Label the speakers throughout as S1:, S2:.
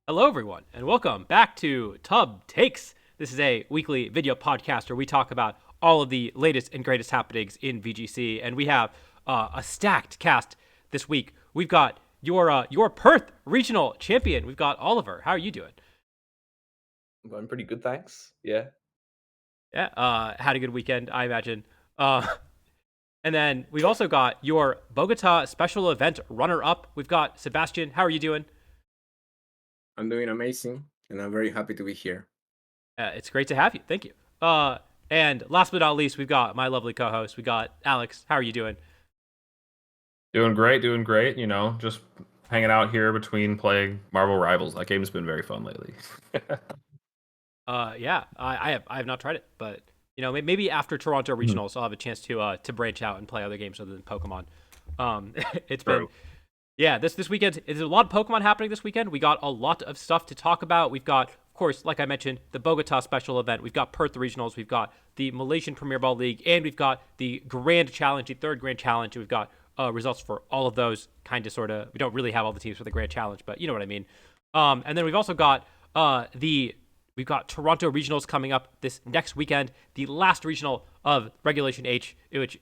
S1: Hello, everyone, and welcome back to Tub Takes. This is a weekly video podcast where we talk about all of the latest and greatest happenings in VGC, and we have a stacked cast this week. We've got your Perth regional champion. We've got Oliver. How are you doing?
S2: I'm going pretty good, thanks. Yeah.
S1: Yeah, had a good weekend, I imagine. Uh, and then we've also got your Bogota special event runner-up. We've got Sebastian. How are you doing?
S3: I'm doing amazing, and I'm very happy to be here.
S1: It's great to have you. Thank you. And last but not least, we've got my lovely co-host. We got Alex. How are you doing?
S4: Doing great, doing great. Just hanging out here between playing Marvel Rivals. That game's been very fun lately.
S1: Yeah, I have not tried it, but maybe after Toronto Regionals, I'll have a chance to branch out and play other games other than Pokemon. It's been this weekend. There's a lot of Pokemon happening this weekend. We got a lot of stuff to talk about. We've got, of course, like I mentioned, the Bogota special event. We've got Perth Regionals. We've got the Malaysian Premier Ball League, and we've got the Grand Challenge, the third Grand Challenge. We've got results for all of those. Kind of, sort of. We don't really have all the teams for the Grand Challenge, but you know what I mean. And then we've also got We've got Toronto Regionals coming up this next weekend, the last regional of Regulation H, which,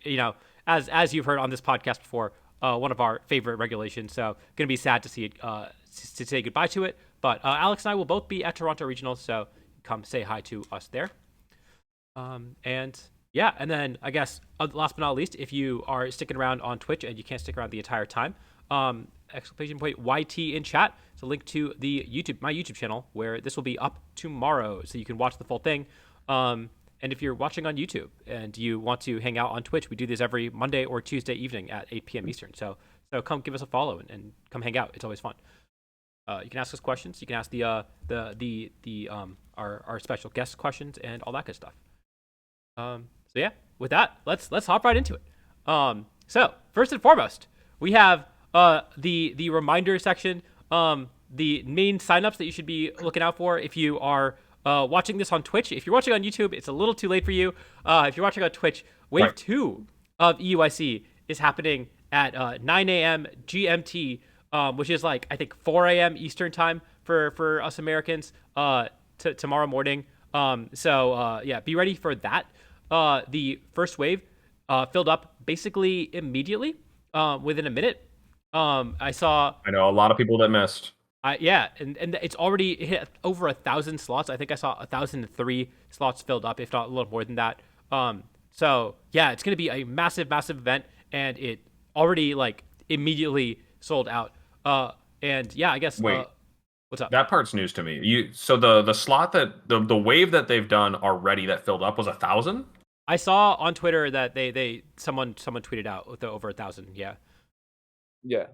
S1: as you've heard on this podcast before, one of our favorite regulations. So going to be sad to see it, to say goodbye to it. But Alex and I will both be at Toronto Regionals, so come say hi to us there. And then I guess last but not least, if you are sticking around on Twitch and you can't stick around the entire time, exclamation point YT in chat. It's a link to my YouTube channel, where this will be up tomorrow, so you can watch the full thing. And if you're watching on YouTube and you want to hang out on Twitch, we do this every Monday or Tuesday evening at 8 p.m. Eastern. So come give us a follow and come hang out. It's always fun. You can ask us questions. You can ask our special guest questions and all that good stuff. With that, let's hop right into it. So first and foremost, we have the reminder section, the main signups that you should be looking out for if you are watching this on Twitch. If you're watching on YouTube, it's a little too late for you. If you're watching on Twitch, Wave 2 of EUIC is happening at 9 a.m. GMT, which is I think 4 a.m. Eastern time for us Americans tomorrow morning. Be ready for that. The first wave filled up basically immediately, within a minute. I
S4: know a lot of people that missed.
S1: And it's already hit over 1,000 slots. I think I saw 1,003 slots filled up, if not a little more than that. It's going to be a massive event, and it already immediately sold out. I guess.
S4: Wait,
S1: what's up?
S4: That part's news to me. So the slot that the wave that they've done already that filled up was 1,000.
S1: I saw on Twitter that someone tweeted out with over 1,000. Yeah.
S2: Yeah.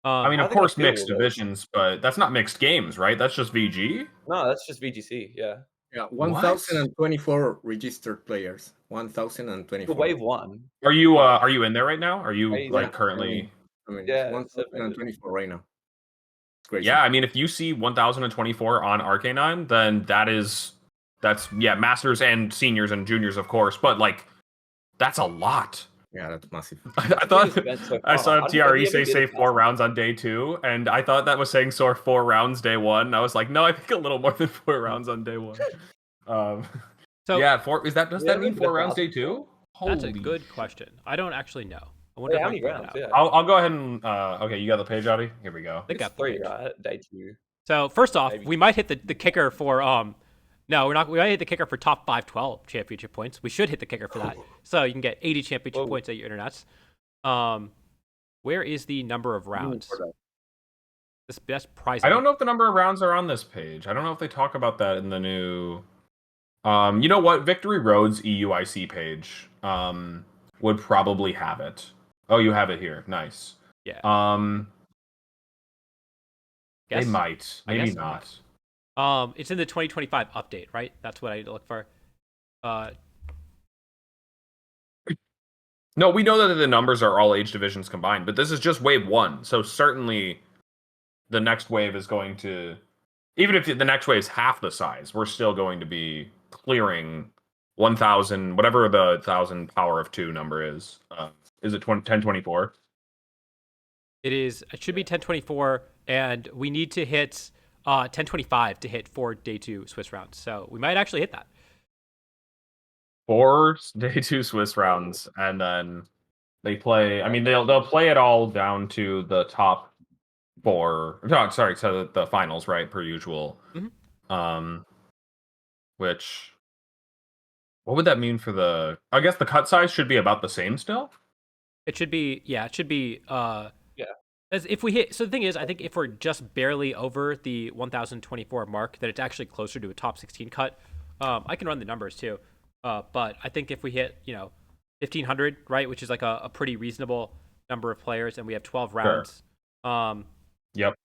S4: Of course, mixed divisions, but that's not mixed games, right? That's just VG.
S2: No, that's just VGC. Yeah.
S3: Yeah, 1,024 registered players. 1,024.
S2: For wave 1.
S4: Are you in there right now? Are you currently?
S3: Yeah, 1,024 right now. It's crazy.
S4: Yeah, if you see 1,024 on Arcanine, then that's masters and seniors and juniors, of course, but that's a lot.
S3: Yeah, that's massive.
S4: I thought I saw TRE say 4 rounds on day 2, and I thought that was saying 4 rounds day 1. I was like, no, I think a little more than 4 rounds on day 1. Does that mean 4 rounds day 2?
S1: That's a good question. I don't actually know. I wonder
S2: how many rounds? Yeah.
S4: I'll go ahead and okay, you got the page, Audie? Here we go.
S1: I think
S2: it's 3, right? Day 2.
S1: So first off, we might hit the kicker for no, we're not. We might hit the kicker for top 512 championship points. We should hit the kicker for that, so you can get 80 championship points at your internets. Where is the number of rounds? This best prize.
S4: I don't know if the number of rounds are on this page. I don't know if they talk about that in the new. You know what? Victory Road's EUIC page would probably have it. Oh, you have it here. Nice.
S1: Yeah.
S4: They might. Maybe not.
S1: It's in the 2025 update, right? That's what I need to look for.
S4: No, we know that the numbers are all age divisions combined, but this is just wave 1. So certainly the next wave is going to, even if the next wave is half the size, we're still going to be clearing 1,000, whatever the 1,000 power of 2 number is. Is it 1024?
S1: It is. It should be 1024, and we need to hit 1025 to hit 4 day 2 Swiss rounds. So we might actually hit that.
S4: 4 day 2 Swiss rounds, and then they play. I mean, they'll play it all down to the top 4. No, sorry, so the finals, right? Per usual. Which, what would that mean for the? I guess the cut size should be about the same still.
S1: It should be, yeah. It should be,
S2: Yeah.
S1: As if we hit. So the thing is, I think if we're just barely over the 1,024 mark, that it's actually closer to a top 16 cut. I can run the numbers too, but I think if we hit, 1,500, right, which is like a pretty reasonable number of players, and we have 12 rounds.
S4: Yep.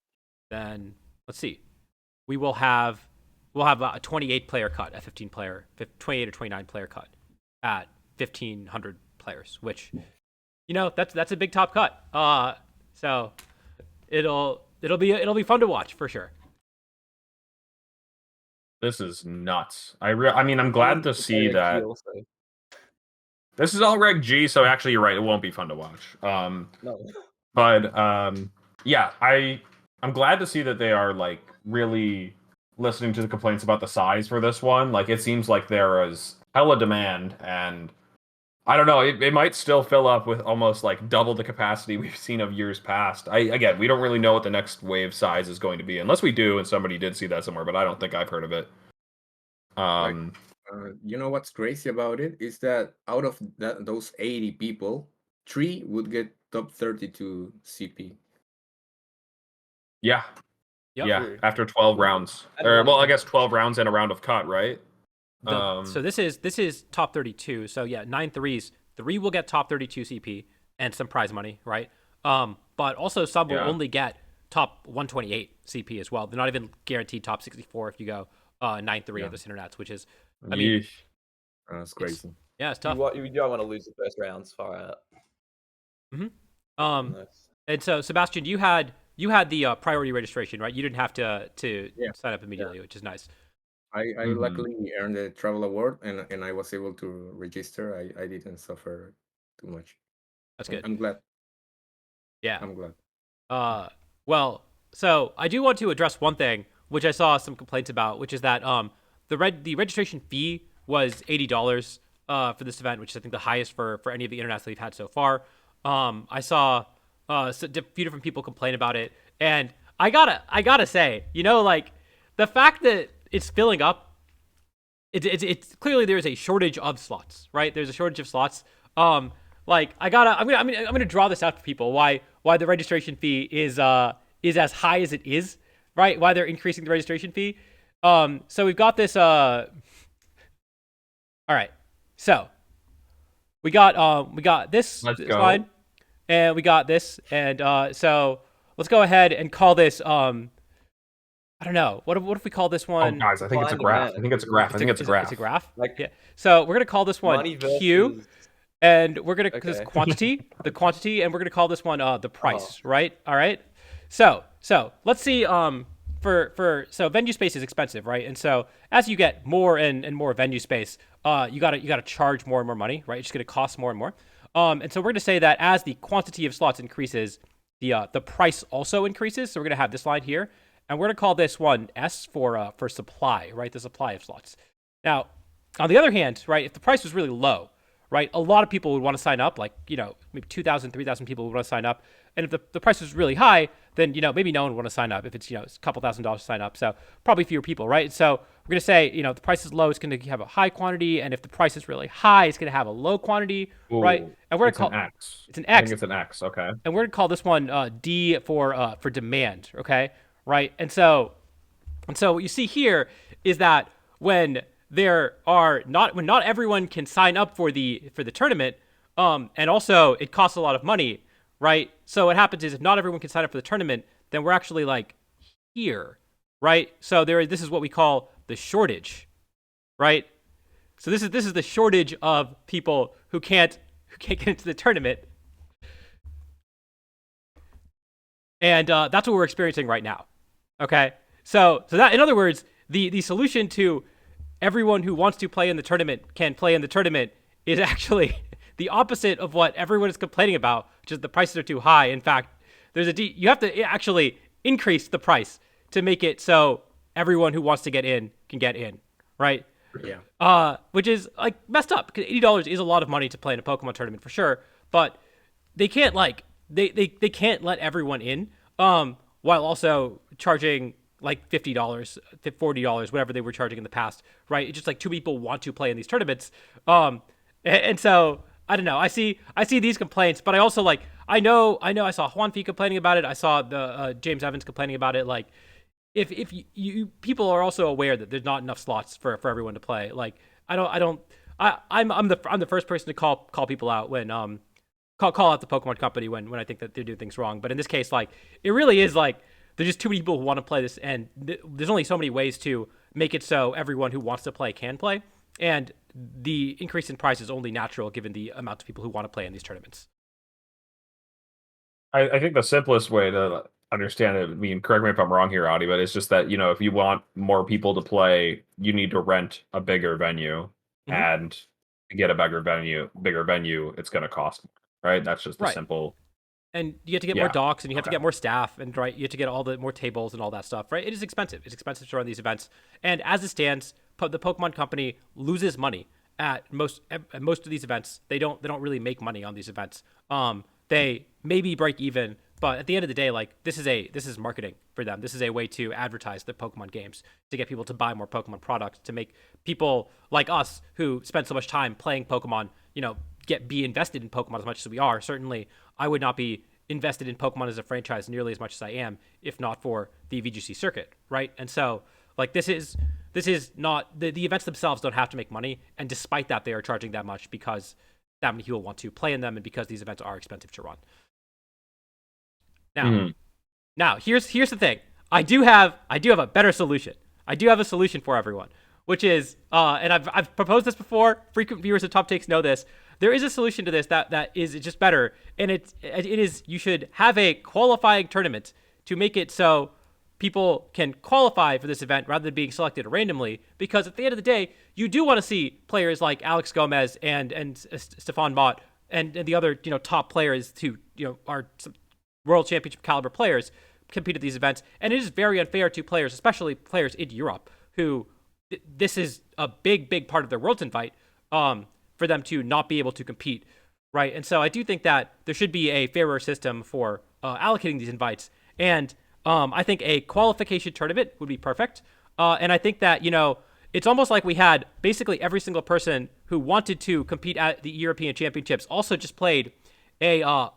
S1: Then let's see, we'll have a 28 player cut at 28 or 29 player cut at 1,500 players, which, that's a big top cut. So it'll be fun to watch for sure.
S4: This is nuts. I mean, I'm glad to see that.
S2: Also.
S4: This is all Reg G, so actually you're right. It won't be fun to watch.
S2: No.
S4: But yeah, I'm glad to see that they are like really listening to the complaints about the size for this one. Like, it seems like there is hella demand, and I don't know, it might still fill up with almost like double the capacity we've seen of years past. Again, we don't really know what the next wave size is going to be, unless we do, and somebody did see that somewhere, but I don't think I've heard of it.
S3: You know what's crazy about it is that out of those 80 people, 3 would get top 32 CP.
S4: Yeah.
S1: Yep.
S4: Yeah, after 12 rounds. I guess 12 rounds and a round of cut, right?
S1: So this is top 32. So yeah, 9 threes. 3 will get top 32 CP and some prize money, right? But also some will only get top 128 CP as well. They're not even guaranteed top 64 if you go 9-3 at this internets, which is, I mean,
S3: that's crazy.
S1: It's tough.
S2: You don't want to lose the first rounds far out.
S1: And so Sebastian, you had the priority registration, right? You didn't have to sign up immediately, which is nice.
S3: I luckily earned the travel award, and I was able to register. I didn't suffer too much.
S1: That's good.
S3: I'm glad.
S1: Yeah.
S3: I'm glad.
S1: Well, so I do want to address one thing, which I saw some complaints about, which is that the registration fee was $80 for this event, which is I think the highest for any of the internets that we've had so far. I saw a few different people complain about it, and I gotta say, like, the fact that it's filling up, it's clearly there's a shortage of slots, right? There's a shortage of slots. Like, I'm gonna draw this out for people why the registration fee is as high as it is, right? Why they're increasing the registration fee. So we've got this. All right. So we got this slide, and we got this, and so let's go ahead and call this. I don't know. What if we call this one?
S4: Oh, guys, I think it's a graph. I think it's a graph.
S1: It's a graph.
S2: Like,
S1: yeah. So we're gonna call this one Q, and we're gonna this quantity, the quantity, and we're gonna call this one the price, right? All right. So let's see. So venue space is expensive, right? And so as you get more and more venue space, you gotta charge more and more money, right? It's just gonna cost more and more. And so we're gonna say that as the quantity of slots increases, the price also increases. So we're gonna have this line here. And we're going to call this one S for supply, right? The supply of slots. Now, on the other hand, right, if the price was really low, right, a lot of people would want to sign up, like, maybe 2,000, 3,000 people would want to sign up. And if the price was really high, then, maybe no one would want to sign up if it's, it's a couple $1,000s to sign up. So probably fewer people, right? So we're going to say, if the price is low, it's going to have a high quantity. And if the price is really high, it's going to have a low quantity, right? And we're going to call
S4: X.
S1: It's an X.
S4: I think it's an X, okay.
S1: And we're going to call this one D for demand, okay? Right. And so what you see here is that when not everyone can sign up for the tournament, and also it costs a lot of money, right? So what happens is if not everyone can sign up for the tournament, then we're actually like here, right? So this is what we call the shortage, right? So this is the shortage of people who can't get into the tournament. And that's what we're experiencing right now. Okay, so that, in other words, the solution to everyone who wants to play in the tournament can play in the tournament is actually the opposite of what everyone is complaining about, which is the prices are too high. In fact, you have to actually increase the price to make it so everyone who wants to get in can get in, right?
S3: Yeah.
S1: Which is like messed up because $80 is a lot of money to play in a Pokemon tournament for sure, but they can't like they can't let everyone in while also charging like $50, $40, whatever they were charging in the past, right? It's just like two people want to play in these tournaments. And so I don't know. I see these complaints, but I also like I know I saw Juanfi complaining about it. I saw the James Evans complaining about it. Like if you people are also aware that there's not enough slots for everyone to play. Like I'm the first person to call people out when call out the Pokemon company when I think that they do things wrong. But in this case, like it really is like there's just too many people who want to play this, and there's only so many ways to make it so everyone who wants to play can play. And the increase in price is only natural given the amount of people who want to play in these tournaments.
S4: I think the simplest way to understand it, I mean, correct me if I'm wrong here, Audie, but it's just that, if you want more people to play, you need to rent a bigger venue, and to get a bigger venue, it's going to cost more, right? That's just the simple.
S1: And you have to get more docks, and you have to get more staff, and right, you have to get all the more tables and all that stuff, right? It is expensive. It's expensive to run these events, and as it stands, the Pokemon company loses money at most of these events. They don't really make money on these events. They maybe break even, but at the end of the day, like this is marketing for them. This is a way to advertise the Pokemon games, to get people to buy more Pokemon products, to make people like us who spend so much time playing Pokemon, be invested in Pokemon as much as we are. Certainly, I would not be invested in Pokemon as a franchise nearly as much as I am if not for the VGC circuit, right? And so, like this is not the events themselves don't have to make money, and despite that, they are charging that much because that many people want to play in them, and because these events are expensive to run. Now, here's the thing. I do have a better solution. I do have a solution for everyone, which is, and I've proposed this before. Frequent viewers of Top Takes know this. There is a solution to this that is just better, and it is you should have a qualifying tournament to make it so people can qualify for this event rather than being selected randomly, because at the end of the day, you do want to see players like Alex Gomez and Stefan Mott and the other top players who are world championship caliber players compete at these events. And it is very unfair to players, especially players in Europe, who this is a big part of their Worlds invite, for them to not be able to compete, right? And so I do think that there should be a fairer system for allocating these invites, and I think a qualification tournament would be perfect. And I think that, it's almost like we had basically every single person who wanted to compete at the European Championships also just played a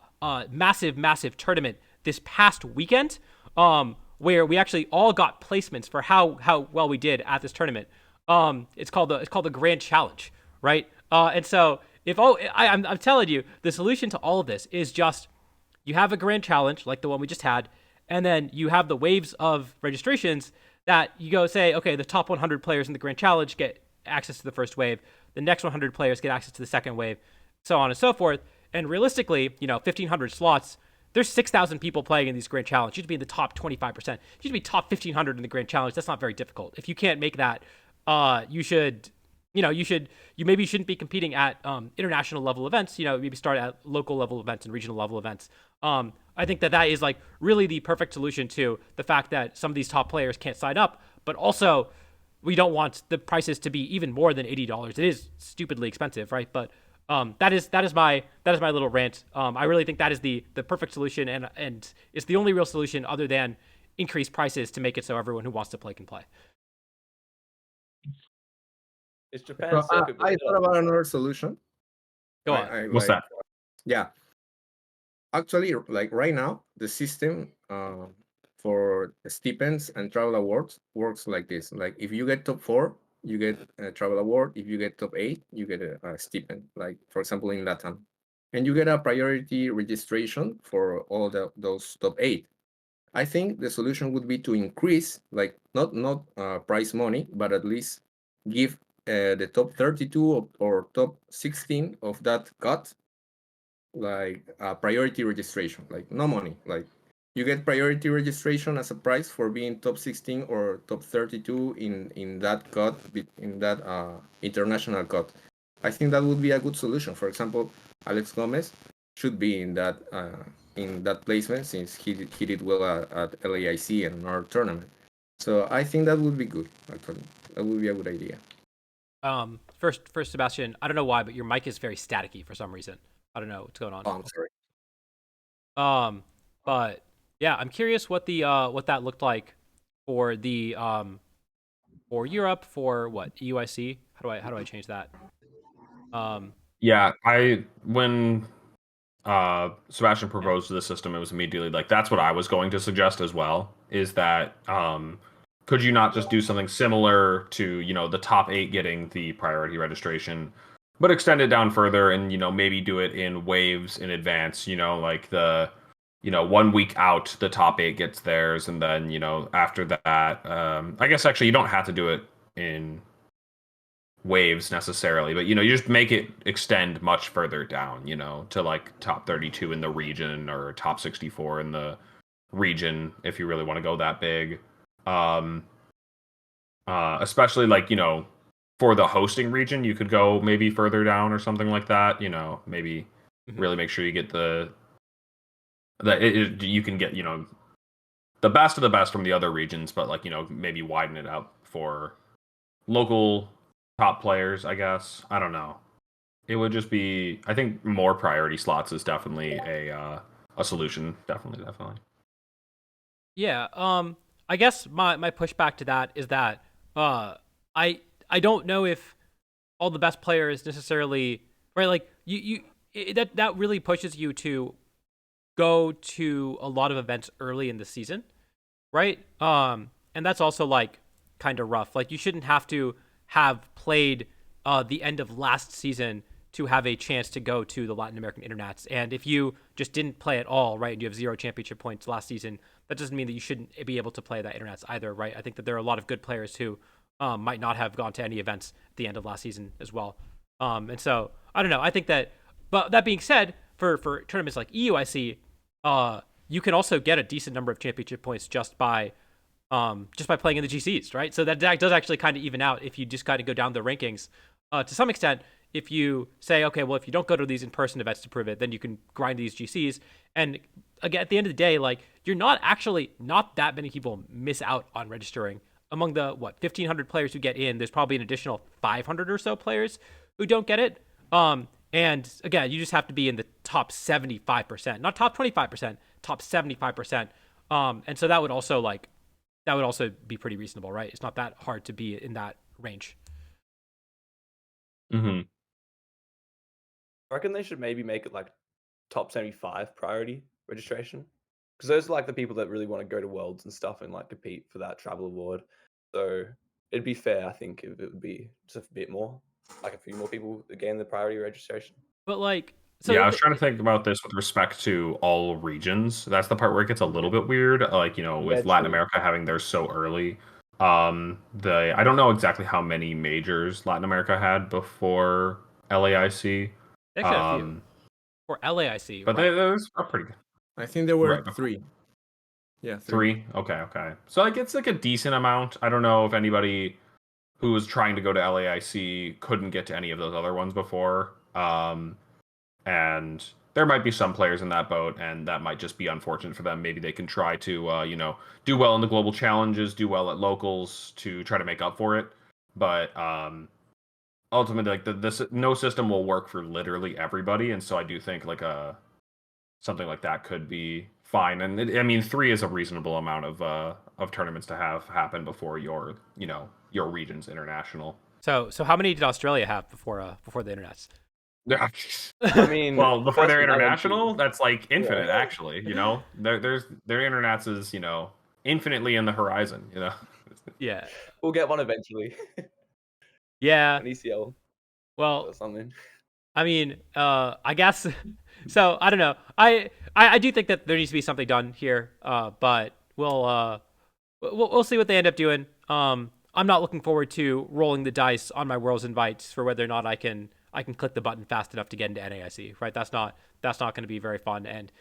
S1: massive tournament this past weekend, where we actually all got placements for how well we did at this tournament. It's called the Grand Challenge, right? And so I'm telling you, the solution to all of this is just you have a Grand Challenge like the one we just had, and then you have the waves of registrations that you go say, okay, the top 100 players in the Grand Challenge get access to the first wave. The next 100 players get access to the second wave, so on and so forth. And realistically, 1,500 slots, there's 6,000 people playing in these Grand Challenge. You should be in the top 25%. You should be top 1,500 in the Grand Challenge. That's not very difficult. If you can't make that, you maybe shouldn't be competing at international level events. Maybe start at local level events and regional level events. I think that is like really the perfect solution to the fact that some of these top players can't sign up, but also we don't want the prices to be even more than $80. It is stupidly expensive, right? But that is my little rant. I really think that is the perfect solution, and it's the only real solution other than increase prices to make it so everyone who wants to play can play.
S2: Is Japan circuit?
S3: I thought about another solution.
S1: Go on.
S4: What's that?
S3: Yeah. Actually, like right now, the system for stipends and travel awards works like this. Like if you get top 4, you get a travel award. If you get top 8, you get a stipend. Like for example in Latam, and you get a priority registration for all those top 8. I think the solution would be to increase, like not prize money, but at least give the top 32 or top 16 of that cut like priority registration, like no money. Like you get priority registration as a prize for being top 16 or top 32 in that cut, in that international cut. I think that would be a good solution. For example, Alex Gomez should be in that placement since he did well at LAIC and our tournament. So I think that would be good. Actually, that would be a good idea.
S1: First, Sebastian, I don't know why, but your mic is very staticky for some reason. I don't know what's going on.
S3: Oh, I'm sorry.
S1: But yeah, I'm curious what that looked like for the for Europe, for what, EUIC. How do I change that?
S4: Yeah, when Sebastian proposed the system, it was immediately like that's what I was going to suggest as well. Is that could you not just do something similar to the top 8 getting the priority registration, but extend it down further and maybe do it in waves in advance. Like the 1 week out, the top 8 gets theirs, and then after that, I guess actually you don't have to do it in waves necessarily, but you just make it extend much further down, to like top 32 in the region or top 64 in the region if you really want to go that big. Especially like, for the hosting region, you could go maybe further down or something like that, maybe really make sure you get you can get, the best of the best from the other regions, but like, maybe widen it out for local top players, I guess. I don't know. It would just be, I think more priority slots is definitely a solution. Definitely.
S1: Yeah. I guess my pushback to that is that I don't know if all the best players necessarily, right, like that really pushes you to go to a lot of events early in the season, right? And that's also like kind of rough. Like you shouldn't have to have played the end of last season to have a chance to go to the Latin American Internats. And if you just didn't play at all, right, and you have 0 championship points last season, that doesn't mean that you shouldn't be able to play that Internats either, right? I think that there are a lot of good players who might not have gone to any events at the end of last season as well. And so I don't know. I think that, but that being said, for tournaments like EUIC, you can also get a decent number of championship points just by playing in the GCs, right? So that does actually kind of even out if you just kind of go down the rankings to some extent. If you say, okay, well, if you don't go to these in-person events to prove it, then you can grind these GCs. And again, at the end of the day, like you're not that many people miss out on registering. Among the 1,500 players who get in, there's probably an additional 500 or so players who don't get it. And again, you just have to be in the top 75%, not top 25%, top 75%. And so that would also be pretty reasonable, right? It's not that hard to be in that range.
S4: Mm-hmm.
S2: I reckon they should maybe make it like top 75 priority registration, because those are like the people that really want to go to Worlds and stuff and like compete for that travel award. So it'd be fair, I think, if it would be just a bit more, like a few more people gain the priority registration.
S1: But like, so
S4: yeah, I was trying to think about this with respect to all regions. That's the part where it gets a little bit weird. Like, with Latin America having theirs so early. I don't know exactly how many majors Latin America had before LAIC.
S1: They actually had a few. For LAIC,
S4: but
S1: right?
S4: those are pretty good.
S3: I think there were
S4: Right,
S3: 3. Yeah,
S4: 3. Okay. So like it's like a decent amount. I don't know if anybody who was trying to go to LAIC couldn't get to any of those other ones before. And there might be some players in that boat, and that might just be unfortunate for them. Maybe they can try to, do well in the global challenges, do well at locals to try to make up for it. But ultimately, like this, no system will work for literally everybody, and so I do think like something like that could be fine. And I mean, 3 is a reasonable amount of tournaments to have happen before your region's international.
S1: So how many did Australia have before the internets?
S2: I mean,
S4: well, before they're international, that's like infinite. Yeah. Actually, their internets is infinitely in the horizon.
S1: Yeah,
S2: we'll get one eventually.
S1: Yeah,
S2: an ECL.
S1: Well,
S2: or something.
S1: I mean, I guess. So I don't know. I do think that there needs to be something done here. But we'll see what they end up doing. I'm not looking forward to rolling the dice on my Worlds invites for whether or not I can click the button fast enough to get into NAIC. Right? That's not going to be very fun. And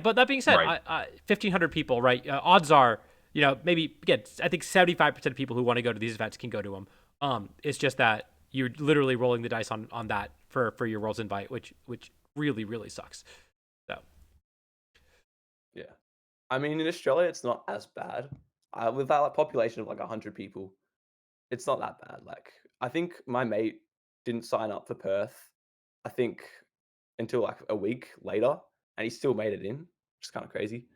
S1: but that being said, right. 1,500 people. Right? Odds are, maybe again, I think 75% of people who want to go to these events can go to them. It's just that you're literally rolling the dice on that for your Worlds invite, which really, really sucks. So
S2: yeah, I mean, in Australia it's not as bad, with that like, population of like 100 people, it's not that bad. Like I think my mate didn't sign up for Perth. I think until like a week later, and he still made it in, which is kind of crazy.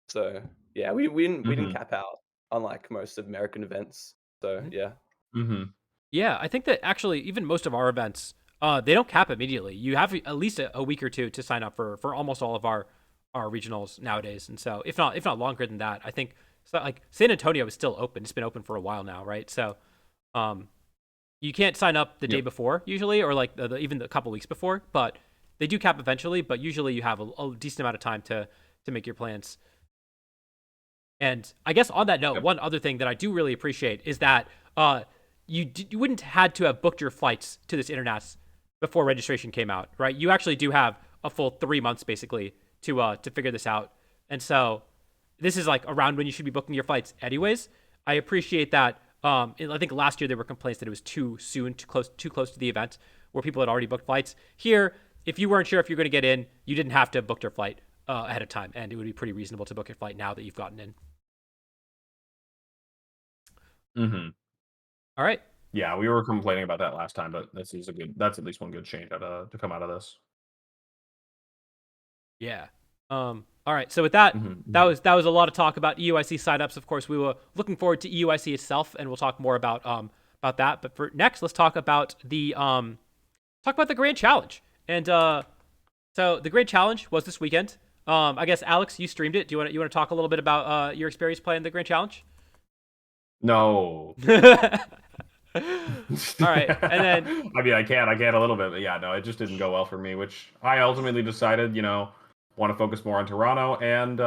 S2: So yeah, we didn't cap out unlike most of American events. So yeah.
S4: Mm-hmm.
S1: Yeah, I think that actually even most of our events, they don't cap immediately. You have at least a week or two to sign up for almost all of our regionals nowadays, and so if not longer than that, I think so. Like San Antonio is still open; it's been open for a while now, right? So, you can't sign up the day
S4: Yep.
S1: before usually, or like even a couple weeks before, but they do cap eventually. But usually you have a decent amount of time to make your plans. And I guess on that note,
S4: Yep.
S1: one other thing that I do really appreciate is that you wouldn't had to have booked your flights to this internats before registration came out, right? You actually do have a full 3 months basically to figure this out, and so this is like around when you should be booking your flights anyways. I appreciate that. I think last year there were complaints that it was too soon, too close to the event, where people had already booked flights. Here, if you weren't sure if you're going to get in, you didn't have to book your flight ahead of time, and it would be pretty reasonable to book your flight now that you've gotten in.
S4: Mm-hmm.
S1: All right.
S4: Yeah, we were complaining about that last time, but that's at least one good change to come out of this.
S1: Yeah. All right. So with that,
S4: Mm-hmm.
S1: that was a lot of talk about EUIC signups. Of course, we were looking forward to EUIC itself, and we'll talk more about that. But for next, let's talk about the Grand Challenge. And so the Grand Challenge was this weekend. I guess Alex, you streamed it. Do you want to talk a little bit about your experience playing the Grand Challenge?
S4: No.
S1: All right, and then
S4: I mean, I can a little bit, but yeah, no, it just didn't go well for me, which I ultimately decided, want to focus more on Toronto, and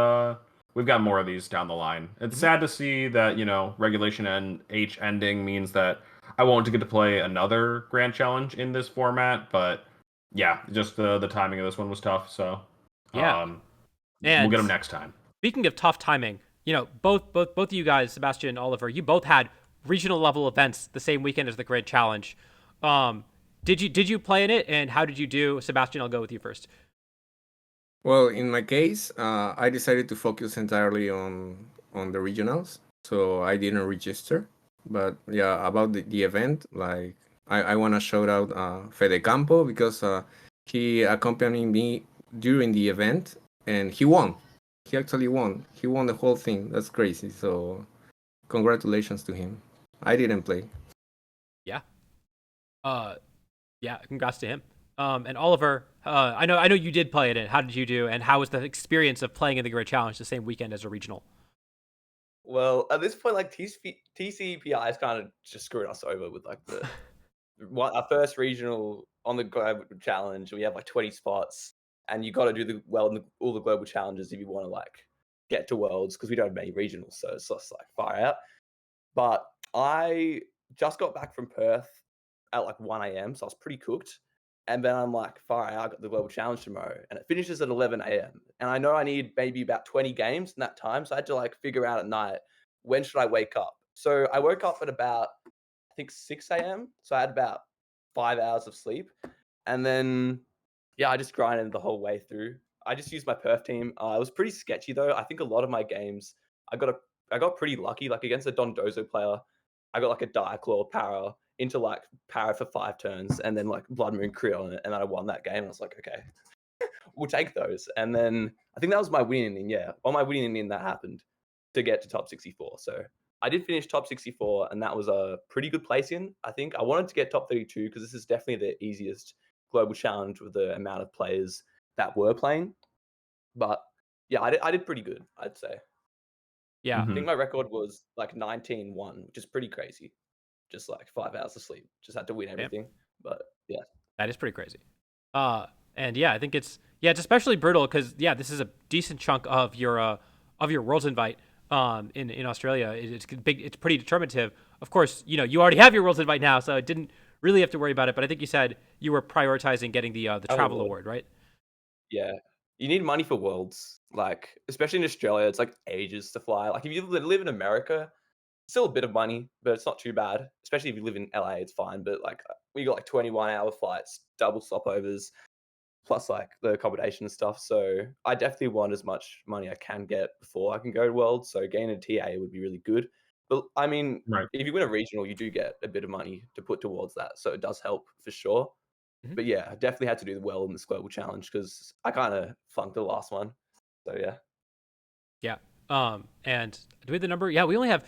S4: we've got more of these down the line. It's sad to see that, Regulation H ending means that I won't get to play another Grand Challenge in this format, but yeah, just the timing of this one was tough, so
S1: yeah,
S4: we'll get them
S1: and
S4: next time.
S1: speaking of tough timing, both of you guys, Sebastian and Oliver, you both had regional level events the same weekend as the Grand Challenge. Did you play in it, and how did you do? Sebastian, I'll go with you first.
S3: Well, in my case, I decided to focus entirely on the regionals, so I didn't register. But yeah, about the event, like I want to shout out Fede Campo because he accompanied me during the event and he won. He actually won. He won the whole thing. That's crazy. So congratulations to him. I didn't play.
S1: Yeah. Yeah. Congrats to him. And Oliver, I know you did play in it. How did you do? And how was the experience of playing in the Grand Challenge the same weekend as a regional?
S2: Well, at this point, like TCPI has kind of just screwed us over with like our first regional on the global challenge. We have like 20 spots, and you got to do all the global challenges if you want to like get to worlds because we don't have many regionals, so it's just like far out. But I just got back from Perth at like 1 a.m, so I was pretty cooked. And then I'm like, far out, I got the global challenge tomorrow, and it finishes at 11 a.m. And I know I need maybe about 20 games in that time, so I had to like figure out at night when should I wake up. So I woke up at about I think 6 a.m. So I had about 5 hours of sleep, and then yeah, I just grinded the whole way through. I just used my perf team. It was pretty sketchy though. I think a lot of my games, I got pretty lucky. Like against a Dondozo player, I got like a Diaclaw para into like para for 5 turns, and then like Blood Moon Creel, and then I won that game. I was like, okay, we'll take those. And then I think that was my winning inning. Yeah, on my winning inning that happened to get to top 64. So I did finish top 64, and that was a pretty good place in. I think I wanted to get top 32 because this is definitely the easiest global challenge with the amount of players that were playing. But yeah, I did pretty good, I'd say.
S1: Yeah.
S2: I think my record was like 19-1, which is pretty crazy. Just like 5 hours of sleep. Just had to win everything. But yeah.
S1: That is pretty crazy. And yeah, I think it's especially brutal because this is a decent chunk of your Worlds invite in Australia. It's big. It's pretty determinative. Of course, you already have your Worlds invite now, so I didn't really have to worry about it. But I think you said you were prioritizing getting the travel award, right?
S2: Yeah. You need money for Worlds. Like, especially in Australia, it's like ages to fly. Like, if you live in America, still a bit of money, but it's not too bad. Especially if you live in LA, it's fine. But like, we got like 21-hour flights, double stopovers. plus like the accommodation and stuff. So I definitely want as much money I can get before I can go to Worlds. So gaining a TA would be really good. But I mean,
S4: Right.
S2: if you win a regional, you do get a bit of money to put towards that. So it does help for sure.
S1: Mhm.
S2: But yeah, I definitely had to do well in this global challenge because I kind of flunked the last one. So yeah.
S1: Yeah. And do we have the number? Yeah, we only have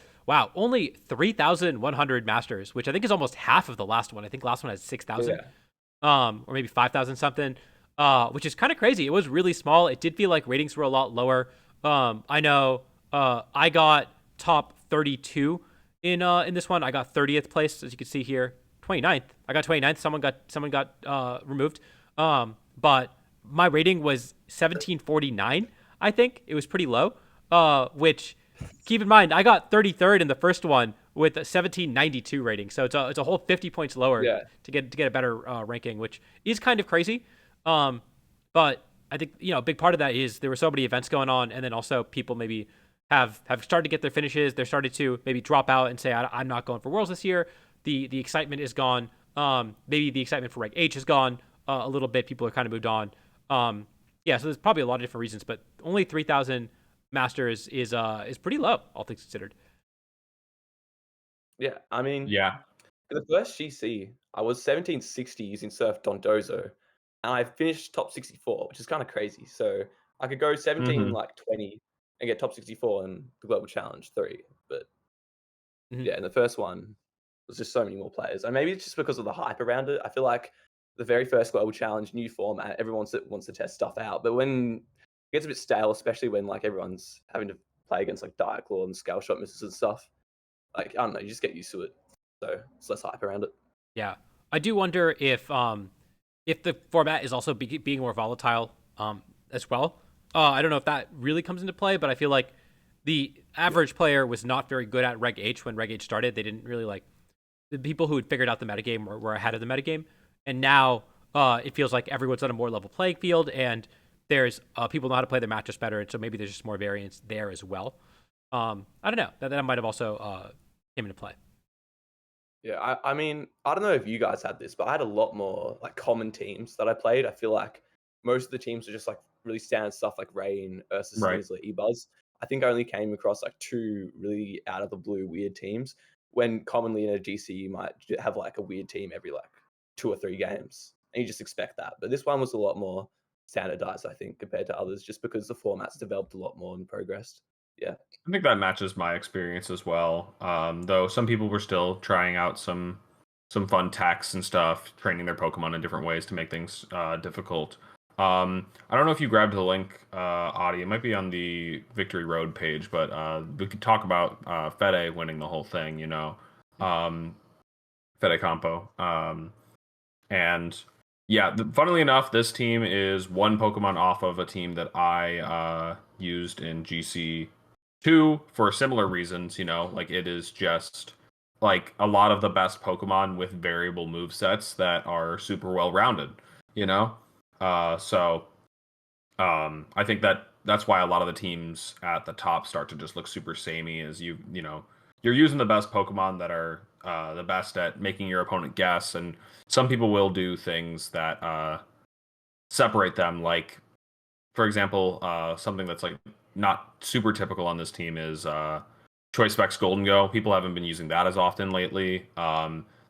S1: only 3,100 masters, which I think is almost half of the last one. I think last one had 6,000.
S2: Yeah.
S1: Or maybe 5,000 something. Which is kind of crazy. It was really small. It did feel like ratings were a lot lower. I know I got top 32 in this one. I got 30th place, as you can see here. 29th. I got 29th. Someone got removed. But my rating was 1749. I think it was pretty low. Which, keep in mind, I got 33rd in the first one with a 1792 rating. So it's a whole 50 points lower to get a better ranking, which is kind of crazy. But I think a big part of that is there were so many events going on, and then also people maybe have started to get their finishes. They're started to maybe drop out and say, I'm not going for Worlds this year. The excitement is gone. Maybe the excitement for Reg H is gone a little bit. People are kind of moved on. So there's probably a lot of different reasons, but only 3,000 masters is pretty low, all things considered.
S2: Yeah. I mean,
S4: Yeah.
S2: for the first GC, I was 1760 using Surf Dondozo, and I finished top 64, which is kind of crazy. So I could go 17
S4: Mhm.
S2: like 20 and get top 64 in the Global Challenge 3. But
S1: Mhm.
S2: yeah, in the first one, there's just so many more players. And maybe it's just because of the hype around it. I feel like the very first Global Challenge, new format, everyone wants to test stuff out. But when it gets a bit stale, especially when like everyone's having to play against like Diaclaw and Scale Shot misses and stuff, like I don't know, you just get used to it. So it's less hype around it.
S1: Yeah, I do wonder if the format is also being more volatile as well. I don't know if that really comes into play, but I feel like the average player was not very good at Reg H when Reg H started. They didn't really like the people who had figured out the metagame were ahead of the metagame, and now it feels like everyone's on a more level playing field, and there's people know how to play their matches better, and so maybe there's just more variance there as well. I don't know. That might have also came into play.
S2: Yeah, I mean, I don't know if you guys had this, but I had a lot more like common teams that I played. I feel like most of the teams are just like really standard stuff like Rain, Ursa,
S4: Right.
S2: Sneasler, Ebuzz. I think I only came across like two really out of the blue weird teams. When commonly in a GC you might have like a weird team every like 2 or 3 games, and you just expect that. But this one was a lot more standardized, I think, compared to others, just because the format's developed a lot more and progressed. Yeah.
S4: I think that matches my experience as well. Though some people were still trying out some fun techs and stuff, training their Pokemon in different ways to make things difficult. I don't know if you grabbed the link, Audie. It might be on the Victory Road page, but we could talk about Fede winning the whole thing. Fede Campo. And yeah, funnily enough, this team is one Pokemon off of a team that I used in GC2 for similar reasons. Like it is just like a lot of the best Pokemon with variable move sets that are super well rounded. You know, so I think that's why a lot of the teams at the top start to just look super samey. As you're using the best Pokemon that are the best at making your opponent guess, and some people will do things that separate them. Like, for example, something that's like not super typical on this team is Choice Specs Golden Go. People haven't been using that as often lately.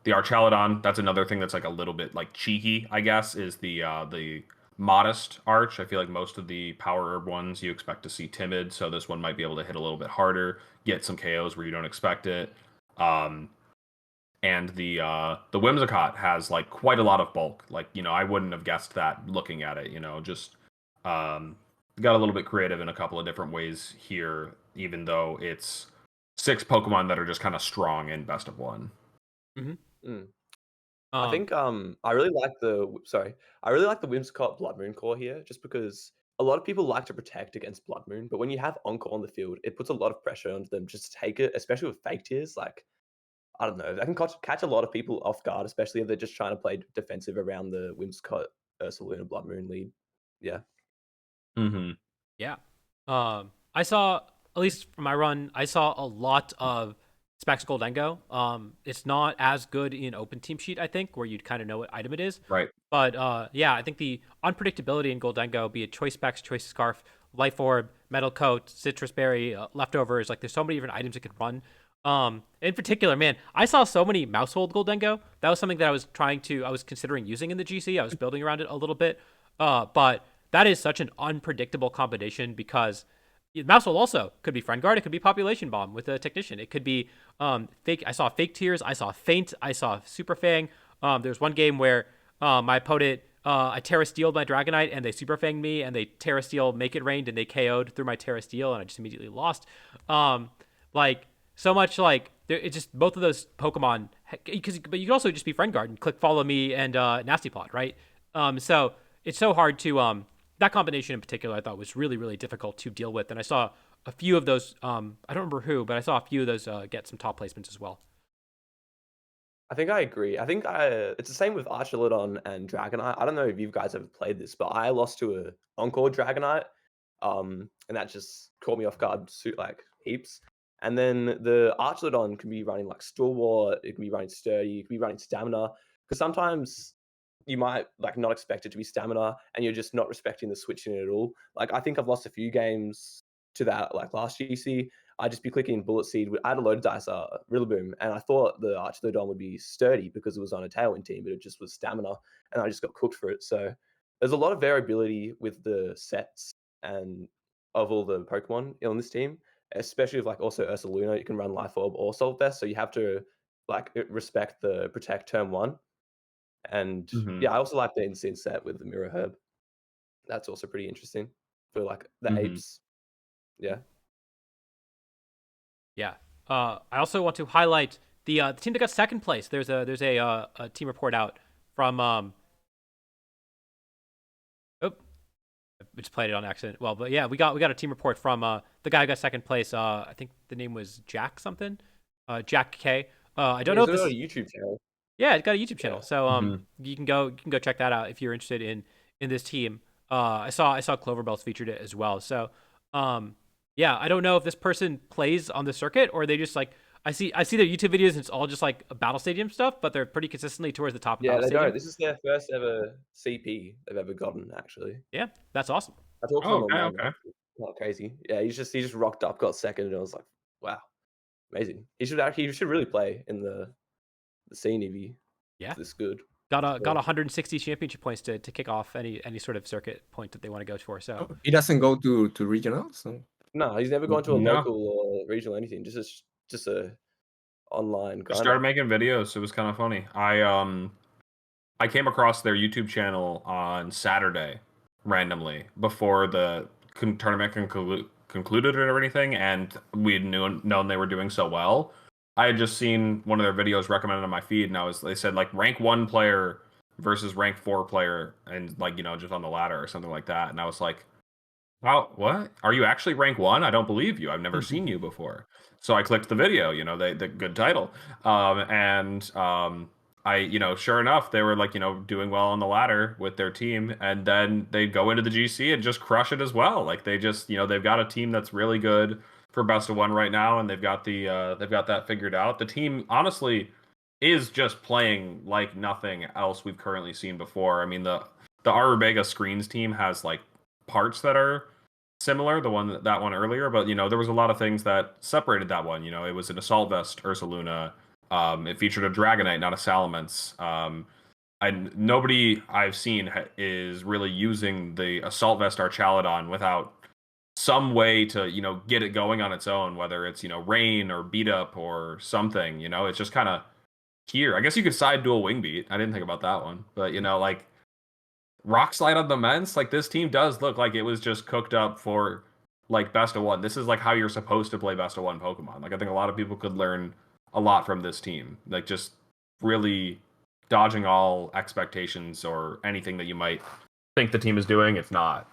S4: The Archaludon, that's another thing that's like a little bit like cheeky, I guess, is the modest arch. I feel like most of the power herb ones you expect to see timid, so this one might be able to hit a little bit harder, get some KOs where you don't expect it. And the Whimsicott has like quite a lot of bulk. Like, I wouldn't have guessed that looking at it. Just got a little bit creative in a couple of different ways here, even though it's 6 Pokemon that are just kind of strong in best of one.
S2: Mm. I think I really like the Whimsicott Blood Moon core here, just because a lot of people like to protect against Blood Moon, but when you have Encore on the field, it puts a lot of pressure on them just to take it, especially with fake tiers. Like I don't know, that can catch a lot of people off guard, especially if they're just trying to play defensive around the Whimsicott Ursaluna Blood Moon lead. Yeah.
S4: Mm-hmm.
S1: Yeah. I saw, at least for my run, I saw a lot of Specs Goldengo. It's not as good in Open Team Sheet, I think, where you'd kind of know what item it is.
S4: Right.
S1: But yeah, I think the unpredictability in Goldengo, be it Choice Specs, Choice Scarf, Life Orb, Metal Coat, Citrus Berry, Leftovers, like there's so many different items it could run. In particular, man, I saw so many Mousehold Goldengo. That was something that I was considering using in the GC. I was building around it a little bit. But that is such an unpredictable combination because Mousehold also could be Friend Guard. It could be Population Bomb with a Technician. It could be fake. I saw Fake Tears. I saw Feint. I saw Super Fang. There's one game where my opponent, I Terra Steeled my Dragonite and they Super Fanged me and they Terra Steel Make It Rained and they KO'd through my Terra Steel and I just immediately lost. Like so much like it's just both of those Pokemon but you can also just be Friend Guard and click Follow Me and Nasty Plot, right? So it's so hard to that combination in particular I thought was really, really difficult to deal with. And I saw a few of those, I don't remember who, but I saw a few of those get some top placements as well.
S2: I think I agree. I think it's the same with Archelodon and Dragonite. I don't know if you guys ever played this, but I lost to a Encore Dragonite, and that just caught me off guard, like heaps. And then the Archelodon can be running like Stalwart, it can be running Sturdy, it can be running Stamina, because sometimes you might like not expect it to be Stamina, and you're just not respecting the switching at all. Like I think I've lost a few games to that, like last GC. I'd just be clicking Bullet Seed. I had a load of dice, Rillaboom, and I thought the Archelodon would be Sturdy because it was on a Tailwind team, but it just was Stamina, and I just got cooked for it. So there's a lot of variability with the sets and of all the Pokemon on this team, especially with like also Ursaluna. You can run Life Orb or Salt Vest, so you have to like respect the Protect turn 1. And yeah, I also like the Insane set with the Mirror Herb. That's also pretty interesting for like the apes. Yeah.
S1: Yeah. I also want to highlight the team that got second place. There's a team report out from I just played it on accident. Well, but yeah, we got a team report from the guy who got second place. I think the name was Jack something. Jack K. I don't know if this
S2: got
S1: is
S2: a YouTube channel.
S1: Yeah, it's got a YouTube channel.
S2: Yeah.
S1: So you can go check that out if you're interested in this team. I saw Cloverbells featured it as well. So yeah, I don't know if this person plays on the circuit or they just like I see their YouTube videos and it's all just like Battle Stadium stuff, but they're pretty consistently towards the top of
S2: Yeah,
S1: Battle
S2: they
S1: Stadium.
S2: don't. This is their first ever CP they've ever gotten, actually.
S1: Yeah, that's awesome.
S2: I talked to
S4: Oh,
S2: him
S4: okay,
S2: online.
S4: okay.
S2: Not crazy. Yeah, he just rocked up, got second, and I was like, wow, amazing. He should really play in the scene if he
S1: Yeah.
S2: is this good.
S1: Got 160 championship points to kick off any sort of circuit point that they want to go for. So
S3: He doesn't go to regionals. So.
S2: No, he's never gone to a
S4: No.
S2: local or regional anything. Just a online
S4: I
S2: grind.
S4: started making videos. It was kind of funny. I came across their YouTube channel on Saturday randomly before the tournament concluded or anything, and we had known they were doing so well. I had just seen one of their videos recommended on my feed, and they said like rank 1 player versus rank 4 player, and like just on the ladder or something like that. And I was like, "Wow, what? Are you actually rank 1? I don't believe you. I've never seen you before." So I clicked the video. The good title, I sure enough, they were like doing well on the ladder with their team, and then they go into the GC and just crush it as well. Like they just they've got a team that's really good for best of 1 right now, and they've got that figured out. The team honestly is just playing like nothing else we've currently seen before. I mean the Arubega Screens team has like parts that are similar, that one earlier, but there was a lot of things that separated that one. It was an Assault Vest Ursaluna. It featured a Dragonite, not a Salamence. And nobody I've seen is really using the Assault Vest Archaludon without some way to get it going on its own, whether it's rain or beat up or something. It's just kind of here. I guess you could side dual wing beat. I didn't think about that one, but like Rock Slide on the Mence, like this team does look like it was just cooked up for like best of 1. This is like how you're supposed to play best of 1 Pokemon. Like I think a lot of people could learn a lot from this team, like just really dodging all expectations or anything that you might think the team is doing. It's not.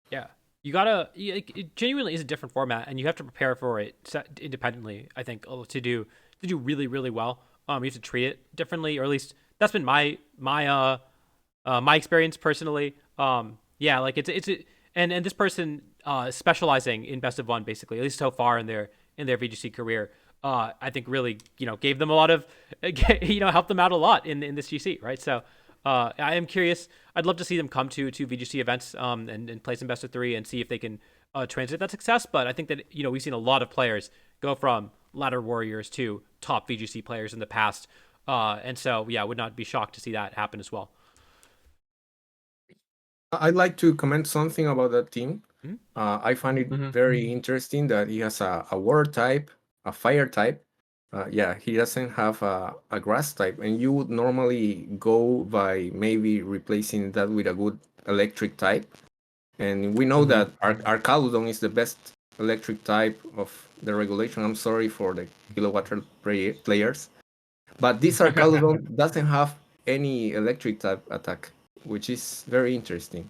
S1: Yeah, you gotta. It genuinely is a different format, and you have to prepare for it independently. I think to do really, really well. You have to treat it differently, or at least that's been my experience personally. Yeah, like it's and this person specializing in best of 1 basically, at least so far in their VGC career. I think really, gave them a lot of, helped them out a lot in this GC, right? So, I am curious. I'd love to see them come to VGC events and play some best of 3 and see if they can translate that success. But I think that we've seen a lot of players go from ladder warriors to top VGC players in the past, and so I would not be shocked to see that happen as well.
S3: I'd like to comment something about that team.
S1: Mhm.
S3: I find it
S4: Mhm.
S3: very interesting that he has a water type, a fire type. He doesn't have a grass type, and you would normally go by maybe replacing that with a good electric type. And we know that our Caludon is the best electric type of the regulation. I'm sorry for the kilowatt players, but this Arcaludon doesn't have any electric type attack, which is very interesting.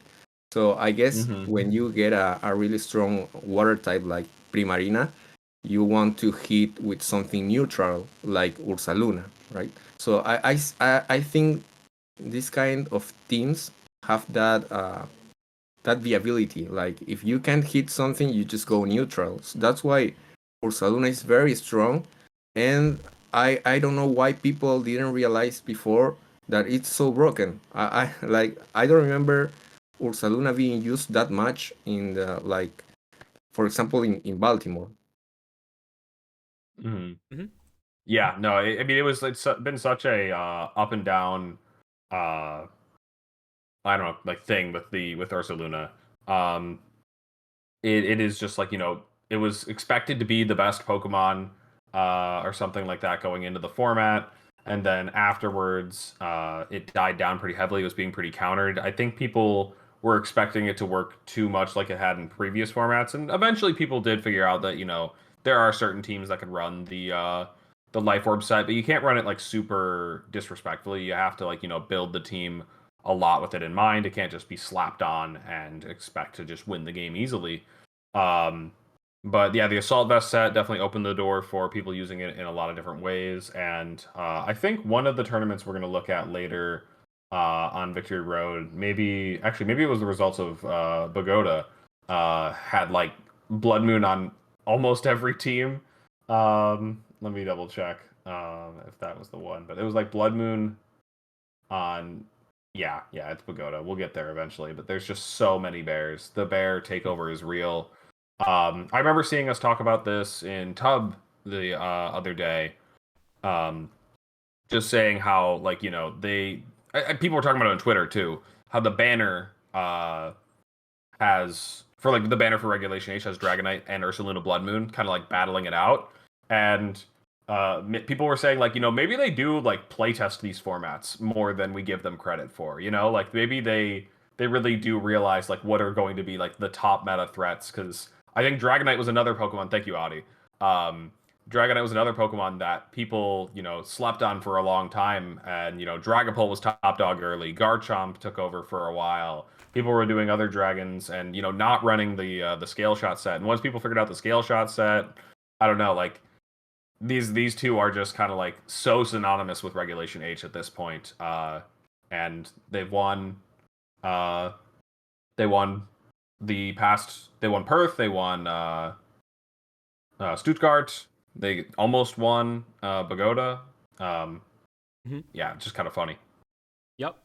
S3: So I guess when you get a really strong water type like Primarina, you want to hit with something neutral like Ursaluna, right? So I think this kind of teams have that viability. Like if you can't hit something, you just go neutral. So that's why Ursaluna is very strong, and I don't know why people didn't realize before that it's so broken. I don't remember Ursaluna being used that much in the like, for example, in Baltimore.
S4: Yeah, no, I mean it's been such a up and down I don't know, like thing with Ursaluna. Um, it is just like it was expected to be the best Pokemon or something like that going into the format, and then afterwards it died down pretty heavily. It was being pretty countered. I think people were expecting it to work too much like it had in previous formats, and eventually people did figure out that there are certain teams that can run the Life Orb set, but you can't run it like super disrespectfully. You have to build the team a lot with it in mind. It can't just be slapped on and expect to just win the game easily. But yeah, the Assault Vest set definitely opened the door for people using it in a lot of different ways. And I think one of the tournaments we're going to look at later on Victory Road, maybe it was the results of Bogota, had like Blood Moon on almost every team. Let me double check if that was the one, but it was like Blood Moon on. Yeah, it's Pagoda. We'll get there eventually, but there's just so many bears. The bear takeover is real. I remember seeing us talk about this in Tub the other day. Just saying how people were talking about it on Twitter too. How the banner has for like the banner for Regulation H has Dragonite and Ursaluna Blood Moon kind of like battling it out, and people were saying like maybe they do like playtest these formats more than we give them credit for. Like maybe they really do realize like what are going to be like the top meta threats, because I think Dragonite was another Pokemon. Thank you, Audi. Dragonite was another Pokemon that people slept on for a long time, and Dragapult was top dog early. Garchomp took over for a while. People were doing other dragons and not running the Scale Shot set. And once people figured out the Scale Shot set, I don't know, like these two are just kind of like so synonymous with Regulation H at this point. And they've won. They won They won Perth. They won Stuttgart. They almost won Bogota. Yeah, just kind of funny.
S1: Yep.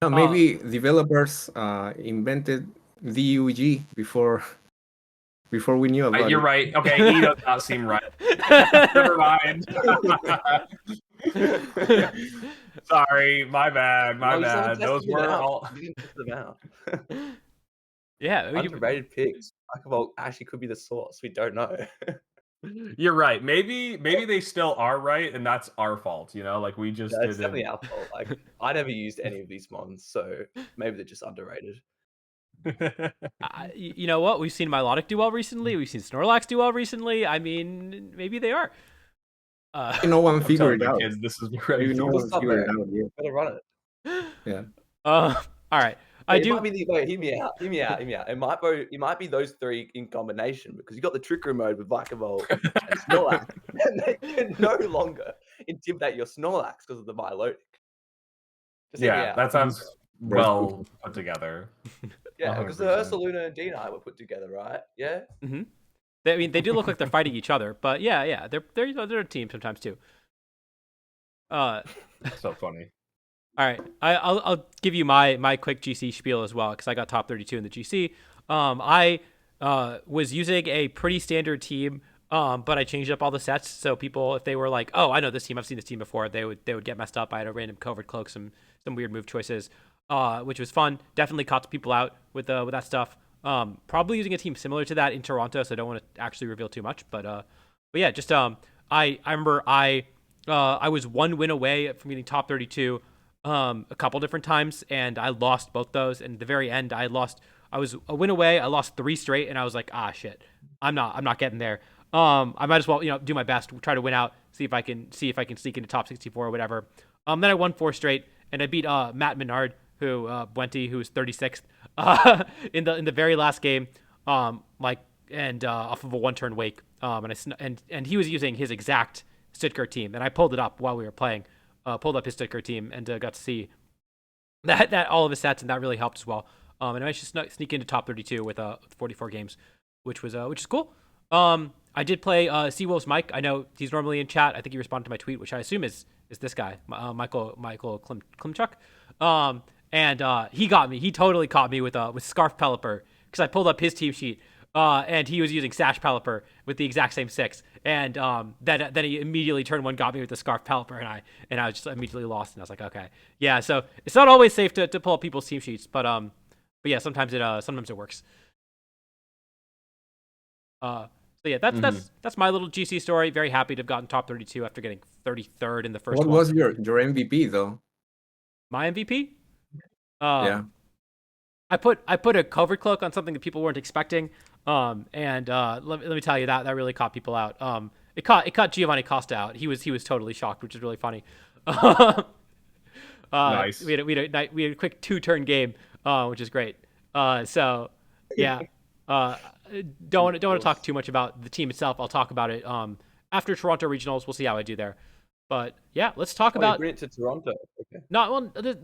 S3: Maybe developers invented VUG before we knew about
S4: You're
S3: it.
S4: right. Okay, he does not seem right. Never mind. Sorry, my bad. My bad. Those were all.
S2: You didn't test them out.
S1: Yeah,
S2: Underrated picks. Pokeball actually could be the source. We don't know.
S4: You're right. Maybe they still are right, and that's our fault. Like we just
S2: That's
S4: didn't.
S2: definitely our fault. Like I never used any of these mons, so maybe they're just underrated.
S1: You know what? We've seen Milotic do well recently. We've seen Snorlax do well recently. I mean, maybe they are.
S3: No one
S4: I'm
S3: figured
S4: telling
S3: it out.
S4: you, kids, this is
S3: Maybe no one
S2: What's up,
S3: figured it
S2: man?
S3: out yet.
S2: Better run it.
S3: Yeah.
S1: All right.
S2: Wait, hear me out. It might be those three in combination, because you got the Trick Room mode with Vikavolt and Snorlax, and they can no longer intimidate your Snorlax because of the Milotic. Just hear me
S4: Yeah,
S2: out.
S4: that sounds well put together.
S2: Yeah, because the
S4: 100%.
S2: Ursaluna and D-Knight were put together, right? Yeah.
S1: Mm-hmm. I mean, they do look like they're fighting each other, but yeah, they're a team sometimes too.
S4: So funny.
S1: All right, I'll give you my quick GC spiel as well because I got top 32 in the GC. I was using a pretty standard team, but I changed up all the sets so people, if they were like, oh, I know this team, I've seen this team before, they would get messed up. I had a random covert cloak, some weird move choices, which was fun. Definitely caught people out with that stuff. Probably using a team similar to that in Toronto, so I don't want to actually reveal too much. But yeah, just I remember I was 1 win away from getting top 32 a couple different times, and I lost both those. And at the very end, I was a win away. I lost 3 straight, and I was like, shit, I'm not getting there. I might as well do my best, try to win out, see if I can sneak into top 64 or whatever. Then I won 4 straight, and I beat Matt Menard, who was 36th in the very last game, off of a 1-turn wake. And he was using his exact Stuttgart team, and I pulled it up while we were playing. Pulled up his Stuttgart team and got to see that all of his sets, and that really helped as well. And I managed to sneak into top 32 with 44 games, which is cool. I did play Seawolf's Mike. I know he's normally in chat. I think he responded to my tweet, which I assume is this guy, Michael Klimchuk. And he got me. He totally caught me with Scarf Pelipper because I pulled up his team sheet. And he was using Sash Pelipper with the exact same 6, and then he immediately turned one, got me with the Scarf Pelipper, and I was just immediately lost, and I was like, okay, yeah. So it's not always safe to pull up people's team sheets, but yeah, sometimes it works. So yeah, that's my little GC story. Very happy to have gotten top 32 after getting 33rd in the first
S3: What
S1: one.
S3: was your MVP though?
S1: My MVP?
S3: Yeah.
S1: I put a covert cloak on something that people weren't expecting. And let me tell you that really caught people out. It caught Giovanni Costa out. He was totally shocked, which is really funny.
S4: Nice.
S1: We had a quick 2-turn game, which is great. So yeah. Don't want to talk too much about the team itself. I'll talk about it after Toronto regionals. We'll see how I do there. But yeah, let's talk about.
S2: Bring it to Toronto. Okay.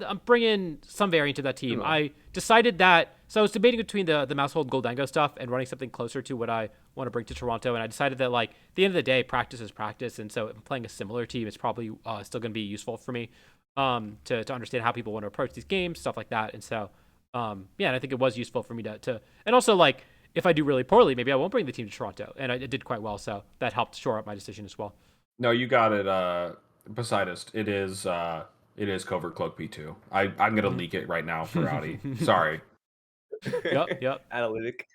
S1: I'm bringing some variant to that team. I decided that. So I was debating between the Mousehold Goldango stuff and running something closer to what I want to bring to Toronto, and I decided that at the end of the day, practice is practice, and so if I'm playing a similar team, it's probably still going to be useful for me to understand how people want to approach these games, stuff like that. And so and I think it was useful for me to and also if I do really poorly, maybe I won't bring the team to Toronto, and I did quite well, so that helped shore up my decision as well.
S4: No, you got it, Poseidus. It is Covert Cloak P2. I'm gonna leak it right now for Audi. Sorry.
S1: Yep.
S2: Analytic.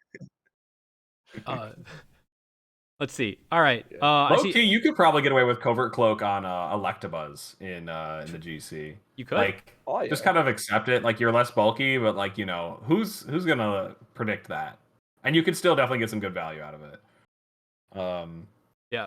S1: Let's see. All right.
S4: Low-key, you could probably get away with Covert Cloak on Electabuzz in the GC.
S1: You could.
S4: Just kind of accept it. You're less bulky, but who's gonna predict that? And you could still definitely get some good value out of it.
S1: Yeah.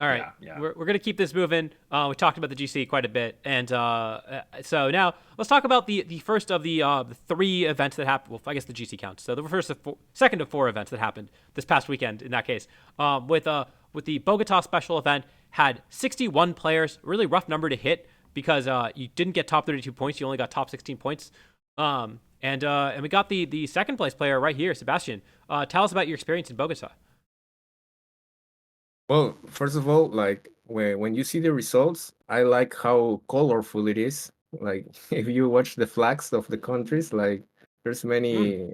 S1: All right.
S4: Yeah.
S1: We're going to keep this moving. We talked about the GC quite a bit. And so now let's talk about the first of the 3 events that happened. Well, I guess the GC counts. So the second of 4 events that happened this past weekend in that case. With the Bogota special event, had 61 players. Really rough number to hit because you didn't get top 32 points. You only got top 16 points. And we got the second place player right here, Sebastian. Tell us about your experience in Bogota.
S3: Well, first of all, when you see the results, I like how colorful it is. If you watch the flags of the countries, there's many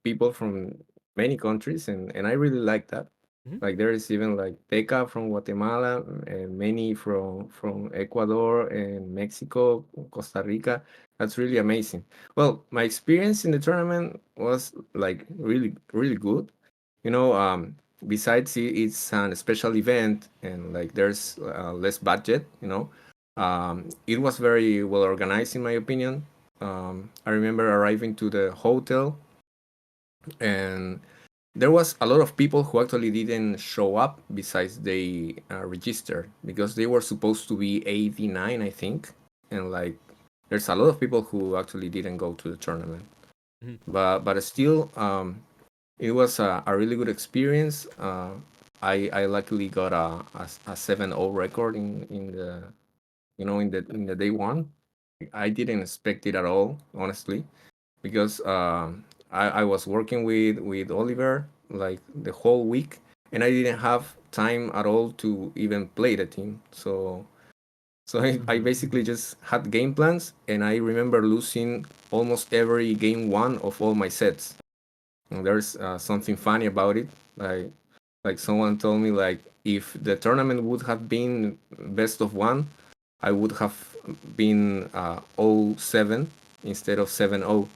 S3: people from many countries, and I really like that.
S1: Mm-hmm.
S3: There is even Teca from Guatemala, and many from Ecuador and Mexico, Costa Rica. That's really amazing. Well, my experience in the tournament was really, really good. Besides it's a special event and there's less budget, it was very well organized in my opinion. I remember arriving to the hotel and there was a lot of people who actually didn't show up besides they registered because they were supposed to be 89, I think, and there's a lot of people who actually didn't go to the tournament.
S1: Mm-hmm.
S3: But still it was a really good experience. I luckily got a 7-0 record in the day one. I didn't expect it at all, honestly, because I was working with Oliver the whole week, and I didn't have time at all to even play the team. So So I basically just had game plans, and I remember losing almost every game one of all my sets. And there's something funny about it. Like someone told me, like if the tournament would have been best of one, I would have been 0-7 instead of 7-0,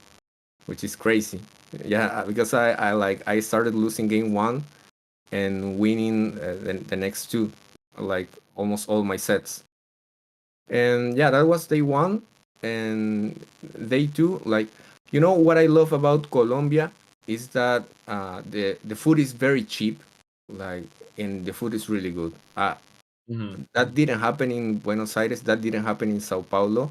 S3: which is crazy. Yeah, because I started losing game one and winning the next two, like almost all my sets. And yeah, that was day one. And day two, like, you know what I love about Colombia is that the food is very cheap, like, and the food is really good. That didn't happen in Buenos Aires. That didn't happen in Sao Paulo.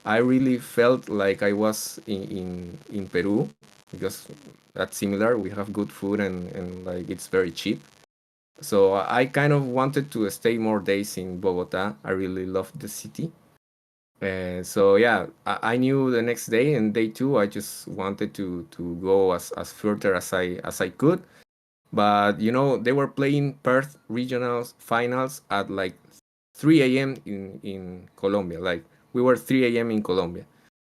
S3: I really felt like I was in Peru, because that's similar. We have good food, and like it's very cheap. So I kind of wanted to stay more days in Bogota. I really loved the city. So yeah, I knew the next day and day two, I just wanted to go as further as I could. But you know, they were playing Perth regionals finals at like 3 a.m. in Colombia. Like we were 3 a.m. in Colombia.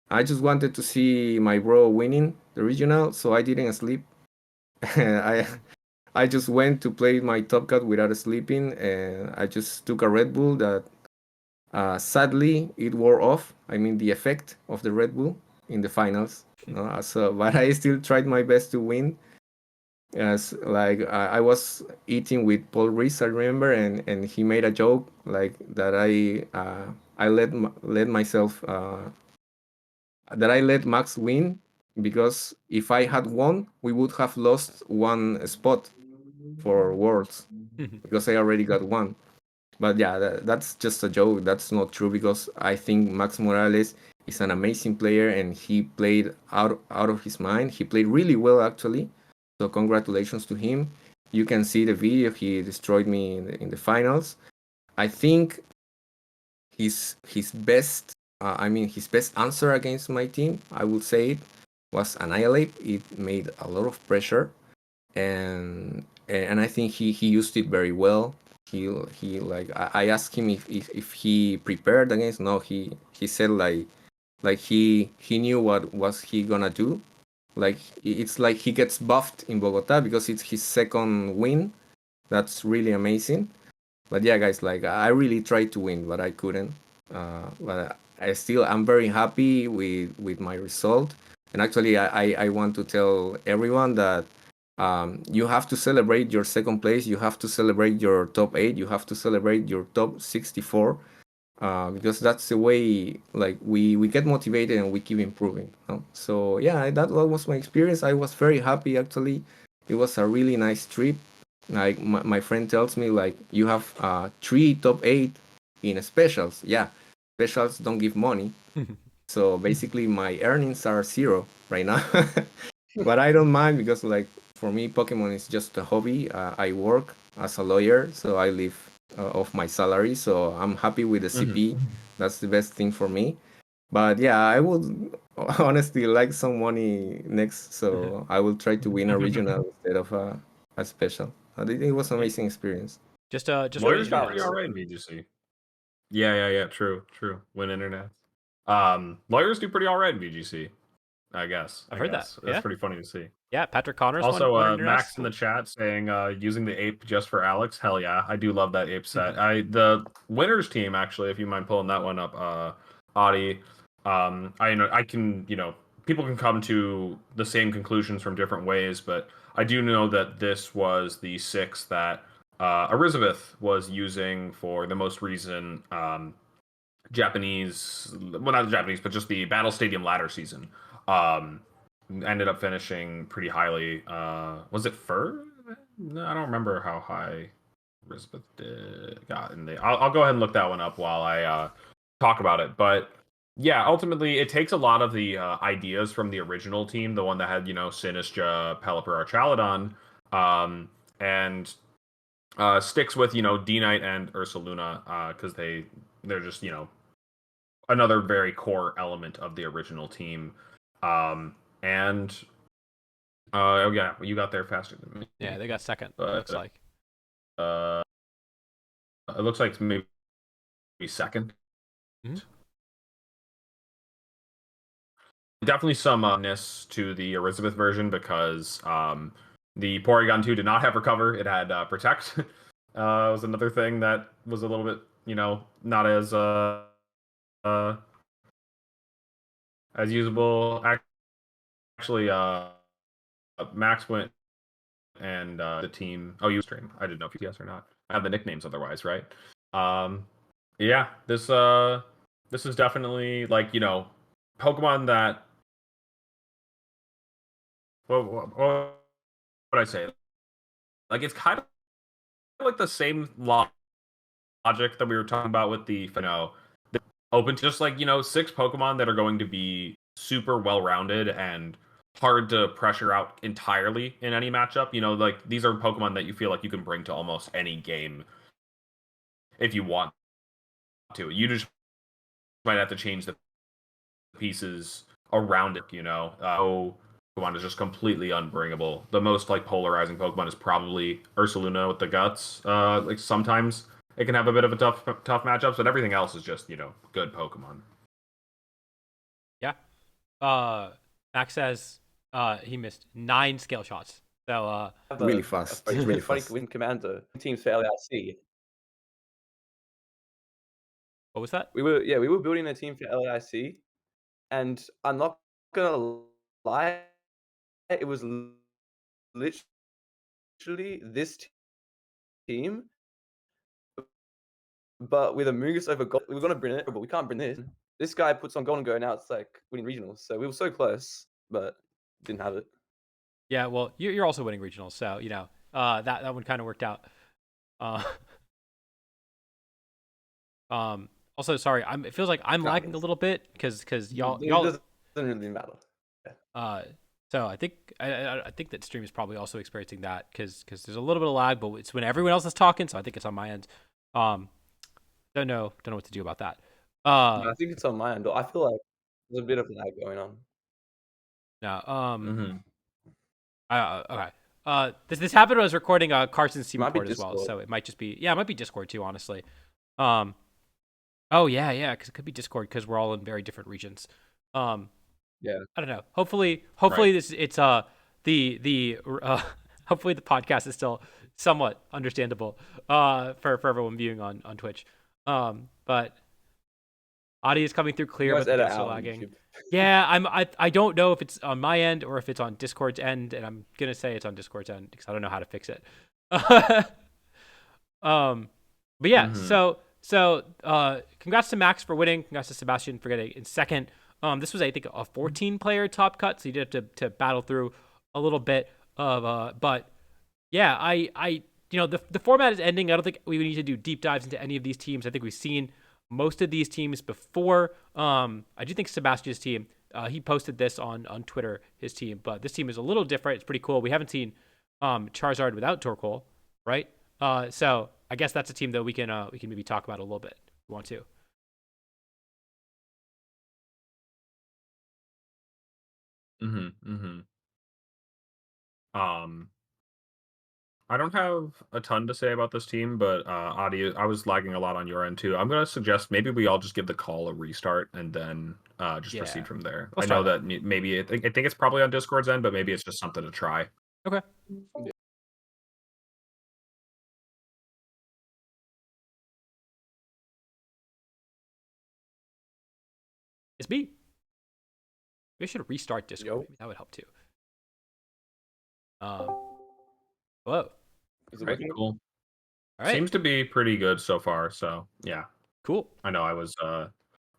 S3: I just wanted to see my bro winning the regional, so I didn't sleep. I I just went to play my Top Cut without sleeping, and I just took a Red Bull that sadly it wore off. I mean, the effect of the Red Bull in the finals. So, but I still tried my best to win. As like I was eating with Paul Reese, I remember, and he made a joke like that I let myself that I let Max win, because if I had won, we would have lost one spot for Worlds, because I already got one. But yeah, that's just a joke. That's not true, because I think Max Morales is an amazing player, and he played out of his mind. He played really well, actually. So congratulations to him. You can see the video. He destroyed me in the finals. I think his best, his best answer against my team, I would say, it was Annihilate. It made a lot of pressure, and I think he used it very well. He like I asked him if he prepared against. No, he said like he knew what was he gonna do. Like it's like he gets buffed in Bogota because it's his second win. That's really amazing. But yeah, guys, like I really tried to win, but I couldn't. But I'm very happy with my result. And actually, I want to tell everyone that you have to celebrate your second place. You have to celebrate your top 8. You have to celebrate your top 64, because that's the way like we get motivated and we keep improving. So yeah, that was my experience. I was very happy, actually. It was a really nice trip. Like my friend tells me, like, you have 3 top 8 in specials. Yeah, specials don't give money. So basically my earnings are 0 right now. But I don't mind, because like for me Pokemon is just a hobby. I work as a lawyer, so I live off my salary, so I'm happy with the CP. That's the best thing for me. But yeah, I would honestly like some money next, so I will try to win a regional instead of a special. It was an amazing experience.
S1: Just
S4: Lawyers
S1: win
S4: do pretty
S1: internets.
S4: alright in VGC. Yeah. True. Win internet. Lawyers do pretty alright in VGC. I guess.
S1: I've heard that.
S4: That's
S1: Yeah.
S4: pretty funny to see.
S1: Yeah, Patrick Connors
S4: Also,
S1: won internets.
S4: Max in the chat saying using the ape just for Alex. Hell yeah, I do love that ape set. The winners team, actually, if you mind pulling that one up, Audie. I can, people can come to the same conclusions from different ways, but I do know that this was the 6 that Elizabeth was using for the most recent Japanese, well, not the Japanese, but just the Battle Stadium ladder season. Ended up finishing pretty highly. Was it Fur? No, I don't remember how high Elizabeth got in the. I'll go ahead and look that one up while I talk about it. But yeah, ultimately, it takes a lot of the ideas from the original team, the one that had Sinistra, Pelipper, Archaladon, and sticks with D Knight and Ursaluna because they're just another very core element of the original team. And oh yeah, you got there faster than me.
S1: Yeah, they got second.
S4: But,
S1: It looks like.
S4: It looks like maybe second. Definitely some ness to the Elizabeth version because the Porygon 2 did not have Recover. It had Protect. Was another thing that was a little bit, not as usable. Actually, Max went and the team. Oh, you stream. I didn't know if you yes or not. I have the nicknames otherwise, right? Yeah, this is definitely like Pokemon that. What would I say? Like it's kind of like the same logic that we were talking about with the the open to just like 6 Pokemon that are going to be super well rounded and hard to pressure out entirely in any matchup. Like these are Pokemon that you feel like you can bring to almost any game if you want to. You just might have to change the pieces around it. Pokemon is just completely unbringable. The most like polarizing Pokemon is probably Ursaluna with the guts. Like sometimes it can have a bit of a tough matchups, but everything else is just good Pokemon.
S1: Yeah. Max says he missed 9 scale shots. So
S3: really fast. It's really fast.
S2: Win Commander teams for LAIC.
S1: what was that?
S2: We were building a team for LAIC, and I'm not gonna lie, it was literally this team, but with a Mugus over gold. We were gonna bring it, but we can't bring this. This guy puts on Golden Go, now it's like winning regionals. So we were so close, but didn't have it.
S1: Yeah, well, you're also winning regionals, so that one kind of worked out. Also, sorry, it feels like I'm lagging a little bit because y'all
S2: It doesn't really matter.
S1: So I think that stream is probably also experiencing that because there's a little bit of lag, but it's when everyone else is talking, so I think it's on my end. Don't know what to do about that.
S2: I think it's on my end. I feel like there's a bit of lag going on.
S1: No. Okay. This happened when I was recording Carson's team report as well, so it might just be it might be Discord too, honestly. Oh yeah, because it could be Discord because we're all in very different regions.
S2: Yeah.
S1: I don't know. Hopefully
S4: Right.
S1: it's hopefully the podcast is still somewhat understandable for everyone viewing on Twitch. But audio is coming through clear, but the still lagging. Yeah, I don't know if it's on my end or if it's on Discord's end, and I'm gonna say it's on Discord's end because I don't know how to fix it. But yeah, so congrats to Max for winning. Congrats to Sebastian for getting in second. This was, I think, a 14-player top cut, so you did have to battle through a little bit of but yeah, I the format is ending. I don't think we need to do deep dives into any of these teams. I think we've seen most of these teams before. I do think Sebastian's team, he posted this on Twitter, his team, but this team is a little different. It's pretty cool. We haven't seen Charizard without Torkoal, right? So I guess that's a team that we can maybe talk about a little bit if you want to.
S4: I don't have a ton to say about this team, but Adi, I was lagging a lot on your end too. I'm gonna suggest maybe we all just give the call a restart and then just proceed from there. I know that maybe I think it's probably on Discord's end, but maybe it's just something to try.
S1: Okay. It's me. Maybe I should restart Discord. Maybe that would help too. Hello.
S4: Right, cool.
S1: All right.
S4: Seems to be pretty good so far. So yeah.
S1: Cool.
S4: I know I was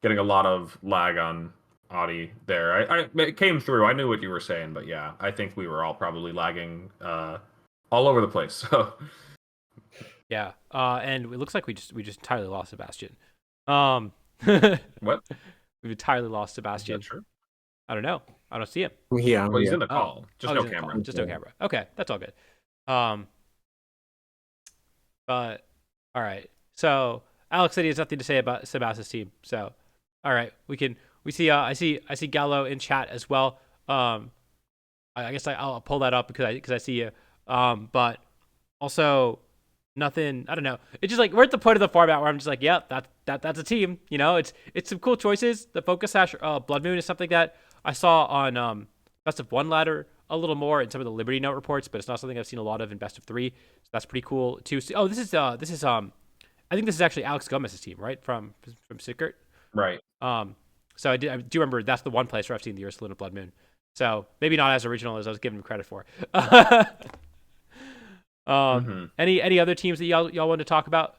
S4: getting a lot of lag on Audi there. It came through. I knew what you were saying, but yeah, I think we were all probably lagging all over the place. So
S1: yeah, and it looks like we just entirely lost Sebastian.
S4: What?
S1: We've entirely lost Sebastian.
S4: Is that true?
S1: I don't know. I don't see him.
S3: Yeah,
S4: well, he's in the call. Just no camera.
S1: Just no camera. Okay, that's all good. But all right. So Alex said he has nothing to say about Sebastian's team. So all right, we see I see Gallo in chat as well. I guess I'll pull that up because I see you. But also nothing. I don't know. It's just like we're at the point of the format where I'm just like, yeah, that's a team. You know, it's some cool choices. The Focus Sash Blood Moon is something that I saw on Best of One ladder a little more in some of the Liberty Note reports, but it's not something I've seen a lot of in Best of Three. So that's pretty cool too. Oh, this is I think this is actually Alex Gomez's team, right? From Stuttgart.
S4: Right.
S1: So I do remember that's the one place where I've seen the Ursulina Blood Moon. So maybe not as original as I was giving him credit for. Any other teams that y'all want to talk about?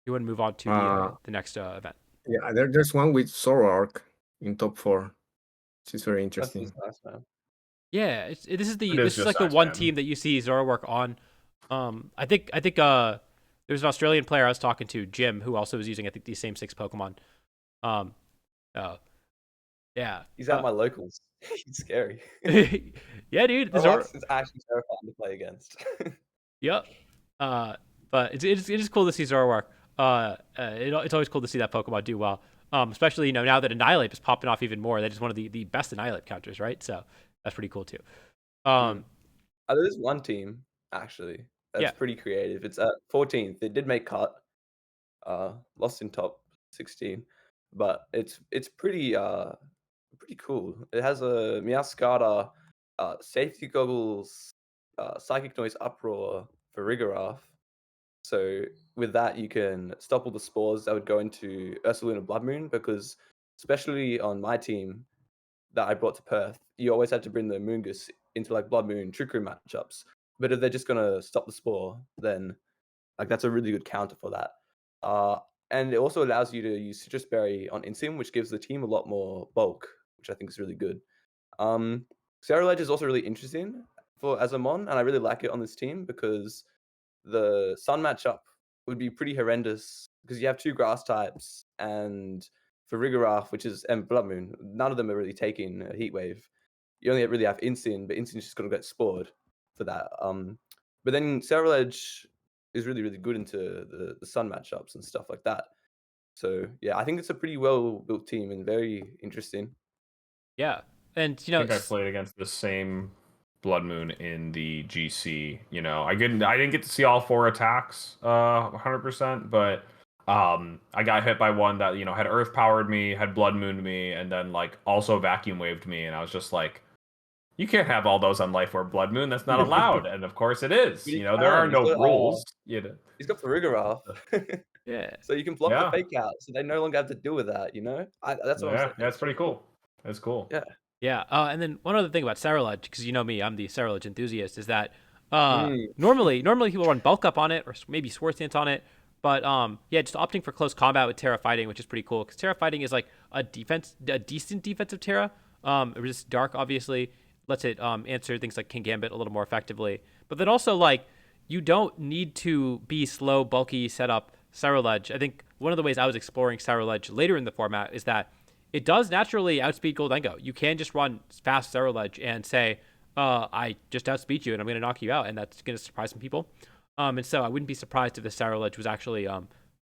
S1: You want to move on to the next event?
S3: Yeah, there's one with Zoroark in top 4. Which is very
S2: That's
S3: interesting.
S2: just nice, man.
S1: Yeah, this is
S4: just
S1: like the
S4: nice,
S1: one
S4: man.
S1: team that you see Zoroark on. I think there's an Australian player I was talking to, Jim, who also was using I think these same 6 Pokemon. Yeah.
S2: He's at my locals. He's scary.
S1: Yeah, dude.
S2: Zoroark is actually terrifying to play against.
S1: Yep. But it is cool to see Zoroark. It's always cool to see that Pokemon do well. Especially now that Annihilate is popping off even more. That is one of the best Annihilate counters, right? So that's pretty cool too.
S2: There's one team actually that's pretty creative. It's at 14th. They did make cut. Lost in top 16, but it's pretty cool. It has a Meowscarada, safety goggles, psychic noise uproar for Rigoroth. So with that, you can stop all the spores that would go into Ursulina Blood Moon, because especially on my team that I brought to Perth, you always had to bring the Moongus into like Blood Moon Trick Room matchups. But if they're just gonna stop the spore, then like that's a really good counter for that. And it also allows you to use Citrus Berry on Insim, which gives the team a lot more bulk, which I think is really good. Cerulege is also really interesting as a mon, and I really like it on this team because the Sun matchup would be pretty horrendous because you have 2 grass types, and for Rigoroth, which is and Blood Moon, none of them are really taking a Heat Wave. You only really have Incin, but Incin's just gonna get spored for that. But then Cerulege is really, really good into the Sun matchups and stuff like that. So yeah, I think it's a pretty well built team and very interesting.
S1: Yeah, and
S4: I think I played against the same Blood Moon in the GC. I didn't get to see all 4 attacks 100%, but I got hit by one that had Earth powered me, had Blood Mooned me, and then like also vacuum waved me, and I was just like, you can't have all those on Life Orb Blood Moon. That's not allowed. And of course it is. There are no rules.
S2: He's got Rigoroth.
S1: Yeah.
S2: So you can block the fake out, so they no longer have to deal with that. That's what I'm saying.
S4: Yeah, that's pretty cool. That's cool.
S2: Yeah.
S1: Yeah. And then one other thing about Cerulege, because you know me, I'm the Cerulege enthusiast, is that normally people run bulk up on it or maybe Sword Stance on it. But just opting for close combat with Terra Fighting, which is pretty cool, because Terra Fighting is like a decent defensive Terra. It was dark, obviously. Lets it answer things like King Gambit a little more effectively. But then also, like, you don't need to be slow, bulky setup Cerulege. I think one of the ways I was exploring Cerulege later in the format is that it does naturally outspeed Goldengo. You can just run fast Cerulege and say, I just outspeed you and I'm going to knock you out, and that's going to surprise some people. And so I wouldn't be surprised if the Cerulege was actually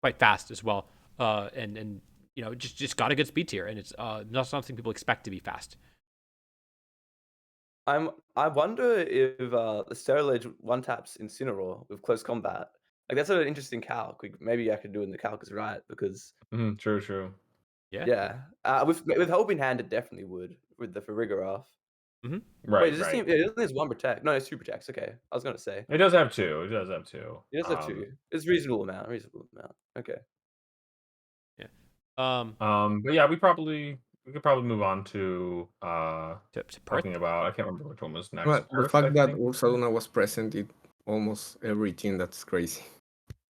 S1: quite fast as well. And just got a good speed tier, and it's not something people expect to be fast.
S2: I wonder if the Cerulege one taps Incineroar with close combat. Like that's an interesting calc. Maybe I could do it in the calc is right, because
S4: True.
S1: Yeah.
S2: With Hope in hand, it definitely would with the Rigoroth.
S4: Right.
S2: Wait, does this team? It doesn't have 1 protect. No, it's 2 protects. Okay, I was gonna say
S4: It does have 2.
S2: it does have 2. It's reasonable amount. Okay.
S1: Yeah.
S4: But yeah, we could probably move on to
S1: Perth.
S4: talking about, I can't remember which one was next.
S3: But the
S4: Perth,
S3: fact
S4: I
S3: that
S4: think?
S3: Ursaluna was present in almost every team, that's crazy.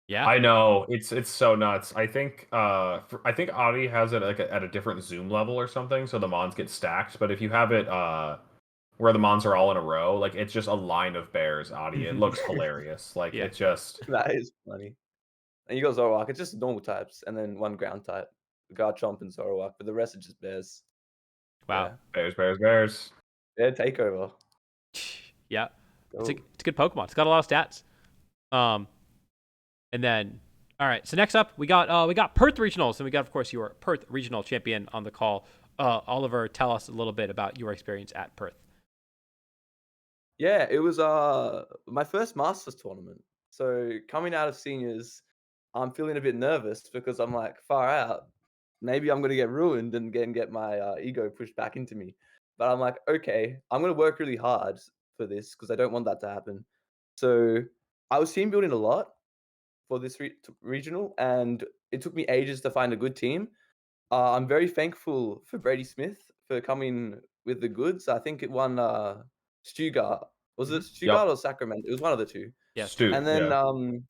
S1: Yeah.
S4: I know, it's so nuts. I think Adi has it like at a different zoom level or something, so the mons get stacked. But if you have it where the mons are all in a row, like it's just a line of bears, Adi. It looks hilarious. Like
S1: Yeah.
S4: it just
S2: That is funny. And you go Zoroark. It's just normal types, and then 1 ground type, Garchomp and Zoroark, but the rest are just bears.
S1: Wow.
S4: Yeah. Bears.
S2: Yeah, takeover.
S1: Yeah. It's a good Pokemon. It's got a lot of stats. And then, all right. So next up, we got Perth Regionals, and we got, of course, your Perth Regional champion on the call. Oliver, tell us a little bit about your experience at Perth.
S2: Yeah, it was my first Masters tournament. So coming out of seniors, I'm feeling a bit nervous because I'm like, far out. Maybe I'm gonna get ruined and get my ego pushed back into me. But I'm like, okay, I'm gonna work really hard for this because I don't want that to happen. So I was team building a lot for this regional, and it took me ages to find a good team. I'm very thankful for Brady Smith for coming with the goods. I think it won Stuttgart. Was it Stuttgart or Sacramento? It was one of the two.
S1: Yes.
S4: Stu,
S2: And then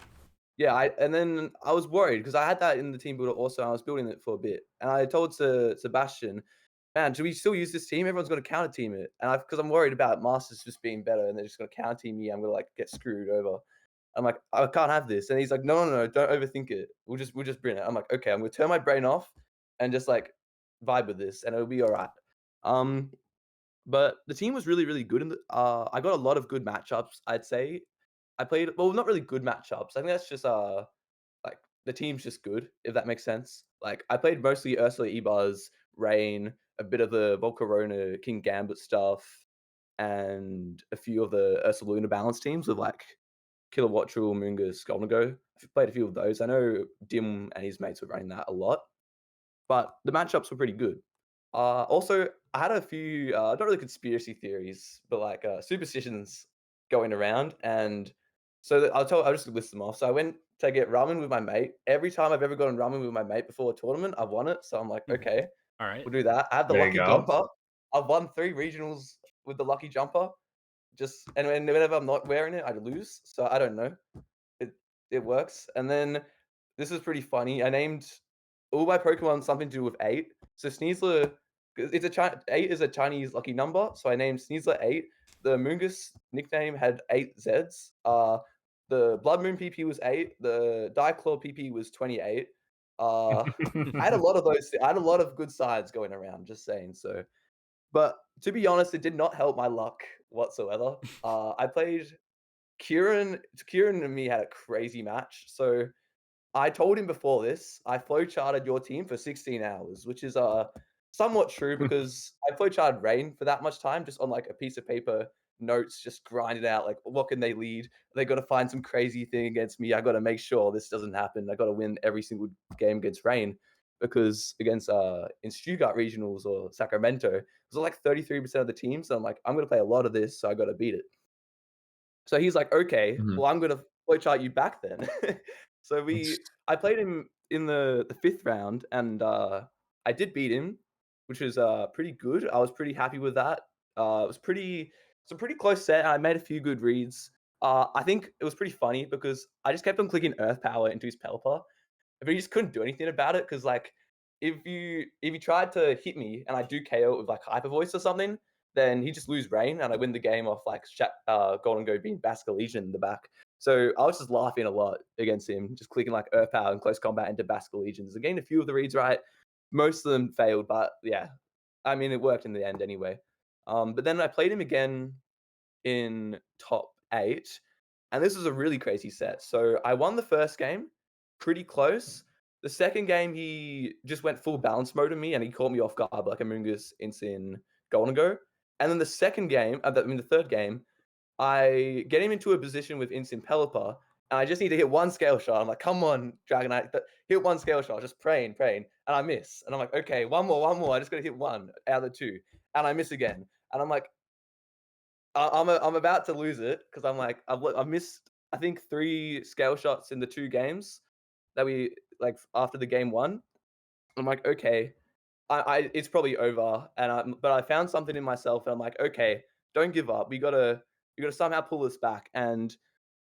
S4: yeah.
S2: I was worried because I had that in the team builder also. I was building it for a bit, and I told Sebastian, "Man, should we still use this team? Everyone's going to counter team it." And because I'm worried about Masters just being better, and they're just going to counter team me. I'm going to like get screwed over. I'm like, I can't have this. And he's like, no, don't overthink it. We'll just bring it. I'm like, okay, I'm going to turn my brain off and just like vibe with this, and it'll be all right. But the team was really, really good. I got a lot of good matchups, I'd say. I played, well, not really good matchups. I think that's just like the team's just good, if that makes sense. Like I played mostly Ursula Ebers, Rain, a bit of the Volcarona, King Gambit stuff, and a few of the Ursula Luna balance teams with like Kilowattrel, Moongus, Golden Go. I've played a few of those. I know Dim and his mates were running that a lot, but the matchups were pretty good. Also, I had a few not really conspiracy theories, but like superstitions going around, and so I'll just list them off. So I went to get ramen with my mate. Every time I've ever gotten ramen with my mate before a tournament, I've won it. So I'm like, okay,
S1: All right.
S2: we'll do that. I had the
S4: There you
S2: lucky
S4: go.
S2: jumper. I've won 3 regionals with the lucky jumper. And whenever I'm not wearing it, I lose. So I don't know. It works. And then this is pretty funny. I named all my Pokemon something to do with 8. So Sneasler, it's 8 is a Chinese lucky number. So I named Sneasler 8. The Moongus nickname had 8 Zs. The Blood Moon PP was 8. The Diaclaw PP was 28. I had a lot of those. I had a lot of good sides going around. Just saying. So, but to be honest, it did not help my luck whatsoever. I played Kieran and me had a crazy match. So I told him before this, I flowcharted your team for 16 hours, which is somewhat true because I flowcharted Rain for that much time, just on like a piece of paper, notes, just grind it out. Like, what can they lead? They got to find some crazy thing against me. I got to make sure this doesn't happen. I got to win every single game against Rain because against in Stuttgart regionals or Sacramento, it was like 33% of the team. So I'm like, I'm gonna play a lot of this, so I got to beat it. So he's like, okay, well, I'm gonna flowchart you back then. So I played him in the 5th round, and I did beat him, which was pretty good. I was pretty happy with that. It was a pretty close set. And I made a few good reads. I think it was pretty funny because I just kept on clicking Earth Power into his Pelipper, but he just couldn't do anything about it because like if you tried to hit me and I do KO it with like Hyper Voice or something, then he just lose Rain and I win the game off like Golden Go being Basque Legion in the back. So I was just laughing a lot against him, just clicking like Earth Power and Close Combat into Basque Legions. Again, a few of the reads right, most of them failed, but yeah, I mean it worked in the end anyway. But then I played him again in top 8, and this was a really crazy set. So I won the first game, pretty close. The second game, he just went full balance mode on me, and he caught me off guard like a Moongus Insane Golden Go. And then the second game, the third game, I get him into a position with Instant Pelipper, and I just need to hit one scale shot. I'm like, come on, Dragonite, hit one scale shot, just praying, and I miss. And I'm like, okay, one more. I just gotta hit one out of the 2, and I miss again. And I'm like, I'm about to lose it because I'm like, I've missed I think 3 scale shots in the 2 games that we like after the game 1. I'm like, okay, I it's probably over, but I found something in myself, and I'm like, okay, don't give up. You gotta somehow pull this back. And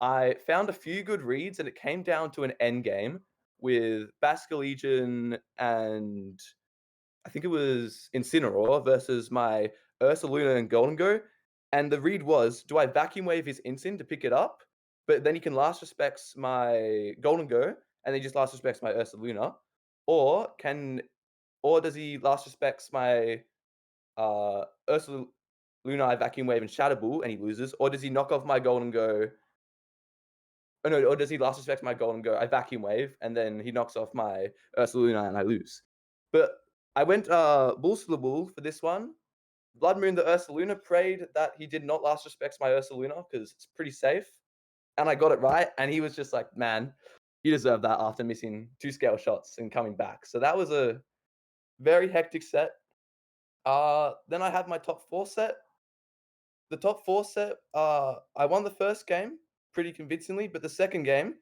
S2: I found a few good reads, and it came down to an end game with Basque Legion and I think it was Incineroar versus my Ursaluna and Golden Go. And the read was, do I vacuum wave his Incin to pick it up? But then he can last respects my Golden Go, and then just last respects my Ursaluna. Or does he last respects my Ursaluna, I vacuum wave and Shadow Ball, and he loses? Or does he knock off my Golden Go? Oh no, or does he last respect my Golden Go? I vacuum wave, and then he knocks off my Ursaluna, and I lose. But I went Bulls to the Bull for this one. Blood Moon the Ursaluna prayed that he did not last respects my Ursaluna because it's pretty safe. and I got it right. And he was just like, man, you deserve that after missing 2 scale shots and coming back. So that was a very hectic set. Then I had my top 4 set. The top 4 set, I won the first game pretty convincingly, but the second game,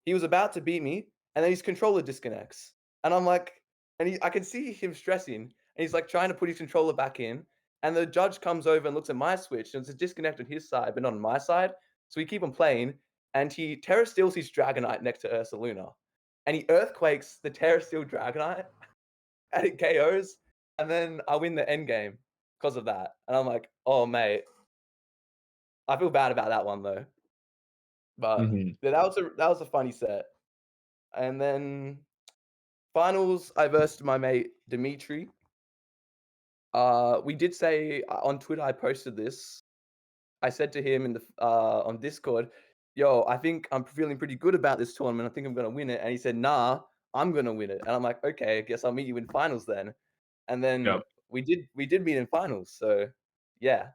S2: he was about to beat me, and then his controller disconnects. And I'm like, I can see him stressing, and he's like trying to put his controller back in. And the judge comes over and looks at my switch, and it's a disconnect on his side, but not on my side. So we keep on playing, and he Terra steals his Dragonite next to Ursa Luna. And he earthquakes the Terra Steel Dragonite, and it KOs. And then I win the end game because of that. And I'm like, oh, mate. I feel bad about that one, though. But yeah, that was a funny set. And then finals, I versed my mate Dimitri. We did say on Twitter, I posted this. I said to him in the on Discord, "Yo, I think I'm feeling pretty good about this tournament. I think I'm gonna win it." And he said, "Nah, I'm gonna win it." And I'm like, "Okay, I guess I'll meet you in finals then." And then
S4: Yep.
S2: we did meet in finals. So yeah,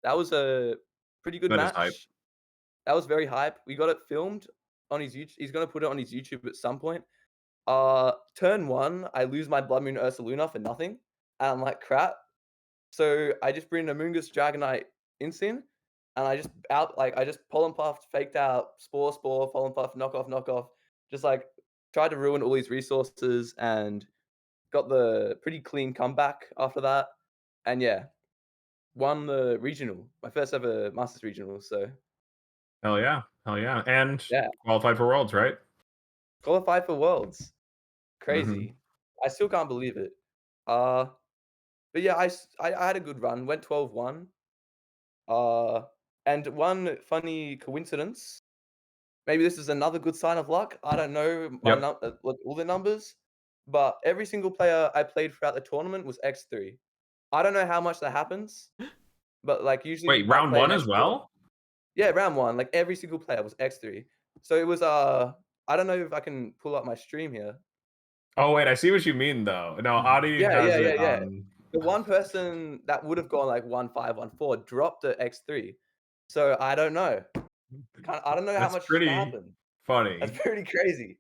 S2: that was a pretty good
S4: That is hype.
S2: match. That was very hype. We got it filmed on his YouTube. He's gonna put it on his YouTube at some point. Turn 1, I lose my Blood Moon Ursa Luna for nothing. And I'm like, crap. So I just bring Amoongus Dragonite Insyn, and I just pollen puffed, faked out, spore, pollen puff, knock off, just like tried to ruin all his resources and got the pretty clean comeback after that. And yeah, won the regional, my first ever Masters regional. So
S4: Hell yeah. And
S2: yeah,
S4: qualified for Worlds, right?
S2: qualified for Worlds. Crazy. I still can't believe it. But yeah, I had a good run. Went 12-1. And one funny coincidence. Maybe this is another good sign of luck. I don't know
S4: Yep.
S2: all the numbers, but every single player I played throughout the tournament was X3. I don't know how much that happens, but like usually
S4: Wait,
S2: people I
S4: round
S2: play
S4: 1
S2: in
S4: as
S2: X4.
S4: well?
S2: Yeah, round 1. Like every single player was X3. So it was I don't know if I can pull up my stream here.
S4: Oh wait, I see what you mean though. No, Adi
S2: Yeah,
S4: has
S2: yeah,
S4: it
S2: yeah, yeah.
S4: on.
S2: The one person that would have gone like 1-5, 1-4 dropped to X3. So I don't know. I don't know how
S4: That's
S2: much
S4: pretty
S2: happened.
S4: funny.
S2: That's pretty crazy.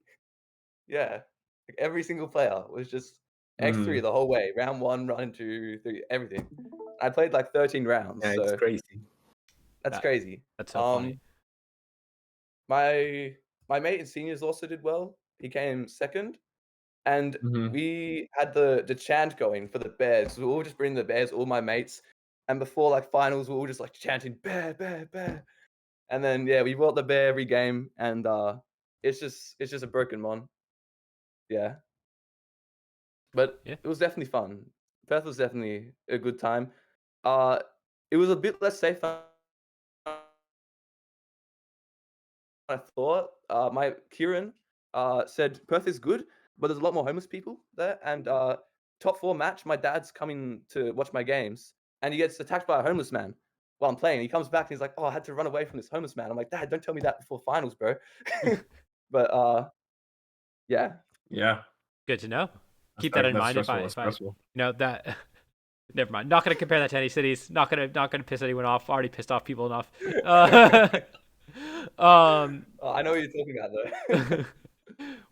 S2: Yeah. Like every single player was just X3 the whole way. Round 1, round 2, 3, everything. I played like 13 rounds,
S3: Yeah, it's
S2: so
S3: crazy.
S2: that's crazy.
S1: That's so funny.
S2: My mate in seniors also did well. He came second. And we had the chant going for the Bears. We all just bring the Bears, all my mates. And before like finals, we were all just like chanting bear, bear, bear. And then yeah, we brought the bear every game, and it's just a broken mon. Yeah. But
S1: Yeah.
S2: it was definitely fun. Perth was definitely a good time. It was a bit less safe than I thought. My Kieran said Perth is good, but there's a lot more homeless people there. And top 4 match, my dad's coming to watch my games, and he gets attacked by a homeless man while I'm playing. He comes back and he's like, "Oh, I had to run away from this homeless man." I'm like, "Dad, don't tell me that before finals, bro." But yeah.
S4: Yeah.
S1: Good to know. Keep that in mind if I that. Never mind. Not gonna compare that to any cities. Not gonna piss anyone off. Already pissed off people enough.
S2: I know what you're talking about though.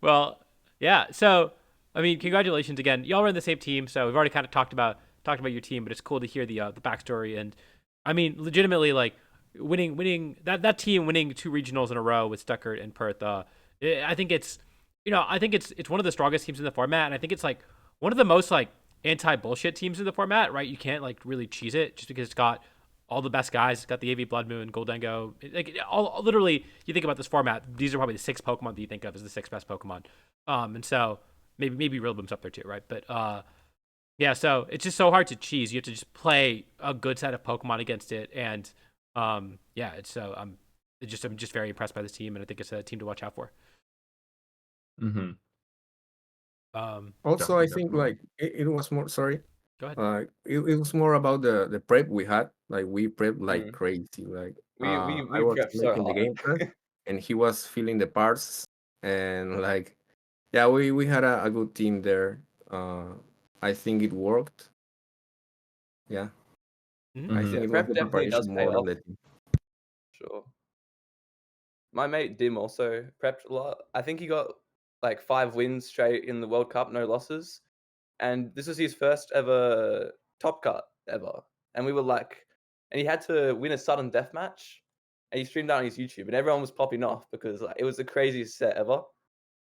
S1: Well, yeah. So, I mean, congratulations again. Y'all were in the same team, so we've already kind of talked about your team, but it's cool to hear the backstory. And I mean, legitimately, like winning that team winning 2 regionals in a row with Stuttgart and Perth. I think it's it's one of the strongest teams in the format, and I think it's like one of the most like anti-bullshit teams in the format, right? You can't like really cheese it just because it's got all the best guys. It's got the AV Blood Moon, Goldengo. Like literally, you think about this format, these are probably the 6 Pokemon that you think of as the 6 best Pokemon. And so maybe Rillaboom's up there too, right? But yeah, so it's just so hard to cheese. You have to just play a good set of Pokemon against it, and yeah, it's so I'm just very impressed by this team, and I think it's a team to watch out for.
S3: Also, I think like it was more. Sorry.
S1: Go ahead.
S3: It was more about the prep we had. Like we prepped like crazy. Like
S2: we
S3: I was
S2: prepped so
S3: making the
S2: hard.
S3: game plan, and he was filling the parts, and like yeah, we had a good team there. I think it worked. Yeah. I think it was
S2: Prep
S3: the
S2: definitely does
S3: preparation
S2: pay
S3: more
S2: off.
S3: than the team.
S2: Sure. my mate Dim also prepped a lot. I think he got like 5 wins straight in the World Cup, no losses. And this was his first ever top cut ever. And we were like, and he had to win a sudden death match. And he streamed that on his YouTube, and everyone was popping off because like, it was the craziest set ever.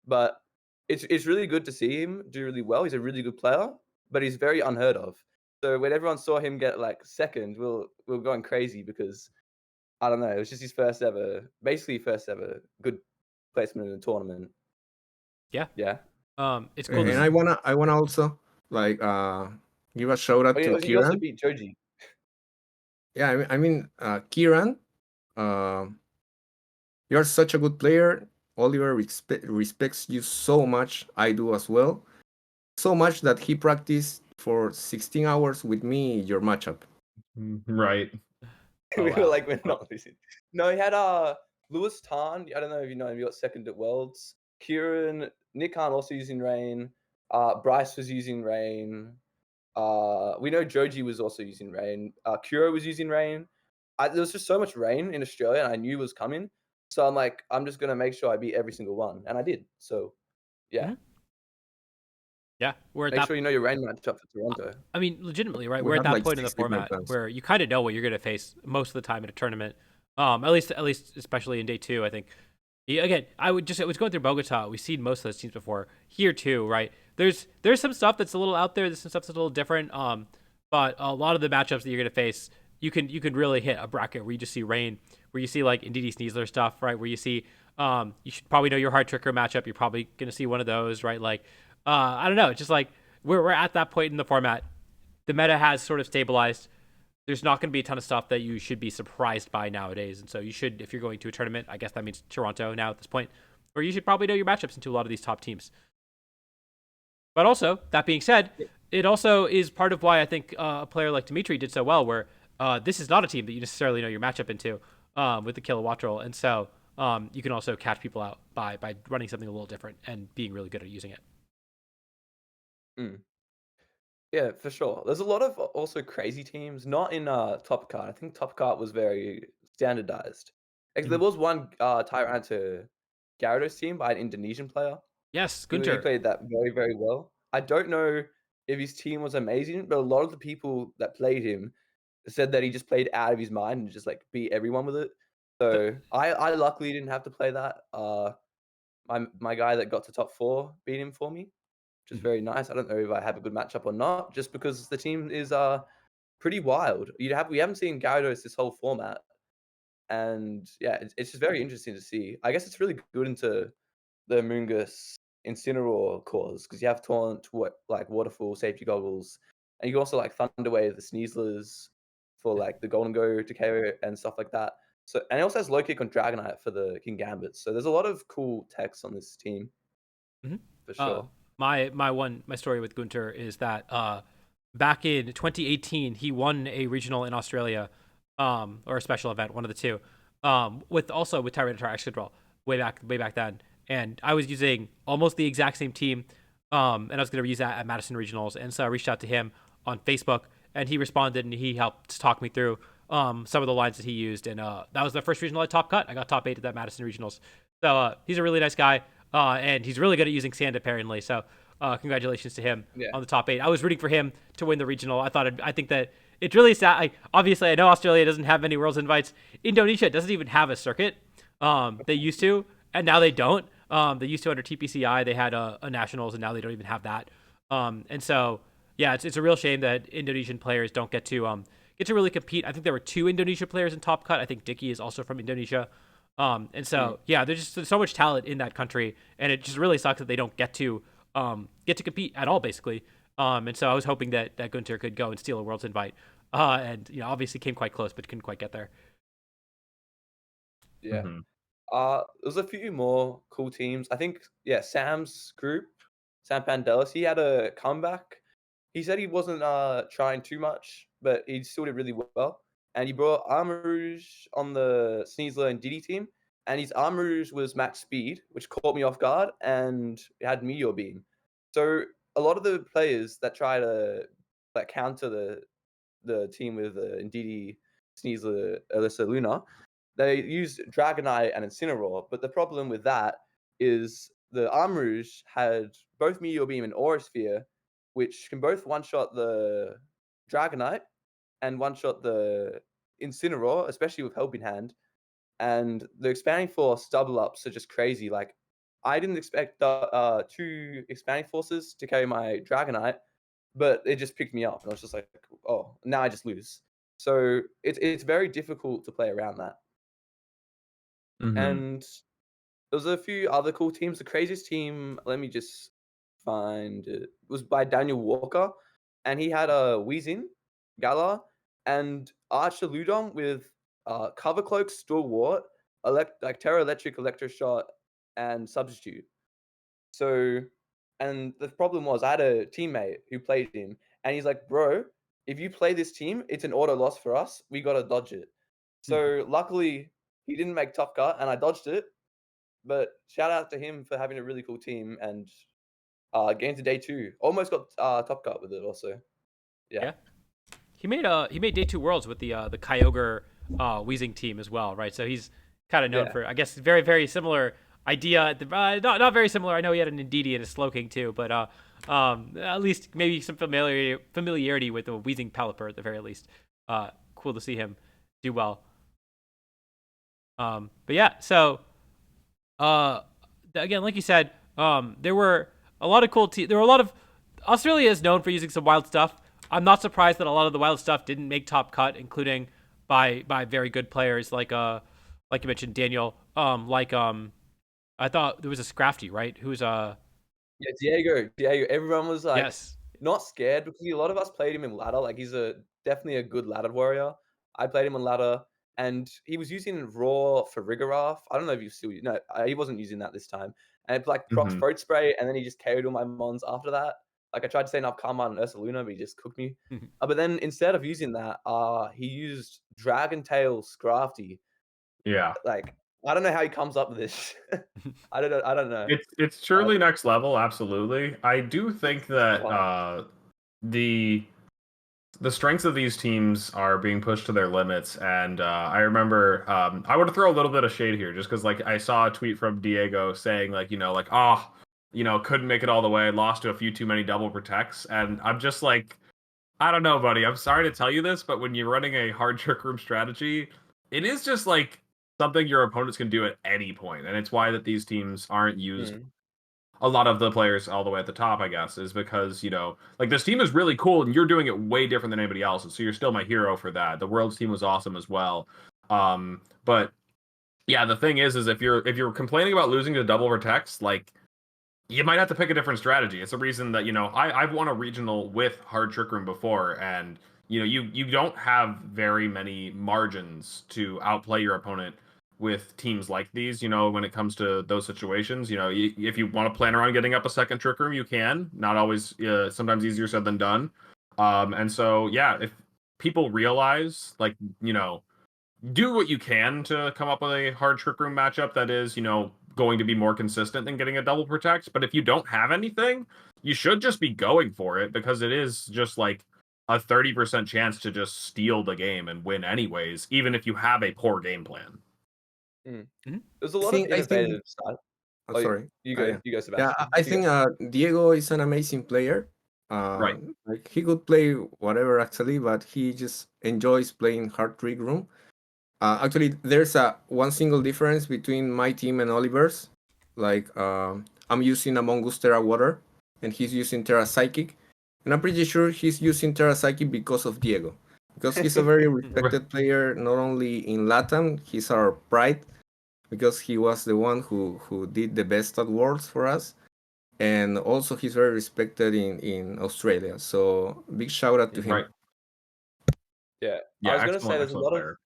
S2: But it's really good to see him do really well. He's a really good player, but he's very unheard of. So when everyone saw him get like second, we were going crazy because I don't know, it was just his first ever, basically first ever good placement in a tournament.
S1: Yeah.
S2: Yeah.
S1: It's cool.
S3: And
S1: To
S3: I wanna also like give a shout out
S2: Oh,
S3: to
S2: he also
S3: Kieran.
S2: beat Joji.
S3: Yeah, Kieran, you're such a good player. Oliver respects you so much. I do as well. So much that he practiced for 16 hours with me your matchup.
S4: Right.
S1: Oh,
S2: We were
S1: wow.
S2: like, we're not losing. No, he had Lewis Tan. I don't know if you know him. He got second at Worlds. Kieran, Nick Khan also using Rain. Bryce was using Rain. We know Joji was also using Rain. Kuro was using Rain. There was just so much rain in Australia, and I knew it was coming. So I'm like, I'm just gonna make sure I beat every single one, and I did. So, yeah.
S1: Mhm. Yeah, we're at
S2: Make
S1: that.
S2: sure you know your rain matchup for Toronto.
S1: I mean, legitimately, right?
S3: We
S1: We're at
S3: had
S1: that
S3: like
S1: point in the
S3: 6 different
S1: format
S3: plans.
S1: where you kind of know what you're going to face most of the time in a tournament. At least, especially in day 2, I think. Again, I was going through Bogota. We've seen most of those teams before. Here too, right? There's some stuff that's a little out there. There's some stuff that's a little different. But a lot of the matchups that you're going to face, you can really hit a bracket where you just see rain, where you see like Ndidi Sneasler stuff, right? Where you see, you should probably know your hard tricker matchup. You're probably going to see one of those, right? Like, I don't know. It's just like we're at that point in the format. The meta has sort of stabilized. There's not going to be a ton of stuff that you should be surprised by nowadays. And so you should, if you're going to a tournament, I guess that means Toronto now at this point, or you should probably know your matchups into a lot of these top teams. But also, that being said, it also is part of why I think a player like Dimitri did so well, where this is not a team that you necessarily know your matchup into with the kilowatt roll. And so you can also catch people out by running something a little different and being really good at using it.
S2: Mm. Yeah, for sure. There's a lot of also crazy teams, not in Top Card. I think Top Card was very standardized. Like, there was one Tyranto Gyarados team by an Indonesian player.
S1: Yes,
S2: He
S1: Gunter.
S2: played that very, very well. I don't know if his team was amazing, but a lot of the people that played him said that he just played out of his mind and just like beat everyone with it. So I luckily didn't have to play that. My guy that got to top 4 beat him for me, which is very nice. I don't know if I have a good matchup or not, just because the team is pretty wild. We haven't seen Gyarados this whole format, and yeah, it's just very interesting to see. I guess it's really good into the Moongus Incineroar cores because you have Taunt, like Waterfall, Safety Goggles, and you can also like Thunderwave the Sneaslers for like the Golden Go to KO and stuff like that. So, and it also has low kick on Dragonite for the King Gambits. So there's a lot of cool techs on this team for sure.
S1: My story with Gunter is that back in 2018 he won a regional in Australia, or a special event, one of the two, with Tyranitar Excadrill way back then, and I was using almost the exact same team, and I was going to use that at Madison Regionals, and so I reached out to him on Facebook, and he responded and he helped talk me through some of the lines that he used, and that was the first regional I top cut. I got top 8 at that Madison Regionals, so he's a really nice guy. And he's really good at using sand, apparently. So, congratulations to him on the top 8. I was rooting for him to win the regional. I think that it's really sad. Obviously, I know Australia doesn't have many Worlds invites. Indonesia doesn't even have a circuit. They used to, and now they don't. They used to under TPCI. They had a nationals, and now they don't even have that. And so, yeah, it's a real shame that Indonesian players don't get to really compete. I think there were 2 Indonesian players in Top Cut. I think Dicky is also from Indonesia. And so, yeah, there's so much talent in that country, and it just really sucks that they don't get to compete at all, basically. And so I was hoping that Gunter could go and steal a Worlds invite, and obviously came quite close, but couldn't quite get there.
S2: Yeah.
S4: Mhm.
S2: There's a few more cool teams. I think, yeah, Sam's group, Sam Pandelis, he had a comeback. He said he wasn't trying too much, but he still did really well. And he brought Armarouge on the Sneasler and Diddy team. And his Armarouge was max speed, which caught me off guard, and it had Meteor Beam. So a lot of the players that try to like counter the team with Ndidi, Sneasler, Alyssa Luna, they used Dragonite and Incineroar, but the problem with that is the Armrouge had both Meteor Beam and Aura Sphere, which can both one-shot the Dragonite and one-shot the Incineroar, especially with Helping Hand. And the Expanding Force double-ups are just crazy. Like, I didn't expect 2 Expanding Forces to carry my Dragonite, but it just picked me up, and I was just like, oh, now I just lose. So it's very difficult to play around that.
S4: Mm-hmm.
S2: And there's a few other cool teams. The craziest team, let me just find it, was by Daniel Walker, and he had a Weezing, Galar, and Archer Ludong with Cover Cloak, Stalwart, Terra Electric, Electroshot, and Substitute. So, and the problem was, I had a teammate who played him, and he's like, bro, if you play this team, it's an auto loss for us. We got to dodge it. So, luckily, he didn't make top cut, and I dodged it. But shout out to him for having a really cool team and game to day 2. Almost got top cut with it also. Yeah.
S1: He made day 2 worlds with the Kyogre Weezing team as well, right? So he's kind of known for, I guess, very, very similar idea. Not very similar. I know he had an Indeedee and a Slowking too, but at least maybe some familiarity with the Weezing Pelipper at the very least. Cool to see him do well. But yeah, so again, like you said, there were a lot of cool there were a lot of Australia is known for using some wild stuff. I'm not surprised that a lot of the wild stuff didn't make top cut, including by very good players like you mentioned, Daniel. I thought there was a Scrafty, right? Who's
S2: Yeah, Diego. Everyone was like,
S1: yes,
S2: not scared, because a lot of us played him in ladder. Like, he's definitely a good ladder warrior. I played him on ladder, and he was using raw for Rigoroth. I don't know if you still no, he wasn't using that this time. And it like procs
S4: Mhm.
S2: Throat Spray, and then he just carried all my mons after that. Like, I tried to say enough Karma and Ursaluna, but he just cooked me. But then instead of using that, he used Dragon Tail Scrafty.
S4: Yeah.
S2: Like, I don't know how he comes up with this. I don't know.
S4: It's truly next level, absolutely. I do think that the strengths of these teams are being pushed to their limits, and I remember I want to throw a little bit of shade here, just because like I saw a tweet from Diego saying like couldn't make it all the way, lost to a few too many double protects, and I'm just like, I don't know, buddy. I'm sorry to tell you this, but when you're running a hard trick room strategy, it is just like something your opponents can do at any point, and it's why that these teams aren't used. A lot of the players all the way at the top, I guess, is because, like this team is really cool and you're doing it way different than anybody else. And so you're still my hero for that. The Worlds team was awesome as well. But yeah, the thing is if you're complaining about losing to double protects, like you might have to pick a different strategy. It's a reason that, I've won a regional with hard trick room before, and you don't have very many margins to outplay your opponent with teams like these, when it comes to those situations. If you want to plan around getting up a second trick room, you can. Not always, sometimes easier said than done. And so, yeah, if people realize, like, do what you can to come up with a hard trick room matchup that is, going to be more consistent than getting a double protect. But if you don't have anything, you should just be going for it, because it is just like a 30% chance to just steal the game and win anyways, even if you have a poor game plan.
S2: There's a lot of innovative stuff.
S3: Oh, sorry.
S2: You go, Sebastian.
S3: Yeah, I think Diego is an amazing player.
S4: Right.
S3: Like he could play whatever actually, but he just enjoys playing hard trick room. Actually, there's one single difference between my team and Oliver's. Like I'm using Among Us Terra Water, and he's using Terra Psychic, and I'm pretty sure he's using Terra Psychic because of Diego, because he's a very respected player not only in Latam. He's our pride, because he was the one who did the best at Worlds for us, and also he's very respected in Australia. So big shout out to him.
S4: Right.
S2: Yeah,
S4: Yeah,
S2: I was gonna say there's a lot
S4: player.
S2: of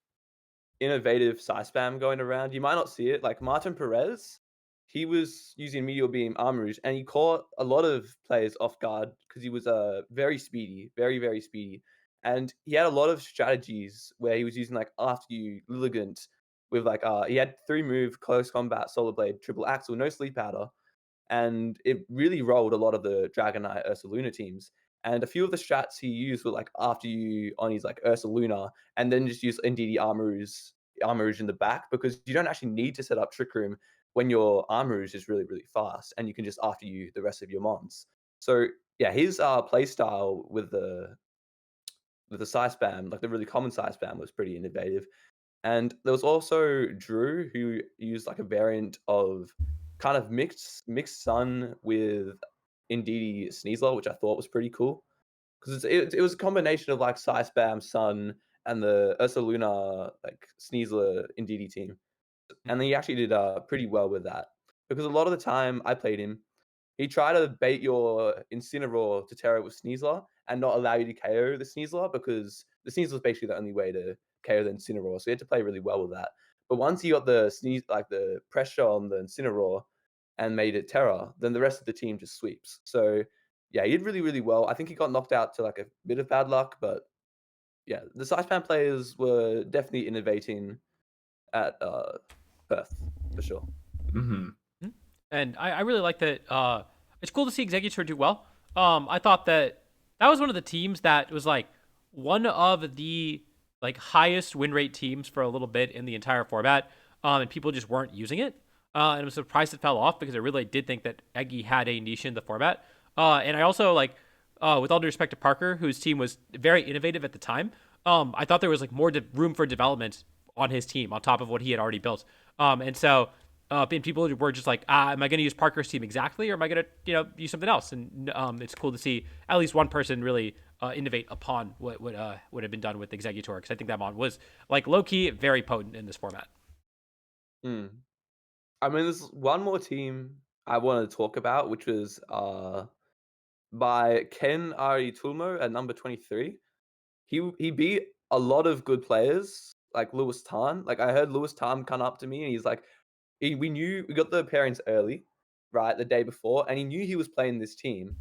S2: innovative side spam going around. You might not see it. Like Martin Perez, he was using Meteor Beam Armrouge, and he caught a lot of players off guard because he was very speedy, very, very speedy. And he had a lot of strategies where he was using like after you Lilligant with like he had 3-move, close combat, solar blade, triple axle, no sleep powder. And it really rolled a lot of the Dragonite Ursaluna teams. And a few of the strats he used were like after you on his like Ursaluna, and then just use Indeedee Armor's Armouge in the back, because you don't actually need to set up Trick Room when your Armouge is really, really fast, and you can just after you the rest of your mons. So yeah, his play style with the side spam, like the really common side spam, was pretty innovative. And there was also Drew, who used like a variant of kind of mixed Sun with Indeedee Sneasler, which I thought was pretty cool, because it was a combination of like side spam Sun and the Ursa Luna like Sneasler Indeedee team, and he actually did pretty well with that, because a lot of the time I played him, he tried to bait your Incineroar to Terra with Sneasler and not allow you to KO the Sneasler, because the Sneasler is basically the only way to KO the Incineroar. So you had to play really well with that. But once he got the the pressure on the Incineroar and made it Terra, then the rest of the team just sweeps. So yeah, he did really, really well. I think he got knocked out to like a bit of bad luck, but yeah, the Saipan players were definitely innovating at Perth for sure.
S4: Mm-hmm.
S1: And I really like that. It's cool to see Executor do well. I thought that was one of the teams that was like one of the like highest win rate teams for a little bit in the entire format, and people just weren't using it. And I'm surprised it fell off, because I really did think that Eggy had a niche in the format. And I also like, with all due respect to Parker, whose team was very innovative at the time, I thought there was like more room for development on his team on top of what he had already built. And so, and people were just like, am I going to use Parker's team exactly, or am I going to, use something else? And it's cool to see at least one person really innovate upon what would have been done with Executor, because I think that mod was like low key very potent in this format.
S2: I mean, there's one more team I wanted to talk about, which was by Ken Ari Tulmo at number 23. He beat a lot of good players like Lewis Tan. Like I heard Lewis Tan come up to me and he's like, we got the pairings early, right, the day before, and he knew he was playing this team.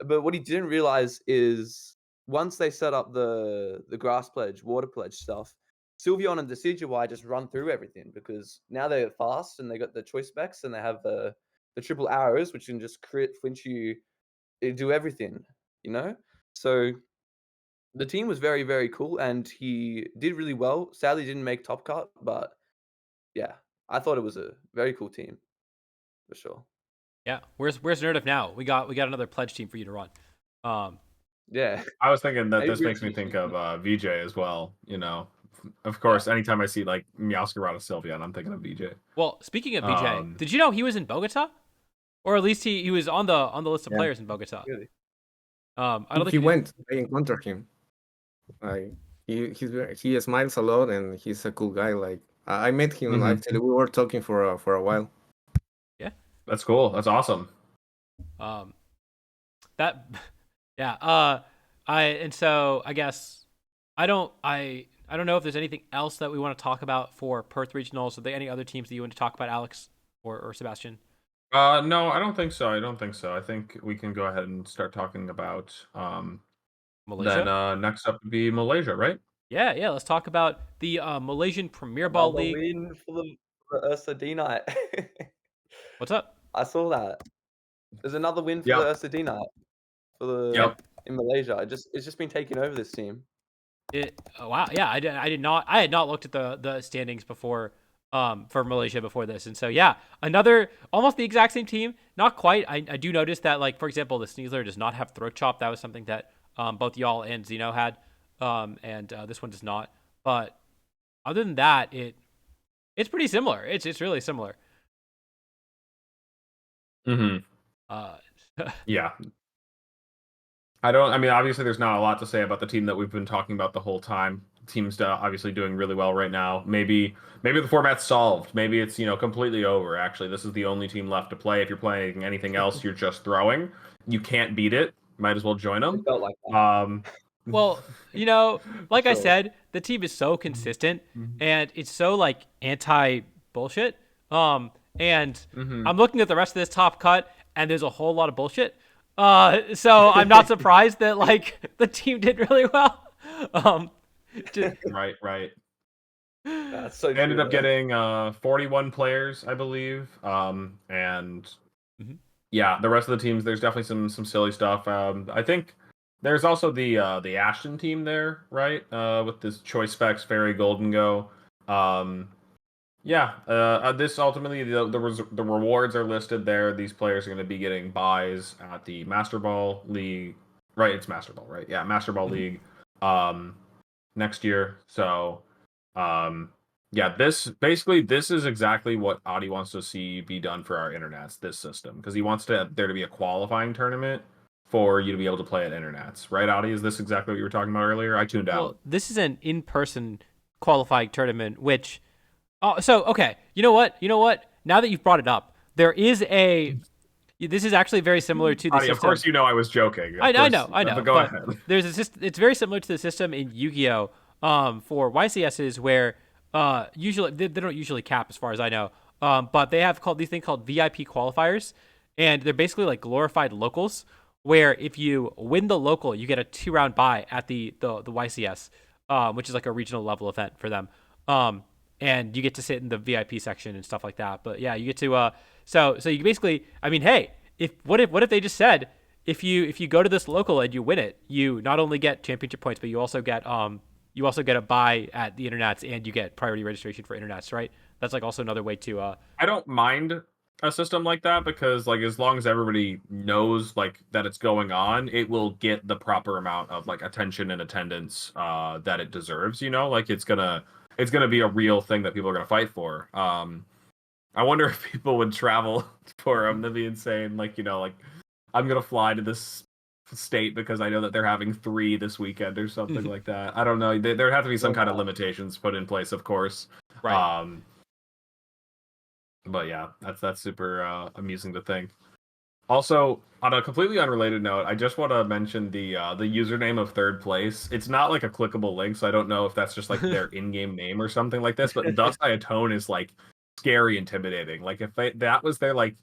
S2: But what he didn't realize is once they set up the grass pledge, water pledge stuff, Sylveon and Decidueye just run through everything, because now they're fast and they got the choice specs and they have the triple arrows, which can just crit, flinch you, do everything, So the team was very, very cool, and he did really well. Sadly, didn't make top cut, but yeah, I thought it was a very cool team for sure.
S1: Yeah, where's Nerdiff now? We got another pledge team for you to run.
S2: Yeah,
S4: I was thinking that
S2: Maybe
S4: this makes me think of VJ as well. Of course, anytime I see like Meowscarada Sylveon, I'm thinking of VJ.
S1: Well, speaking of VJ, did you know he was in Bogota, or at least he was on the list of players in Bogota?
S2: Really?
S1: I don't think
S3: he went. I encountered him. He smiles a lot and he's a cool guy. Like I met him. Actually, we were talking for a while.
S1: Yeah,
S4: that's cool. That's awesome.
S1: And so I guess I don't know if there's anything else that we want to talk about for Perth Regionals. Are there any other teams that you want to talk about, Alex or Sebastian?
S4: No, I don't think so. I think we can go ahead and start talking about
S1: Malaysia.
S4: Then next up would be Malaysia, right?
S1: Yeah. Let's talk about the Malaysian Premier Ball League.
S2: Win for the Ursa D Knight.
S1: What's up?
S2: I saw that. There's another win for the Ursa D Knight in Malaysia. It's just been taking over this team.
S1: Wow. Yeah, I had not looked at the standings before for Malaysia before this, and so yeah, another almost the exact same team. Not quite. I do notice that, like, for example, the Sneasler does not have Throat Chop. That was something that both y'all and Zeno had, and this one does not. But other than that, it's pretty similar. It's really similar.
S4: Yeah. Obviously there's not a lot to say about the team that we've been talking about the whole time. The team's obviously doing really well right now. Maybe the format's solved. Maybe it's, completely over. Actually, this is the only team left to play. If you're playing anything else, you're just throwing. You can't beat it. Might as well join them.
S2: It felt like that.
S1: Well, like I said, the team is so consistent and it's so like anti-bullshit. And I'm looking at the rest of this top cut and there's a whole lot of bullshit. So I'm not surprised that like the team did really well.
S4: Right.
S2: That's so
S4: they ended
S2: true,
S4: up getting 41 players, I believe. Yeah, the rest of the teams, there's definitely some silly stuff. I think there's also the Ashton team there, right? With this Choice Specs, Fairy, Golden Go. This ultimately the rewards are listed there. These players are going to be getting buys at the Master Ball League, right? It's Master Ball, right? Yeah, Master Ball League, next year. So, this is exactly what Adi wants to see be done for our internets. This system, because he wants there to be a qualifying tournament for you to be able to play at internets, right? Adi, is this exactly what you were talking about earlier? I tuned out.
S1: This is an in-person qualifying tournament, which. Oh, so okay. You know what? Now that you've brought it up, there is a. This is actually very similar to the
S4: Adi,
S1: system.
S4: of course, I was joking.
S1: I know.
S4: But go ahead.
S1: There's a system. It's very similar to the system in Yu-Gi-Oh. For YCSs where usually they don't usually cap as far as I know. But they have these things called VIP qualifiers, and they're basically like glorified locals. Where if you win the local, you get a 2-round bye at the YCS, which is like a regional level event for them. And you get to sit in the VIP section and stuff like that. But yeah, you get to so you basically, I mean, hey, what if they just said if you go to this local and you win it, you not only get championship points, but you also get a buy at the internets and you get priority registration for internets, right? That's like also another way to
S4: I don't mind a system like that because like as long as everybody knows like that it's going on, it will get the proper amount of like attention and attendance that it deserves, like it's gonna be a real thing that people are gonna fight for. I wonder if people would travel for them. That'd be insane. Like, like I'm gonna fly to this state because I know that they're having 3 this weekend or something like that. I don't know. There'd have to be some kind of limitations put in place, of course.
S1: right.
S4: But yeah, that's super amusing to think. Also, on a completely unrelated note, I just want to mention the username of third place. It's not like a clickable link, so I don't know if that's just like their in-game name or something like this. But Thus I Atone is like scary, intimidating. Like if that was their like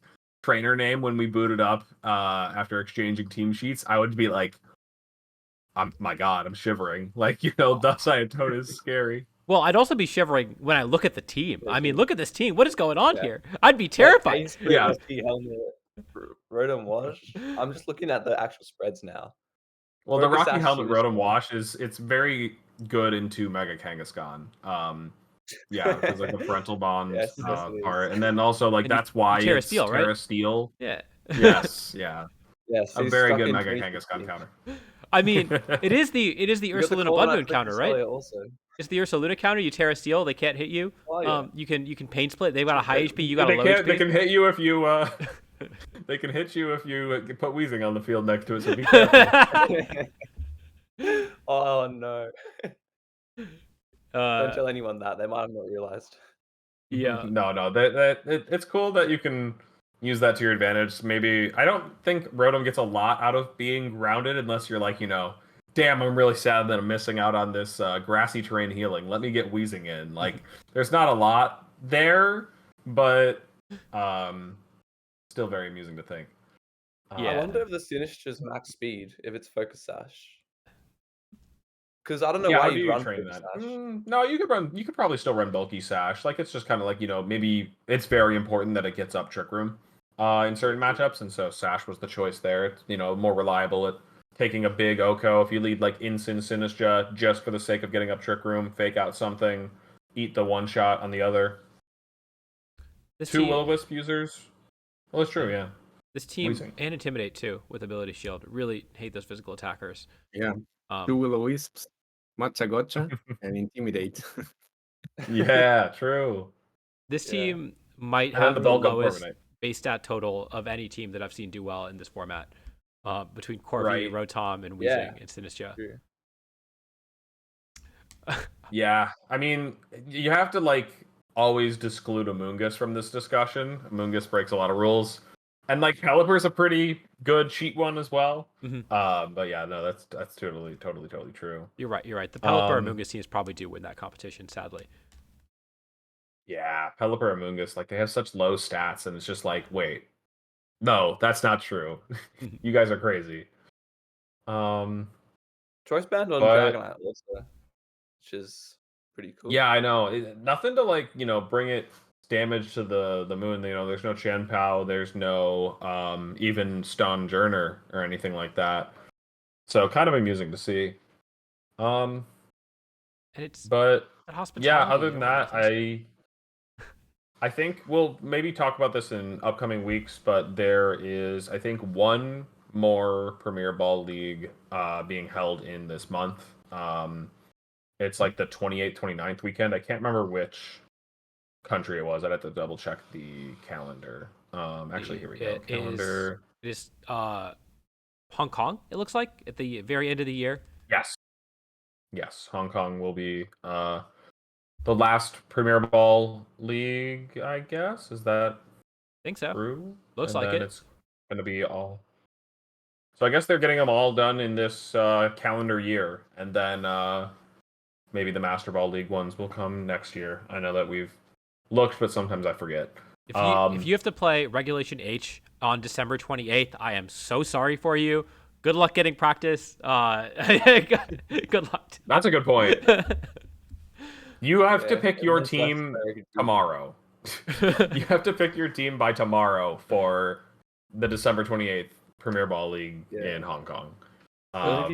S4: trainer name when we booted up after exchanging team sheets, I would be like, my God, I'm shivering. Like Thus I Atone is scary.
S1: Well, I'd also be shivering when I look at the team. I mean, look at this team. What is going on here? I'd be terrified.
S2: Yeah. Rotom Wash. I'm just looking at the actual spreads now.
S4: Well, the Rocky Helmet Rotom Wash it's very good into Mega Kangaskhan. Because like the parental bond part, and then also like that's why
S1: Terra
S4: it's
S1: Steel, right?
S4: Terra Steel.
S1: Yeah.
S4: Yes. Yeah.
S2: Yes.
S4: A very good Mega Kangaskhan counter.
S1: I mean, it is the Ursaluna Blood Moon counter, right?
S2: Also.
S1: It's the Ursaluna counter. You Terra Steel, they can't hit you.
S2: Oh, yeah.
S1: You can pain split. They've got a high HP. You got a low HP.
S4: They can hit you if you. They can hit you if you put Weezing on the field next to it. So be careful.
S2: Oh no! Don't tell anyone that. They might have not realized.
S1: Yeah.
S4: No. It's cool that you can use that to your advantage. Maybe I don't think Rotom gets a lot out of being grounded unless you're like damn, I'm really sad that I'm missing out on this grassy terrain healing. Let me get Weezing in. Like, there's not a lot there, but still very amusing to think.
S2: I wonder if the Sinistra's max speed, if it's Focus Sash. Because I don't know why you run Focus Sash.
S4: No, you could probably still run Bulky Sash. Like, it's just kind of like, maybe it's very important that it gets up Trick Room in certain matchups, and so Sash was the choice there. It's, more reliable at taking a big Oko. If you lead like Insyn Sinistra just for the sake of getting up Trick Room, fake out something, eat the one shot on the other. Two Will-O-Wisp users. Well, it's true, yeah.
S1: This team and Intimidate too with Ability Shield. Really hate those physical attackers.
S3: Yeah. 2 Will-O-Wisps, Matcha Gotcha, and Intimidate.
S4: Yeah, true.
S1: This team might have the lowest base stat total of any team that I've seen do well in this format. Between Corby, Rotom, and Weezing and Sinistra.
S4: Yeah, I mean, you have to like always exclude Amoonguss from this discussion. Amoonguss breaks a lot of rules, and like Pelipper's a pretty good cheat one as well. But yeah, no, that's totally true.
S1: You're right. The Pelipper Amoonguss teams probably do win that competition, sadly.
S4: Yeah, Pelipper Amoonguss, like they have such low stats, and it's just like, wait. No, that's not true. You guys are crazy.
S2: Choice band on Dragonite also, which is pretty cool.
S4: Yeah, I know. Nothing to like, bring it damage to the moon. There's no Chien-Pao, there's no even Stun Journer or anything like that. So kind of amusing to see.
S1: And and it's
S4: But
S1: that
S4: yeah,
S1: hospitality.
S4: other than
S1: Oh my
S4: that,
S1: goodness.
S4: I think we'll maybe talk about this in upcoming weeks, but there is, I think, one more Premier Ball League being held in this month. It's like the 28th, 29th weekend. I can't remember which country it was. I'd have to double check the calendar. Actually, here we go.
S1: It is
S4: Calendar.
S1: it is Hong Kong. It looks like at the very end of the year.
S4: Yes. Yes. Hong Kong will be the last Premier Ball League, I guess. Is that
S1: I think so.
S4: true?
S1: Looks
S4: And
S1: like
S4: then
S1: it.
S4: it's going to be all. So I guess they're getting them all done in this calendar year, and then maybe the Master Ball League ones will come next year. I know that we've looked, but sometimes I forget.
S1: If you have to play Regulation H on December 28th, I am so sorry for you. Good luck getting practice. Good luck.
S4: That's a good point. You have to pick your
S2: everyone's left
S4: team
S2: very good.
S4: tomorrow. You have to pick your team by tomorrow for the December 28th Premier Ball League in Hong Kong.
S2: The only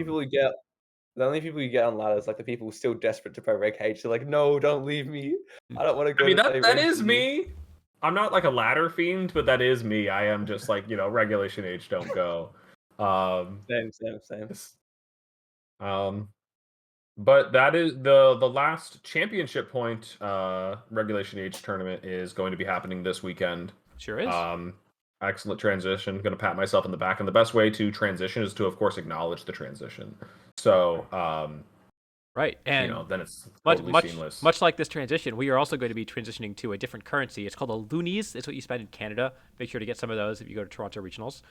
S2: people you get on ladders, like the people still desperate to play Reg H. They're like, no, don't leave me. I don't want to go
S4: I mean,
S2: to play
S4: that
S2: Reg
S4: is
S2: G."
S4: me. I'm not like a ladder fiend, but that is me. I am just like, Regulation H don't go.
S2: Same.
S4: Um, but that is the last championship point Regulation H tournament is going to be happening this weekend.
S1: Sure is.
S4: Excellent transition. Going to pat myself in the back, and the best way to transition is to, of course, acknowledge the transition. So,
S1: right, and
S4: then it's totally seamless.
S1: much like this transition, we are also going to be transitioning to a different currency. It's called a loonies. It's what you spend in Canada. Make sure to get some of those if you go to Toronto Regionals.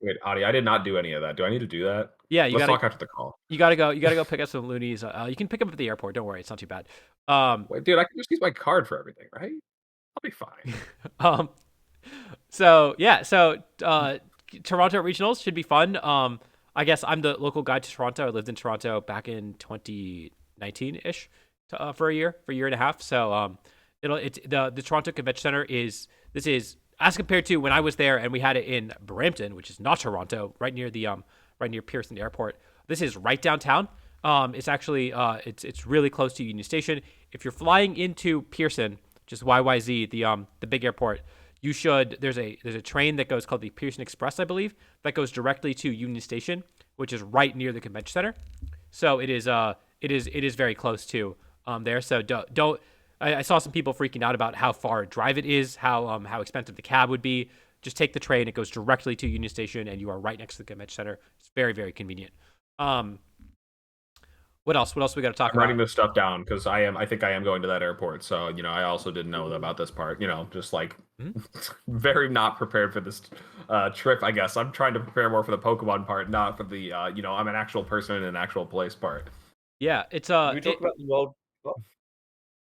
S4: Wait, Adi, I did not do any of that. Do I need to do that?
S1: Yeah,
S4: Let's talk after the call.
S1: You gotta go pick up some loonies. You can pick them up at the airport. Don't worry, it's not too bad.
S4: Wait, dude, I can just use my card for everything, right? I'll be fine.
S1: So Toronto Regionals should be fun. I guess I'm the local guide to Toronto. I lived in Toronto back in 2019-ish for a year and a half. So the Toronto Convention Center is as compared to when I was there and we had it in Brampton, which is not Toronto, right near Pearson Airport. This is right downtown. It's actually it's really close to Union Station. If you're flying into Pearson, which is YYZ, the big airport, you should. There's a train that goes called the Pearson Express, I believe, that goes directly to Union Station, which is right near the convention center. So it is very close to there. So don't. I saw some people freaking out about how far a drive it is, how expensive the cab would be. Just take the train; it goes directly to Union Station, and you are right next to the convention center. It's very, very convenient. What else? What else we got to talk
S4: I'm
S1: about?
S4: writing this stuff down because I think I am going to that airport. So I also didn't know about this part. Just like very not prepared for this trip. I guess I'm trying to prepare more for the Pokemon part, not for the I'm an actual person in an actual place part.
S1: Yeah, it's
S2: Can we talk about the World Cup?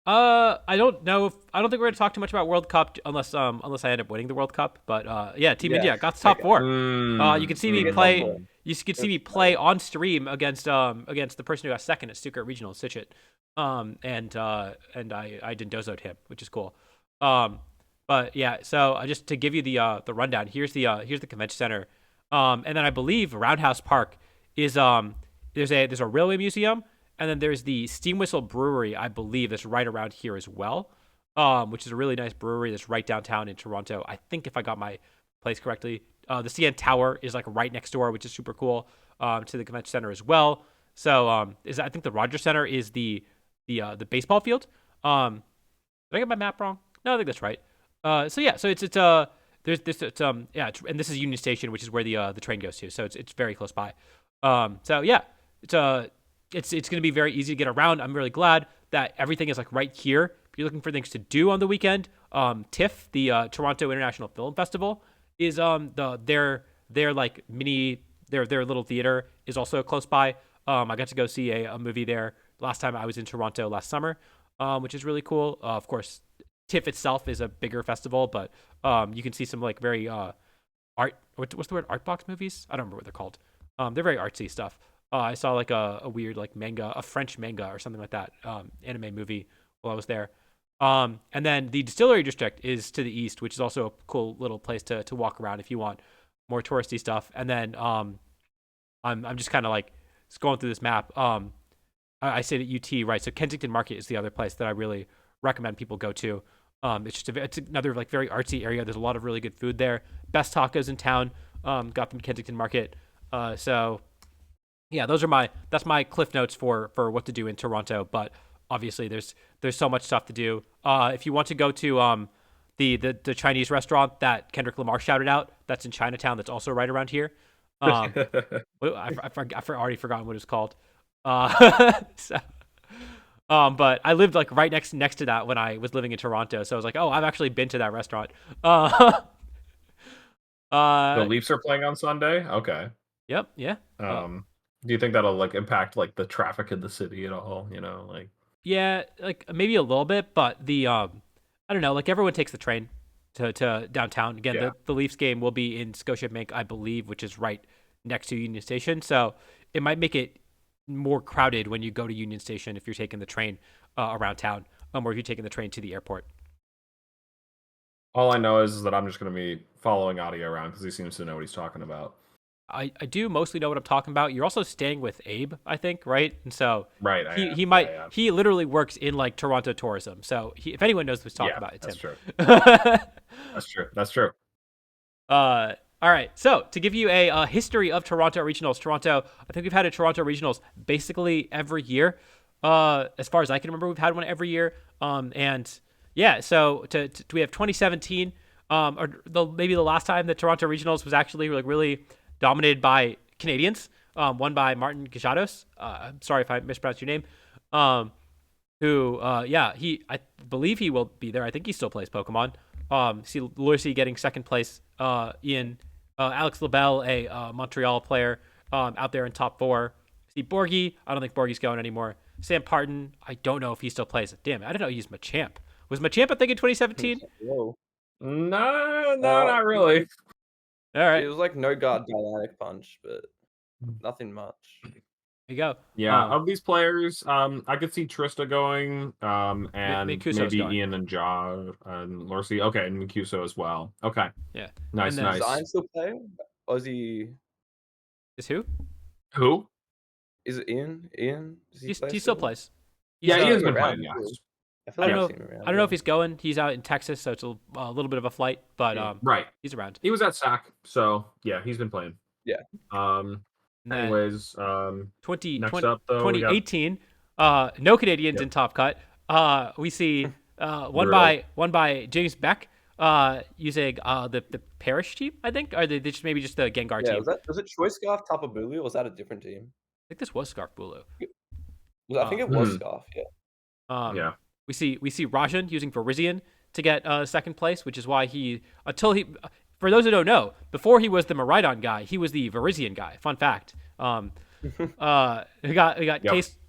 S1: I don't know. I don't think we're gonna talk too much about World Cup unless I end up winning the World Cup. But yeah, Team India got to top four. You can see me play. You can see me play on stream against the person who got second at Stuttgart Regional, Sitchit. And I Dindozo'd him, which is cool. But yeah, so just to give you the rundown, here's the convention center. And then I believe Roundhouse Park is there's a railway museum. And then there's the Steam Whistle Brewery, I believe, that's right around here as well, which is a really nice brewery that's right downtown in Toronto. I think if I got my place correctly. The CN Tower is like right next door, which is super cool, to the convention center as well. So I think the Rogers Center is the baseball field. Did I get my map wrong? No, I think that's right. So it's there's this and this is Union Station, which is where the train goes to. So it's very close by. So yeah, it's going to be very easy to get around. I'm really glad that everything is like right here. If you're looking for things to do on the weekend, TIFF, the Toronto International Film Festival, is their like their little theater is also close by. I got to go see a movie there last time I was in Toronto last summer, which is really cool. Of course, TIFF itself is a bigger festival, but you can see some like very what's the word, art box movies? I don't remember what they're called. They're very artsy stuff. I saw like a weird like manga, a French manga or something like that, anime movie while I was there. And then the Distillery District is to the east, which is also a cool little place to walk around if you want more touristy stuff. And then I'm just kind of like going through this map. I say that UT, right? So Kensington Market is the other place that I really recommend people go to. It's another like very artsy area. There's a lot of really good food there. Best tacos in town. Got them Kensington Market. So yeah, that's my cliff notes for what to do in Toronto. But obviously, there's so much stuff to do. If you want to go to the Chinese restaurant that Kendrick Lamar shouted out, that's in Chinatown. That's also right around here. I already forgotten what it's called. So, but I lived like right next to that when I was living in Toronto. So I was like, oh, I've actually been to that restaurant.
S4: The Leafs are playing on Sunday. Okay.
S1: Yep. Yeah.
S4: Do you think that'll like impact like the traffic in the city at all? You know, like
S1: yeah, like maybe a little bit, but I don't know. Like everyone takes the train to downtown. Again,
S4: Yeah.
S1: the Leafs game will be in Scotiabank, I believe, which is right next to Union Station. So it might make it more crowded when you go to Union Station if you're taking the train around town, or if you're taking the train to the airport.
S4: all I know is that I'm just going to be following Audio around because he seems to know what he's talking about.
S1: I do mostly know what I'm talking about. You're also staying with Abe, I think, right? And so
S4: Right.
S1: he literally works in like Toronto tourism. So if anyone knows what he's talking about, it's
S4: that's
S1: him.
S4: True. That's true.
S1: All right. So to give you a history of Toronto regionals, I think we've had a Toronto regionals basically every year. As far as I can remember, we've had one every year. And yeah, so we have 2017, maybe the last time the Toronto regionals was actually like really dominated by Canadians, won by Martin Gajados. I'm sorry if I mispronounced your name. I believe he will be there. I think he still plays Pokemon. See Lucy getting second place. Ian, Alex LaBelle, a Montreal player, out there in top 4. See Borgie. I don't think Borgie's going anymore. Sam Parton. I don't know if he still plays. Damn it, I didn't know he's Machamp. Was Machamp a thing in 2017?
S2: Whoa.
S4: No, not really.
S1: All right.
S2: It was like no guard dynamic punch, but nothing much.
S1: There you go.
S4: Yeah, of these players, I could see Trista going, and
S1: Mancuso's
S4: maybe
S1: going.
S4: Ian and Ja and Lorcy. Okay, and Mancuso as well. Okay.
S1: Yeah.
S4: Nice,
S1: And then
S4: nice.
S2: Is Ian still playing? Or is he?
S1: Is who?
S4: Who?
S2: Is it Ian? Ian? Does
S1: He
S2: play
S1: still plays.
S4: Yeah,
S2: He's
S4: Ian's been
S2: around
S4: playing,
S2: too.
S4: yes.
S2: I feel
S1: I
S2: like
S1: don't
S2: I've
S1: know.
S2: seen him around.
S1: I don't know if he's going. He's out in Texas, so it's a little bit of a flight, but
S4: Right.
S1: he's around.
S4: He was at SAC, so yeah, he's been playing.
S2: Yeah.
S1: And then
S4: Anyways, next up though, we got
S1: 2018, no Canadians in Top Cut. We see one by James Beck using the Parish team, I think, or they just maybe just the Gengar team.
S2: Was it Choice Scarf Tapa Bulu, or was that a different team?
S1: I think this was Scarf Bulu.
S2: I think it was Scarf. Yeah.
S4: yeah.
S1: We see Rajan using Virizion to get second place, which is why for those who don't know, before he was the Miraidon guy, he was the Virizion guy. Fun fact. We got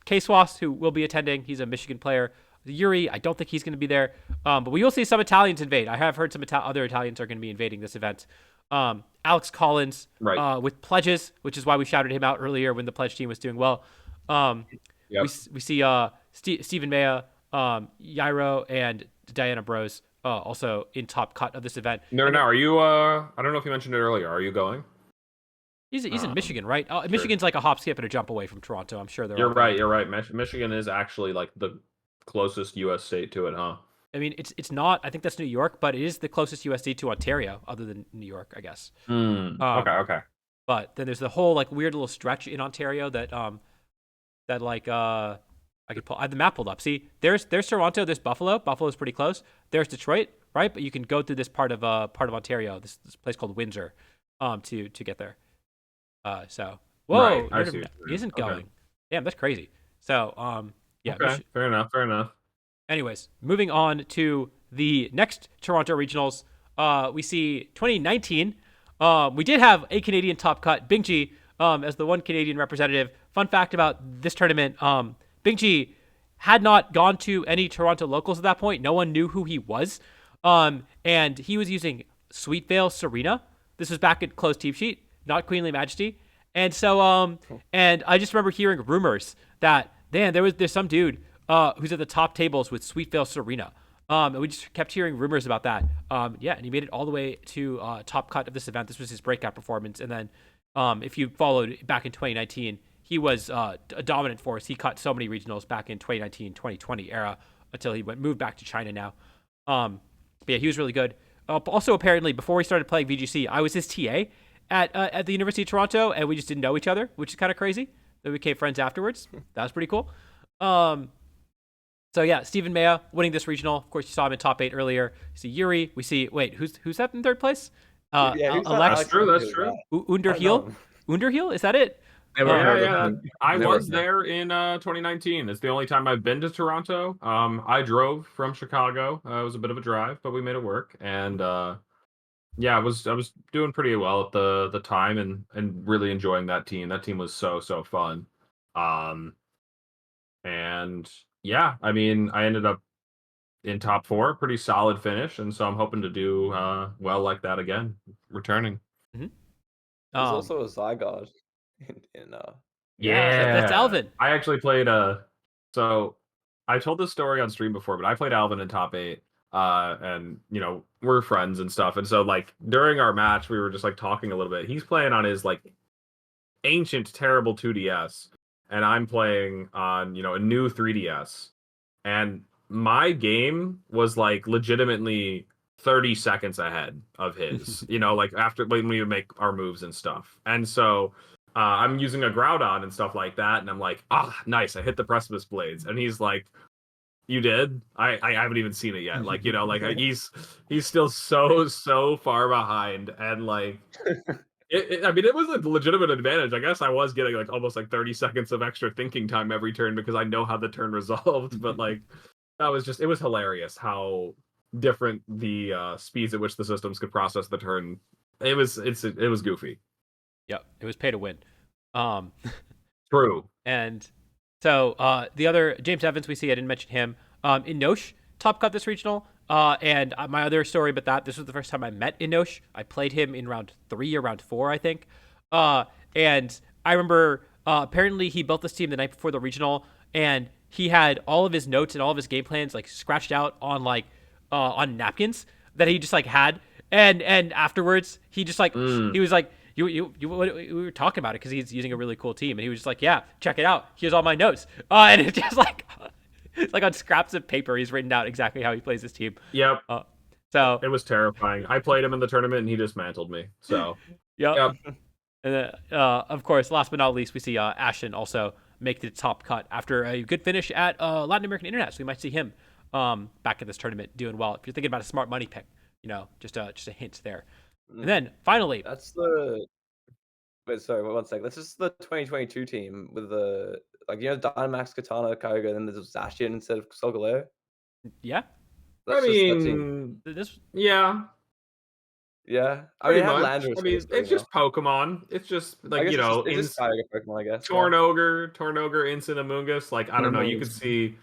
S1: K-Swas, who will be attending. He's a Michigan player. Yuri, I don't think he's going to be there. But we will see some Italians invade. I have heard some other Italians are going to be invading this event. Alex Collins with pledges, which is why we shouted him out earlier when the pledge team was doing well. We see Stephen Maya, Yairo, and Diana Bros also in Top Cut of this event.
S4: No, are you? I don't know if you mentioned it earlier. Are you going?
S1: He's in Michigan, right? Sure. Michigan's like a hop, skip, and a jump away from Toronto. I'm sure they're.
S4: You're right. Michigan is actually like the closest U.S. state to it, huh?
S1: I mean, it's not. I think that's New York, but it is the closest USD to Ontario, other than New York, I guess.
S4: Okay.
S1: But then there's the whole like weird little stretch in Ontario that I could pull. I have the map pulled up. See, there's Toronto, there's Buffalo. Buffalo's pretty close. There's Detroit, right? But you can go through this part of Ontario, this place called Windsor, to get there. So whoa,
S4: right,
S1: he isn't going. Damn, that's crazy. So yeah.
S4: Okay, fair enough.
S1: Anyways, moving on to the next Toronto regionals. We see 2019. We did have a Canadian Top Cut, Bingji, as the one Canadian representative. Fun fact about this tournament, Bingji had not gone to any Toronto locals at that point. No one knew who he was. And he was using Sweet Veil Serena. This was back at closed team sheet, not Queenly Majesty. And so, and I just remember hearing rumors that, man, there's some dude who's at the top tables with Sweet Veil Serena. And we just kept hearing rumors about that. And he made it all the way to Top Cut of this event. This was his breakout performance. And then if you followed back in 2019, he was a dominant force. He cut so many regionals back in 2019, 2020 era until he moved back to China now. But yeah, he was really good. Also, apparently, before we started playing VGC, I was his TA at the University of Toronto, and we just didn't know each other, which is kind of crazy. Then we became friends afterwards. That was pretty cool. So yeah, Stephen Maya winning this regional. Of course, you saw him in top 8 earlier. We see Yuri. We see who's that in third place?
S2: Who's that?
S1: Alex.
S4: That's true. That's true.
S1: Underhill. Underhill, is that it?
S3: Never
S4: Yeah,
S3: heard of
S4: yeah.
S3: him.
S4: I
S3: Never
S4: was
S3: heard.
S4: there in 2019. It's the only time I've been to Toronto. I drove from Chicago. It was a bit of a drive, but we made it work. And yeah, I was doing pretty well at the time and really enjoying that team. That team was so fun. And yeah, I mean, I ended up in top 4, pretty solid finish, and so I'm hoping to do well like that again, returning.
S2: There's also a Zygarde in
S1: Yeah, that's Alvin.
S4: I actually played so I told this story on stream before, but I played Alvin in top 8. And you know, we're friends and stuff. And so like during our match, we were just like talking a little bit. He's playing on his like ancient, terrible 2DS, and I'm playing on, you know, a new 3DS. And my game was like legitimately 30 seconds ahead of his, you know, like after when we would make our moves and stuff. And so I'm using a Groudon and stuff like that, and I'm like, nice, I hit the precipice blades. And he's like, you did? I haven't even seen it yet. Like, you know, like he's still so far behind, and like I mean, it was a legitimate advantage. I guess I was getting like almost like 30 seconds of extra thinking time every turn because I know how the turn resolved. But like that was just, it was hilarious how different the speeds at which the systems could process the turn. It was goofy.
S1: Yep, it was pay to win.
S4: True.
S1: And so the other James Evans, we see, I didn't mention him. Inosh top cut this regional. And my other story about that, this was the first time I met Inosh. I played him in round 3 or round 4, I think. And I remember apparently he built this team the night before the regional, and he had all of his notes and all of his game plans like scratched out on like on napkins that he just like had. And afterwards he just like he was like, we were talking about it because he's using a really cool team, and he was just like, yeah, check it out. Here's all my notes. And it's just like, it's like on scraps of paper, he's written out exactly how he plays his team.
S4: Yep.
S1: So
S4: it was terrifying. I played him in the tournament, and he dismantled me. So
S1: yep. And then, of course, last but not least, we see Ashton also make the top cut after a good finish at Latin American Internet. So we might see him back in this tournament doing well. If you're thinking about a smart money pick, you know, just a hint there. And then finally,
S2: that's the. Wait, sorry, 1 second. This is the 2022 team with the, like, you know, Dynamax, Katana, Kyogre, and then there's Zacian instead of Solgaleo.
S1: Yeah.
S2: That's
S4: I mean,
S1: this.
S2: Yeah. I mean,
S4: it's just Pokemon. It's just like, you know,
S2: it's just Kyogre Pokemon, I guess.
S4: Tornogre, Instant Amoonguss. Like, I don't know, you could see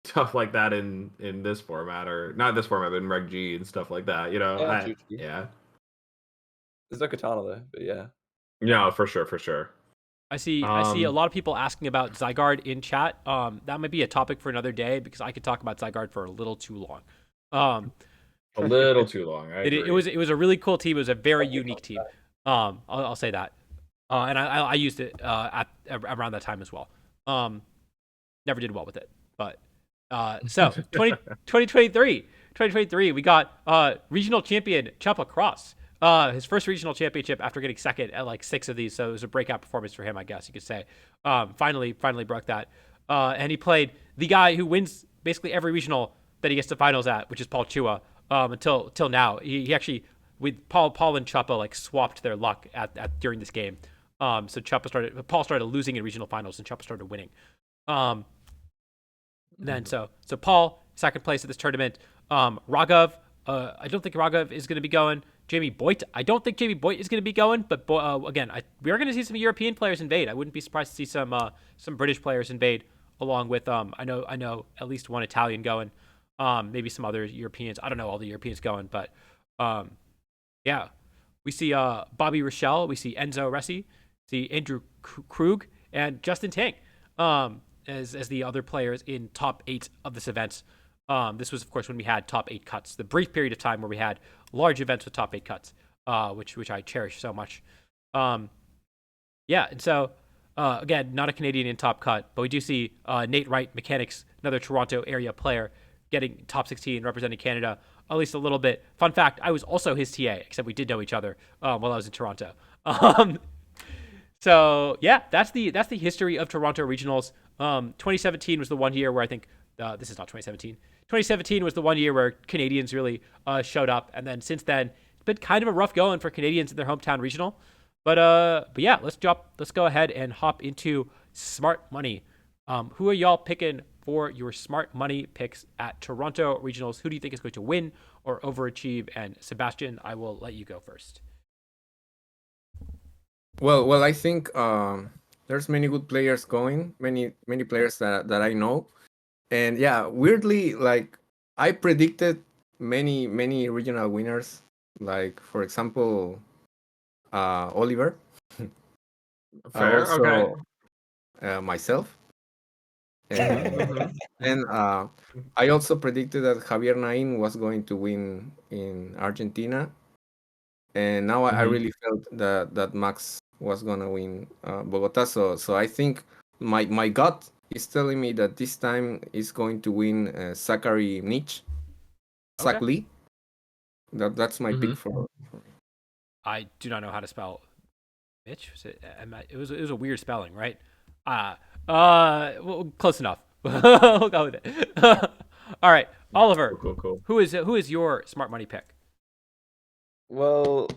S4: stuff like that in this format, or not this format, but in Reg G and stuff like that. You know,
S2: yeah. There's no Katana though, but yeah.
S4: No, for sure.
S1: I see a lot of people asking about Zygarde in chat. That might be a topic for another day because I could talk about Zygarde for a little too long.
S4: A little too long.
S1: It was a really cool team. It was a very unique team. I'll say that. And I used it at around that time as well. Never did well with it, but so 2023, we got regional champion Choppa Cross. His first regional championship after getting second at like 6 of these, so it was a breakout performance for him, I guess you could say. Finally broke that. And he played the guy who wins basically every regional that he gets to finals at, which is Paul Chua. Until now, he actually, with Paul and Choppa like swapped their luck at during this game. So Paul started losing in regional finals, and Choppa started winning. Then so Paul second place at this tournament. Raghav, I don't think Raghav is going to be going. Jamie Boyd, I don't think Jamie Boyd is going to be going, but again, we are going to see some European players invade. I wouldn't be surprised to see some British players invade, along with I know at least one Italian going, maybe some other Europeans. I don't know all the Europeans going, but yeah, we see Bobby Rochelle, we see Enzo Ressi, see Andrew Krug, and Justin Tang as the other players in top 8 of this event. This was, of course, when we had top 8 cuts, the brief period of time where we had large events with top 8 cuts, which I cherish so much. Yeah, and so Again, not a Canadian in top cut, but we do see Nate Wright, mechanics, another Toronto area player, getting top 16, representing Canada at least a little bit. Fun fact: I was also his TA, except we did know each other while I was in Toronto. So yeah, that's the history of Toronto regionals. 2017 was the one year where I think this is not 2017. 2017 was the one year where Canadians really showed up, and then since then it's been kind of a rough going for Canadians in their hometown regional. But yeah, let's go ahead and hop into smart money. Who are y'all picking for your smart money picks at Toronto regionals? Who do you think is going to win or overachieve? And Sebastian, I will let you go first.
S3: Well, I think there's many good players going, many players that I know, and yeah, weirdly, like I predicted many regional winners, like for example, Oliver,
S4: Fair.
S3: also
S4: Okay.
S3: myself,
S4: Mhm.
S3: and I also predicted that Javier Nain was going to win in Argentina, and now I
S4: Mhm.
S3: really felt that Max was gonna win Bogota. So I think my gut is telling me that this time is going to win Zachary Nich, Zach
S1: Okay.
S3: Lee. That's my pick
S4: Mhm.
S3: for.
S1: I do not know how to spell Mitch. It was a weird spelling, right? Well, close enough. We'll go with it. All right, Oliver.
S4: Cool.
S1: Who is your smart money pick?
S2: Well,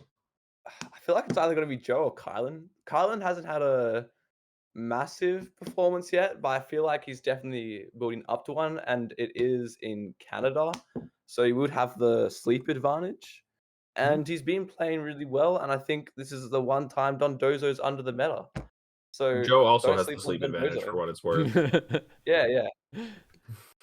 S2: I feel like it's either going to be Joe or Kylan. Kylan hasn't had a massive performance yet, but I feel like he's definitely building up to one, and it is in Canada. So he would have the sleep advantage. And he's been playing really well, and I think this is the one time Don Dozo's under the meta. So
S4: Joe also
S2: don't
S4: has the
S2: sleep on
S4: sleep
S2: Don
S4: advantage
S2: Dozo.
S4: for what it's worth.
S2: Yeah.
S1: Yeah.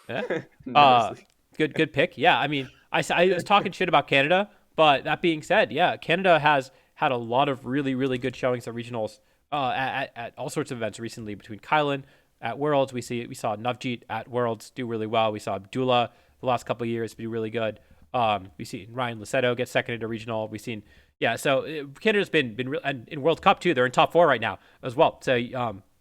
S2: Never sleep.
S1: Good pick. Yeah, I mean, I was talking shit about Canada, but that being said, yeah, Canada has had a lot of really good showings at regionals, at all sorts of events recently. Between Kylan at Worlds, we saw Navjeet at Worlds do really well. We saw Abdullah the last couple of years be really good. We've seen Ryan Luceto get second into regional. We've seen Canada's been and in World Cup too. They're in top 4 right now as well. So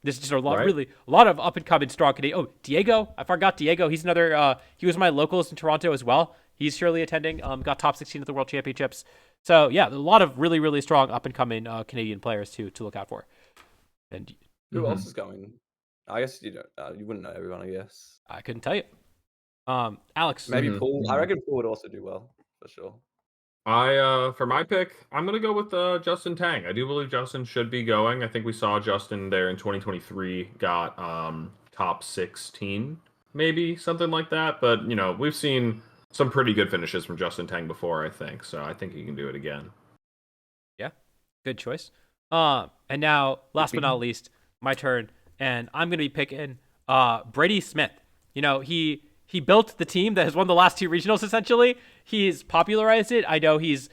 S1: this is just a lot of up and coming strong Canadian. Oh, Diego, I forgot Diego. He's another. He was my locals in Toronto as well. He's surely attending. Got top 16 at the World Championships. So yeah, a lot of really strong up and coming Canadian players to look out for. And
S2: Who else is going? I guess you don't. You wouldn't know everyone. I guess
S1: I couldn't tell you. Alex.
S2: maybe
S4: Mhm.
S2: Paul. I reckon Paul would also do well for sure.
S4: For my pick, I'm gonna go with Justin Tang. I do believe Justin should be going. I think we saw Justin there in 2023, got top 16, maybe something like that. But we've seen some pretty good finishes from Justin Tang before, I think. So I think he can do it again.
S1: Yeah, good choice. And now, last but not least, my turn, and I'm gonna be picking Brady Smith. He built the team that has won the last 2 regionals. Essentially, he's popularized it. I know he's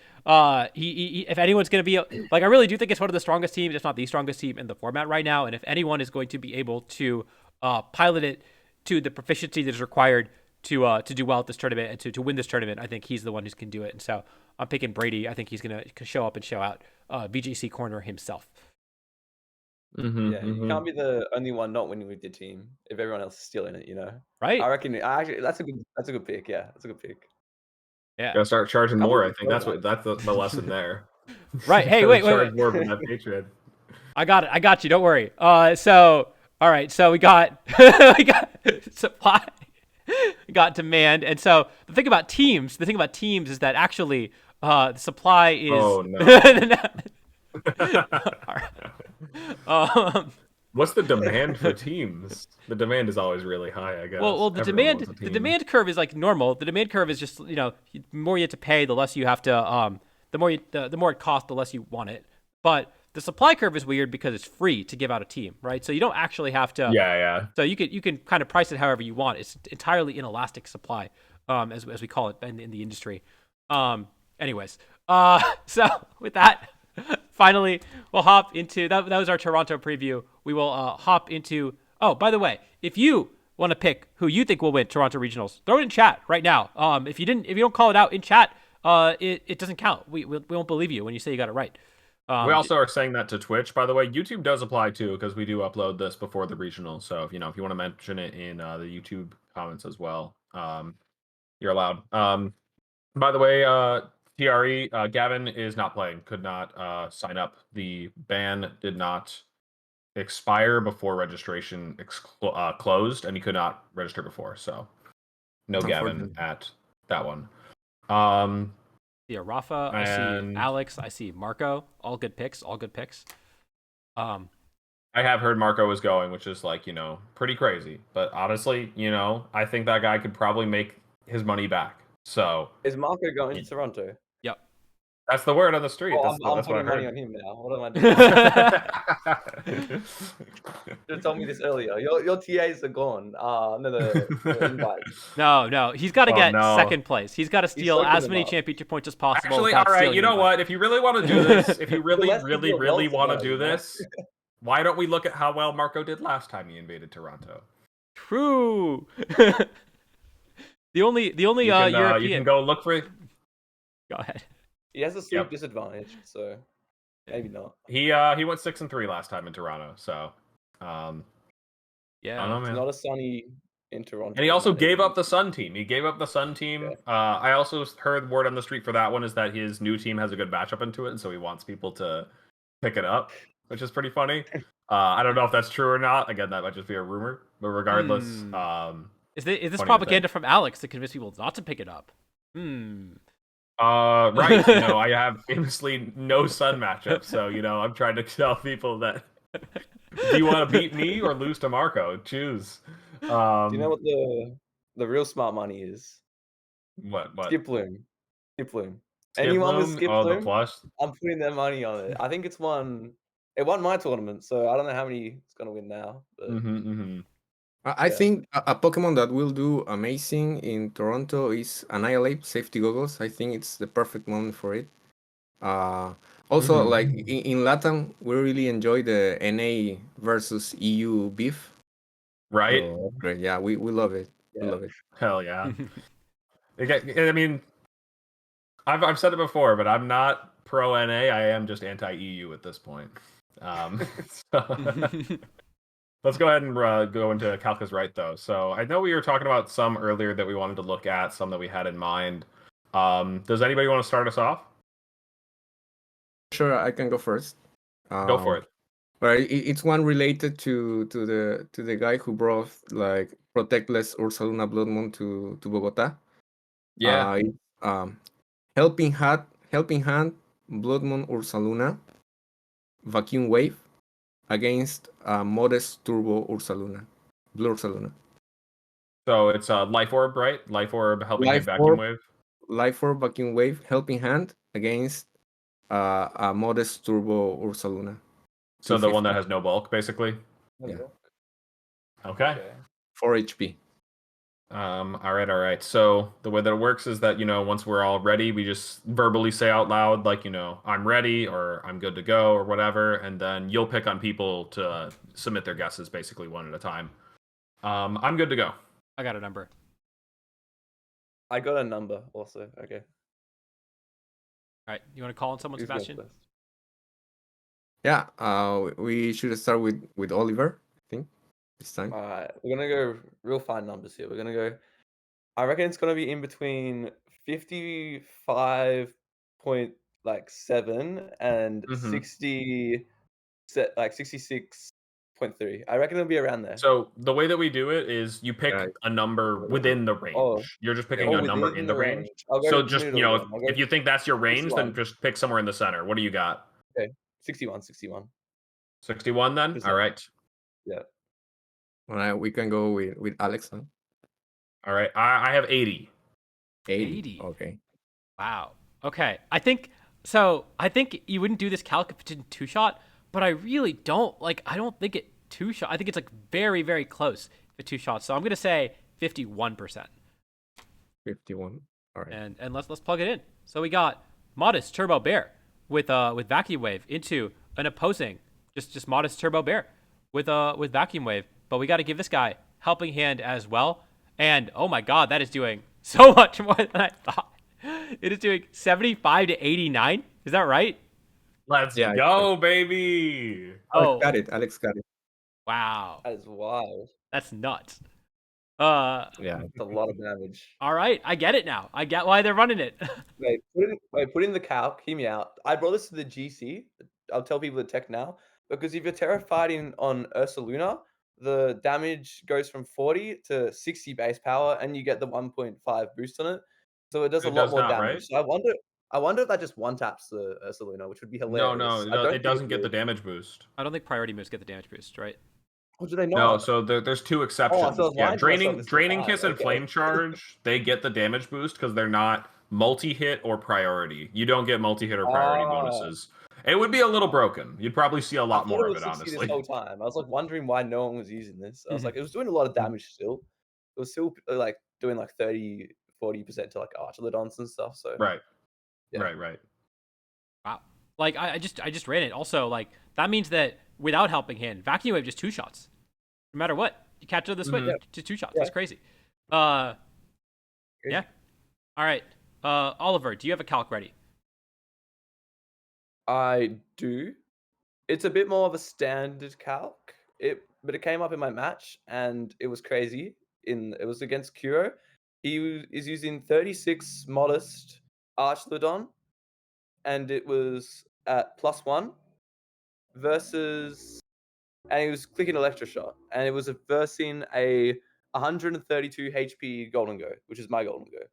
S1: he if anyone's gonna be like, I really do think it's one of the strongest teams, if not the strongest team in the format right now. And if anyone is going to be able to pilot it to the proficiency that is required to do well at this tournament and to win this tournament, I think he's the one who can do it. And so I'm picking Brady. I think he's gonna show up and show out VGC corner himself.
S2: Yeah, you can't be the only one not winning with your team if everyone else is still in it.
S1: Right?
S2: I reckon. Actually, that's a good pick. Yeah, that's a good pick.
S1: Yeah.
S4: Gotta start charging
S2: Can't
S4: more.
S2: believe
S4: I think
S2: you
S4: that's
S2: know
S4: what that's the lesson there.
S1: Right. Hey,
S4: Gotta
S1: wait.
S4: charge more from that Patreon.
S1: I got it. I got you. Don't worry. So all right. So we got we got supply, we got demand, and so the thing about teams is that actually the supply is.
S4: Oh no. What's the demand for teams? The demand is always really high, I guess.
S1: Well, the demand curve is like normal. The demand curve is just the more you have to pay, the less you have to the more it costs, the less you want it. But the supply curve is weird because it's free to give out a team, right? So you don't actually have to.
S4: Yeah.
S1: So you can kind of price it however you want. It's entirely inelastic supply, as we call it in the industry. Anyways, so with that, finally we'll hop into that. That was our Toronto preview. We will hop into. Oh, by the way, if you want to pick who you think will win Toronto Regionals, throw it in chat right now. If you don't call it out in chat, it doesn't count. We won't believe you when you say you got it right.
S4: We also are saying that to Twitch, by the way. YouTube does apply too, because we do upload this before the regional. So if you want to mention it in the YouTube comments as well, you're allowed. By the way, TRE, Gavin is not playing. Could not sign up. The ban did not expire before registration closed, and he could not register before. So no Gavin at that one.
S1: Yeah, Rafa, I see Alex, I see Marco. All good picks.
S4: I have heard Marco was going, which is like, pretty crazy. But honestly, I think that guy could probably make his money back. So
S2: is Marco going to Toronto?
S1: Yep.
S4: That's the word on the street.
S2: Oh,
S4: that's
S2: I'm
S4: what I
S2: putting
S4: heard.
S2: money on him now. What am I doing? You should told me this earlier. Your TAs are gone. The invite.
S1: No. He's got to get second place. He's got to steal as many championship points as possible.
S4: Actually, all right. You know what? If you really want to do this, if you really want to do this, why don't we look at how well Marco did last time he invaded Toronto?
S1: True. the only
S4: you can,
S1: European.
S4: You can go look for it.
S1: Go ahead.
S2: He has a sleep disadvantage, so maybe not.
S4: He went 6-3 last time in Toronto, so
S1: yeah,
S4: I don't know, man.
S2: It's not a sunny in Toronto.
S4: And he also gave up the Sun team. Yeah. I also heard word on the street for that one is that his new team has a good matchup into it, and so he wants people to pick it up, which is pretty funny. I don't know if that's true or not. Again, that might just be a rumor, but regardless,
S1: is this propaganda from Alex to convince people not to pick it up?
S4: Right. I have famously no Sun matchup, so I'm trying to tell people that do you want to beat me or lose to Marco? Choose.
S2: Do you know what the real smart money is?
S4: What?
S2: Skip Loom. Anyone with Skip Loom,
S4: the plus?
S2: I'm putting their money on it. I think it won my tournament, so I don't know how many it's gonna win now. But...
S3: I think a Pokemon that will do amazing in Toronto is Annihilate Safety Goggles. I think it's the perfect one for it. Also, like in Latam, we really enjoy the NA versus EU beef.
S4: Right?
S3: So, great. Yeah, we love it.
S2: Yeah.
S3: We love it.
S4: Hell yeah. I mean, I've said it before, but I'm not pro NA. I am just anti EU at this point. Let's go ahead and go into Calc is right, though. So I know we were talking about some earlier that we wanted to look at, some that we had in mind. Does anybody want to start us off?
S3: Sure, I can go first.
S4: Go for it.
S3: But it's one related to the guy who brought like Protectless Ursaluna Blood Moon to Bogota.
S4: Yeah.
S3: Helping Hand Blood Moon Ursaluna Vacuum Wave against Modest Turbo Ursaluna. Blue Ursaluna.
S4: So it's Life Orb, right? Life Orb helping hand Vacuum Wave.
S3: Life Orb Vacuum Wave Helping Hand against a Modest Turbo Ursaluna.
S4: So the one that has no bulk, basically?
S3: Yeah.
S4: Okay.
S3: 4 HP.
S4: All right. So the way that it works is that, once we're all ready, we just verbally say out loud, like, I'm ready or I'm good to go or whatever. And then you'll pick on people to submit their guesses basically one at a time. I'm good to go.
S1: I got a number.
S2: I got a number also. Okay.
S1: All right. You want to call on someone, Sebastian?
S3: Yeah. We should start with Oliver, I think, this time.
S2: All right. We're going to go real fine numbers here. We're going to go, I reckon it's going to be in between 55.7 and 66.3. I reckon it'll be around there.
S4: So the way that we do it is you pick a number within the range. You're just picking a number in the range. So just, if you think that's your range, 61. Then just pick somewhere in the center. What do you got?
S2: Okay. 61.
S4: 61 then? All right.
S2: Yeah.
S3: All right, we can go with Alex now.
S4: All right. I have 80.
S1: 80.
S3: Okay.
S1: Wow. Okay. I think you wouldn't do this Calc if it didn't two-shot, but I really don't. I don't think it two-shot. I think it's very, very close to two-shot. So I'm going to say 51%.
S3: 51. All right.
S1: And let's plug it in. So we got Modest Turbo Bear with Vacuum Wave into an opposing just Modest Turbo Bear with Vacuum Wave. But we got to give this guy Helping Hand as well. And oh my God, that is doing so much more than I thought. It is doing 75 to 89. Is that right?
S4: Let's
S3: Yeah,
S4: go, baby.
S3: Alex
S1: Oh,
S3: got it. Alex got it.
S1: wow.
S2: That is wild.
S1: That's nuts.
S3: Yeah.
S2: It's a lot of damage.
S1: All right. I get it now. I get why they're running it.
S2: Wait, put in the calc. Hear me out. I brought this to the GC. I'll tell people the tech now because if you're Terra fighting on Ursa Luna, the damage goes from 40 to 60 base power, and you get the 1.5 boost on it. So it does a
S4: It
S2: lot
S4: does
S2: more
S4: not,
S2: damage.
S4: right?
S2: So I wonder if that just one taps the Ursa Luna, which would be
S4: No,
S2: hilarious.
S4: no,
S2: I don't
S4: it
S2: think
S4: doesn't get the
S2: would.
S4: damage boost.
S1: I don't think priority moves get the damage boost, right?
S2: Oh, do they
S4: No,
S2: not?
S4: so there's two
S2: Oh,
S4: exceptions.
S2: so I was
S4: Yeah,
S2: lying to myself. This whole
S4: draining
S2: time.
S4: kiss and
S2: Okay.
S4: flame charge, they get the damage boost because they're not multi-hit or priority. You don't get multi-hit or priority
S2: Ah.
S4: bonuses. It would be a little broken. You'd probably see a
S2: I
S4: lot
S2: thought
S4: more
S2: it
S4: of
S2: was
S4: it,
S2: 60 this
S4: honestly.
S2: whole time. I was like wondering why no one was using this. I was
S1: Mhm.
S2: like, it was doing a lot of damage still. It was still like doing like 30, 40% to like Archelodons and stuff. So
S4: Right.
S2: Yeah.
S4: Right.
S1: Wow. Like I just ran it. Also, like that means that without helping hand, vacuum wave just 2 shots. No matter what, you catch it this way,
S4: Mhm.
S1: just 2 shots.
S2: Yeah.
S1: That's crazy.
S2: Crazy.
S1: Yeah. All right. Oliver, do you have a calc ready?
S2: I do. It's a bit more of a standard calc. But it came up in my match and it was crazy. It was against Kuro. He is using 36 modest Archelodon, and it was at +1 versus, and he was clicking Electroshot, and it was versing a 132 HP Golden Go, which is my Golden Go.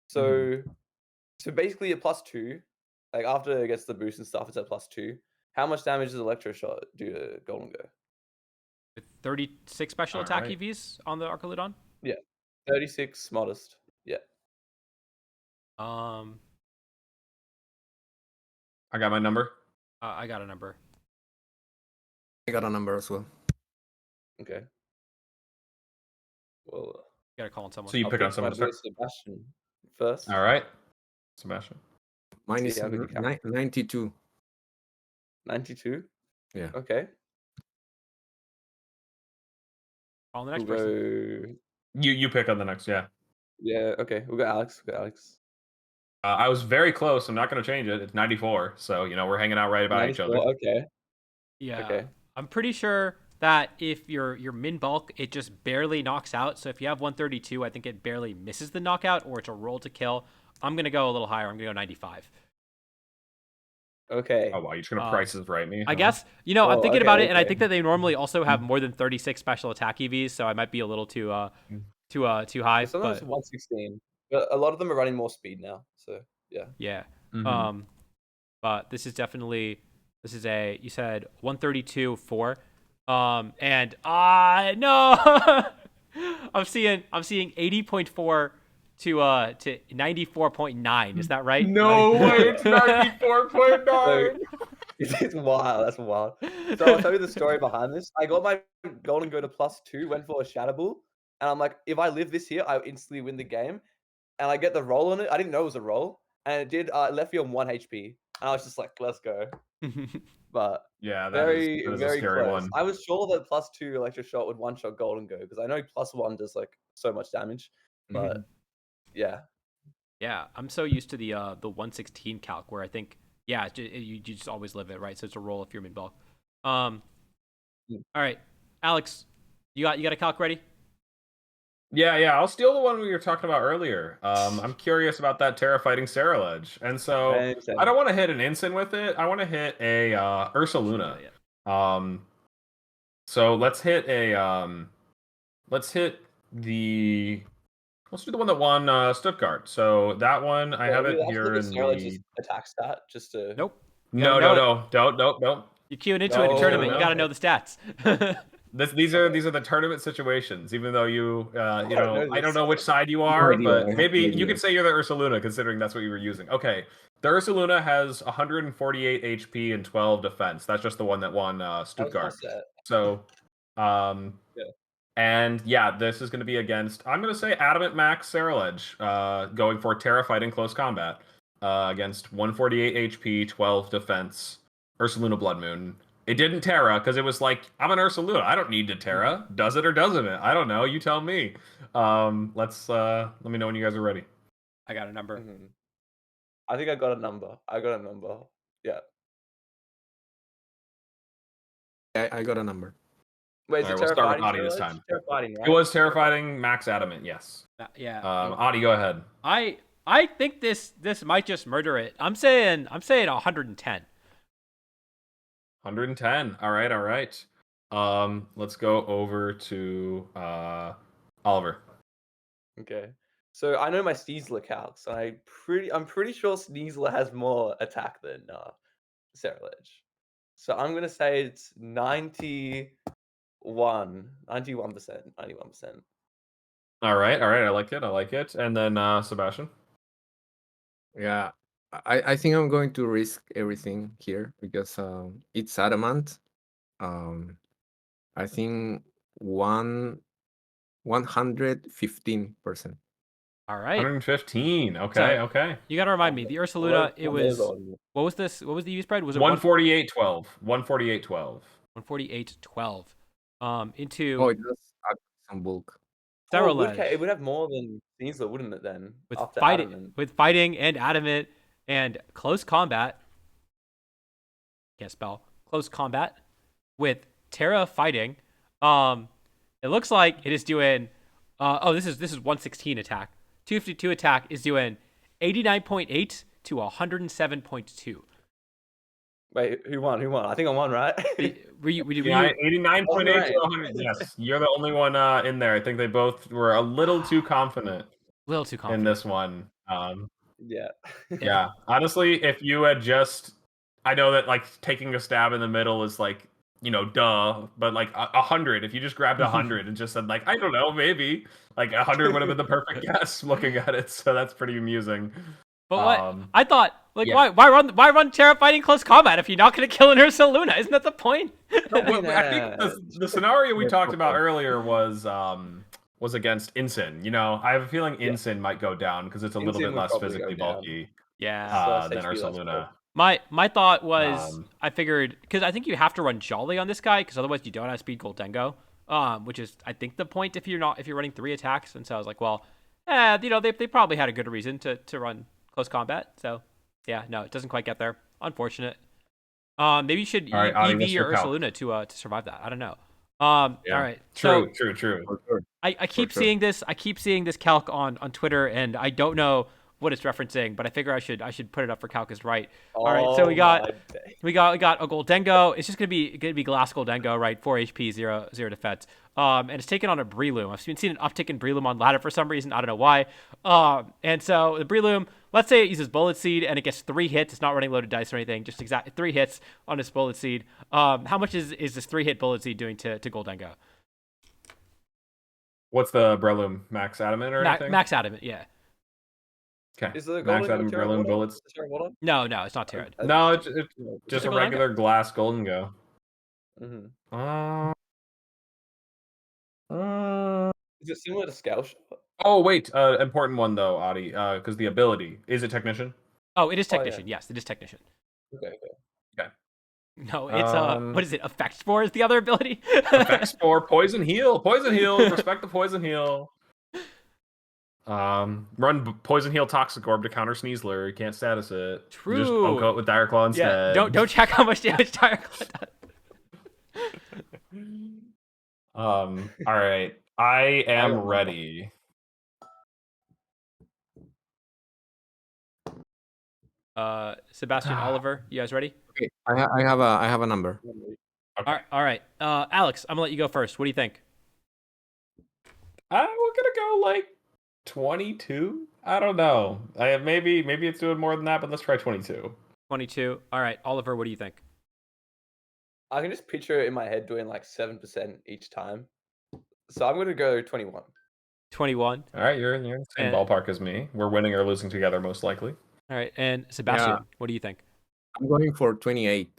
S2: So, so basically a +2, like after it gets the boost and stuff, it's at +2. How much damage does Electroshot do to Golden Go?
S1: With 36 special
S4: All
S1: attack
S4: right.
S1: EVs on the Archelodon?
S2: Yeah, 36 modest. Yeah.
S1: Um,
S4: I got my number.
S1: I got a number.
S3: I got a number as well.
S2: Okay. Well,
S1: Gotta call on someone.
S4: So you
S2: I'll
S4: pick on
S2: pick my
S4: someone to
S2: boy
S4: start.
S2: Sebastian first.
S4: All right, Sebastian.
S3: Mine
S2: See
S3: is
S2: how good you count.
S3: 92.
S2: 92.
S3: Yeah.
S2: Okay.
S1: Call on the next
S2: We'll
S1: person.
S2: go.
S4: You pick on the next. Yeah.
S2: Yeah. Okay. We'll go Alex.
S4: I was very close. I'm not going to change it. It's 94. So we're hanging out right about each
S2: 94.
S4: other.
S2: Okay.
S1: Yeah.
S2: Okay.
S1: I'm pretty sure that if your min bulk, it just barely knocks out. So if you have 132, I think it barely misses the knockout, or it's a roll to kill. I'm gonna go a little higher. I'm gonna go 95.
S2: Okay.
S4: Oh wow, you're just gonna prices right me.
S1: I
S4: huh?
S1: guess I'm
S2: Oh,
S1: thinking about it,
S2: okay,
S1: and I
S2: okay.
S1: think that they normally also have more than 36 special attack EVs, so I might be a little too high.
S2: Sometimes
S1: But
S2: 116. But a lot of them are running more speed now. So yeah.
S1: yeah.
S4: Mhm.
S1: But this is a you said 132 4. And no. I'm seeing 80.4 to 94.9. Is that right?
S4: No way, it's 94.9.
S2: It's wild. That's wild. So I'll tell you the story behind this. I got my Golden Go to +2, went for a Shadow Bull, and I'm like, if I live this here, I instantly win the game. And I get the roll on it. I didn't know it was a roll, and it did. It left me on 1 HP, and I was just like, let's go. But
S4: Yeah, that
S2: very,
S4: is a
S2: very
S4: scary
S2: close.
S4: one.
S2: I was sure that +2 Electroshot would one-shot Golden Go because I know +1 does like so much damage. But yeah.
S1: Yeah, I'm so used to the 116 calc where I think you just always live it, right? So it's a roll if you're mid bulk. All right, Alex, you got a calc ready?
S4: Yeah. I'll steal the one we were talking about earlier. I'm curious about that Terra fighting Ledge, and so I don't want to hit an Ensign with it. I want to hit a Ursa Luna. So let's hit let's do the one that won Stuttgart. So that one I have it here in the
S2: attack stat just to.
S1: Nope.
S4: No, don't.
S1: You queuing into it in a tournament.
S4: No.
S1: You got to know the stats.
S4: These are the tournament situations. Even though I don't know which side you
S3: No
S4: are,
S3: idea,
S4: but
S3: I have
S4: maybe
S3: no
S4: you
S3: idea.
S4: could say you're the Ursa Luna, considering that's what you were using. Okay, the Ursa Luna has 148 HP and 12 defense. That's just the one that won Stuttgart. So, and yeah, this is going to be against. I'm going to say Adamant Max Ledge, going for Terra fighting close combat against 148 HP, 12 defense, Ursa Luna Blood Moon. It didn't Terra because it was like, I'm an Ursa Luna. I don't need to Terra. Does it or doesn't it? I don't know. You tell me. Let me know when you guys are ready.
S1: I got a number.
S2: I think I got a number. Yeah.
S3: I got a number.
S2: Wait, is
S4: All
S2: it
S4: right, we'll start with
S2: terrifying?
S4: Adi this
S2: Terror
S4: time.
S2: Edge? Terrifying, right?
S4: It was terrifying. Max adamant. Yes.
S1: Yeah.
S4: Adi, go ahead.
S1: I think this might just murder it. I'm saying 110.
S4: 110. All right. Let's go over to Oliver.
S2: Okay. So I know my Sneasler calcs. I'm pretty sure Sneasler has more attack than Sarah Ledge. So I'm gonna say it's 91%. 91%.
S4: All right. I like it. And then Sebastian.
S3: Yeah, I think I'm going to risk everything here because it's adamant. I think 115%.
S1: All right.
S4: 115. Okay.
S1: So,
S4: Okay.
S1: You got to remind me. The Ursaluna, it was what was this? What was the EV spread? Was it
S4: 148-12? 148-12.
S1: 148-12.
S3: Oh,
S1: Into
S3: it does add some bulk.
S1: Sarah
S2: it
S1: Ledge
S2: would have more than Sneasler, wouldn't it? Then
S1: with
S2: after
S1: fighting,
S2: Adamant.
S1: with fighting and adamant and close combat. Can't spell close combat with Terra fighting. It looks like it is doing. This is 116 attack. 252 attack is doing 89.8 to 107.2.
S2: Wait, who won? I think I won, right?
S1: Were you,
S4: 89.8 to 100. Yes, you're the only one in there. I think they both were a little too confident.
S1: A little too confident
S4: in this one.
S2: Yeah.
S4: Yeah. Honestly, if you had just, I know that like taking a stab in the middle is like, duh, but like 100. If you just grabbed 100 and just said like, I don't know, maybe like 100 would have been the perfect guess looking at it. So that's pretty amusing.
S1: But what I thought, like, yeah. why run Terra fighting close combat if you're not going to kill an Ursaluna? Isn't that the point?
S4: No, I think the scenario we talked about earlier was against Ensign. I have a feeling Ensign might go down because it's a little bit less physically bulky.
S1: Yeah,
S4: than Ursaluna.
S1: My thought was I figured because I think you have to run Jolly on this guy because otherwise you don't have speed Goldengo, which is I think the point if you're running 3 attacks. And so I was like, well, they probably had a good reason to run close combat. So yeah, no, it doesn't quite get there. Unfortunate. Maybe you should EV or Ursaluna to survive that. I don't know. All right.
S4: True.
S1: I keep seeing this. I keep seeing this calc on Twitter, and I don't know what it's referencing, but I figure I should put it up for calc is right. All right. So we got a Goldengo. It's just gonna be glass Goldengo, right? 4 HP, 0 defense. And it's taken on a Breloom. I've seen an uptick in Breloom on ladder for some reason. I don't know why. And so the Breloom, let's say it uses Bullet Seed and it gets 3 hits. It's not running loaded dice or anything. Just exactly 3 hits on its Bullet Seed. How much is this 3-hit Bullet Seed doing to Goldengo?
S4: What's the Breloom? Max Adamant or anything?
S1: Max Adamant, yeah.
S4: Okay.
S2: Is the
S4: Max Adamant Breloom bullets?
S1: No, it's not Terra.
S4: No, it's just a regular glass Goldengo.
S2: Mm-hmm. Is it similar to Scale Shot?
S4: Oh wait, important one though, Adi, because the ability is it Technician?
S1: Oh, it is Technician. Oh, yeah. Yes, it is Technician.
S2: Okay.
S1: No, it's what is it? Effect Spore is the other ability.
S4: Effect Spore, Poison Heal. Respect the Poison Heal. Run Poison Heal Toxic Orb to counter Sneasler. You can't status it.
S1: True.
S4: You just poke out with Dire Claw instead.
S1: Yeah, don't check how much damage Dire Claw does.
S4: All right. I am ready.
S1: Sebastian, Oliver, you guys ready?
S3: Okay, I have a number.
S1: Okay. All right. Alex, I'm gonna let you go first. What do you think?
S4: We're gonna go like 22. I don't know. Maybe it's doing more than that, but let's try 22.
S1: 22. All right, Oliver, what do you think?
S2: I can just picture it in my head doing like 7% each time. So I'm gonna go 21.
S1: 21.
S4: All right, you're in the same ballpark as me. We're winning or losing together, most likely.
S1: All right, and Sebastian, what do you think?
S3: I'm going for 28.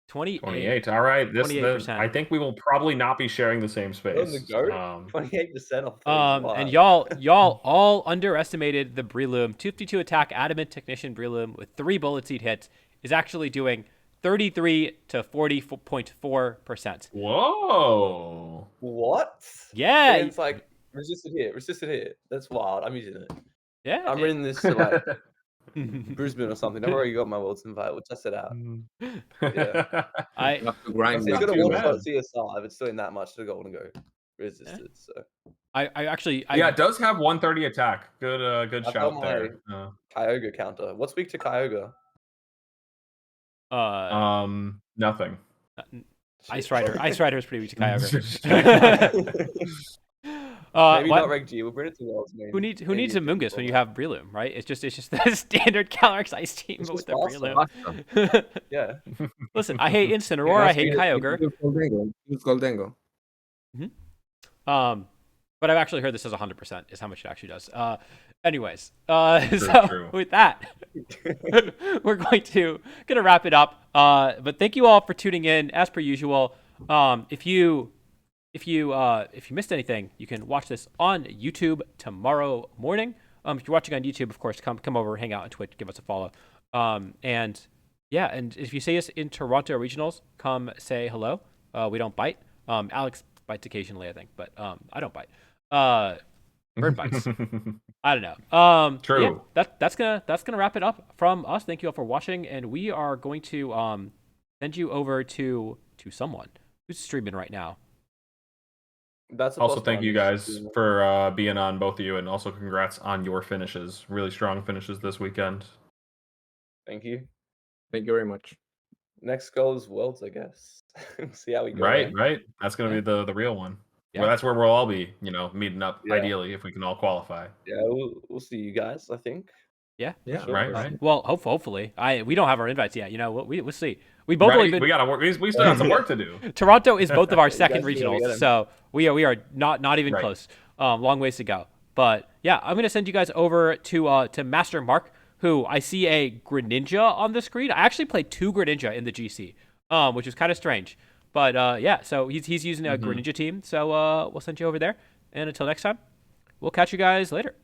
S1: 28.
S4: All right,
S1: 28%.
S4: I think we will probably not be sharing the same space.
S2: 28%
S1: off. And y'all all underestimated the Breloom. 252 attack, Adamant Technician Breloom with 3 Bullet Seed hits is actually doing 33 to 40.4%.
S4: Whoa!
S2: What?
S1: Yeah,
S2: and it's like resisted hit. That's wild. I'm using it.
S1: Yeah,
S2: I'm reading this to like Brisbane or something. I've already got my Worlds invite. We'll test it out. Yeah.
S1: I
S3: You have to grind
S2: So you
S3: that
S2: got a
S4: too
S2: one
S3: too.
S4: bad.
S2: shot CSR if it's doing that much to Golden Go resisted. So
S1: actually
S4: Yeah, it does have 130 attack. Good
S2: I've got
S4: shout
S2: my
S4: there.
S2: Kyogre counter. What's weak to Kyogre?
S4: Nothing.
S1: Ice Rider is pretty weak to Kyogre.
S2: Maybe
S1: what?
S2: not Reg G. We'll bring it to Worlds.
S1: Who needs a Mungus when you have Breloom, right? It's just the standard Calyrex Ice team, but with the Breloom.
S2: Yeah.
S1: Listen, I hate Incineroar, I hate Kyogre.
S3: Use Goldengo.
S1: But I've actually heard this does 100% is how much it actually does. Anyways,
S4: True.
S1: with that, we're gonna wrap it up. But thank you all for tuning in as per usual. If you missed anything, you can watch this on YouTube tomorrow morning. If you're watching on YouTube, of course, come over, hang out on Twitch, give us a follow. And if you see us in Toronto regionals, come say hello. We don't bite. Alex bites occasionally, I think, but I don't bite. Bird bites. I don't know.
S4: True.
S1: Yeah, that's gonna wrap it up from us. Thank you all for watching, and we are going to send you over to someone who's streaming right now.
S2: That's
S4: Also, thank you guys for being on, both of you, and also congrats on your finishes. Really strong finishes this weekend.
S2: Thank you.
S3: Thank you very much.
S2: Next goal is Worlds, I guess. See how we go.
S4: Right. That's gonna be the real one.
S1: Yeah.
S4: Well, that's where we'll all be, meeting up.
S2: Yeah.
S4: Ideally, if we can all qualify.
S2: Yeah, we'll see you guys, I think.
S1: Yeah.
S3: Yeah.
S2: Sure.
S4: Right.
S1: Well, hopefully. We don't have our invites yet. We'll see. We both only been.
S4: We gotta work. We still have some work to do.
S1: Toronto is both of our second
S2: guys gotta get
S1: regionals,
S2: 'em.
S1: so we are not even
S4: Right.
S1: close. Long ways to go. But yeah, I'm gonna send you guys over to Master Mark, who I see a Greninja on the screen. I actually played 2 Greninja in the GC, which is kind of strange. But yeah, so he's using a Greninja team. So we'll send you over there. And until next time, we'll catch you guys later.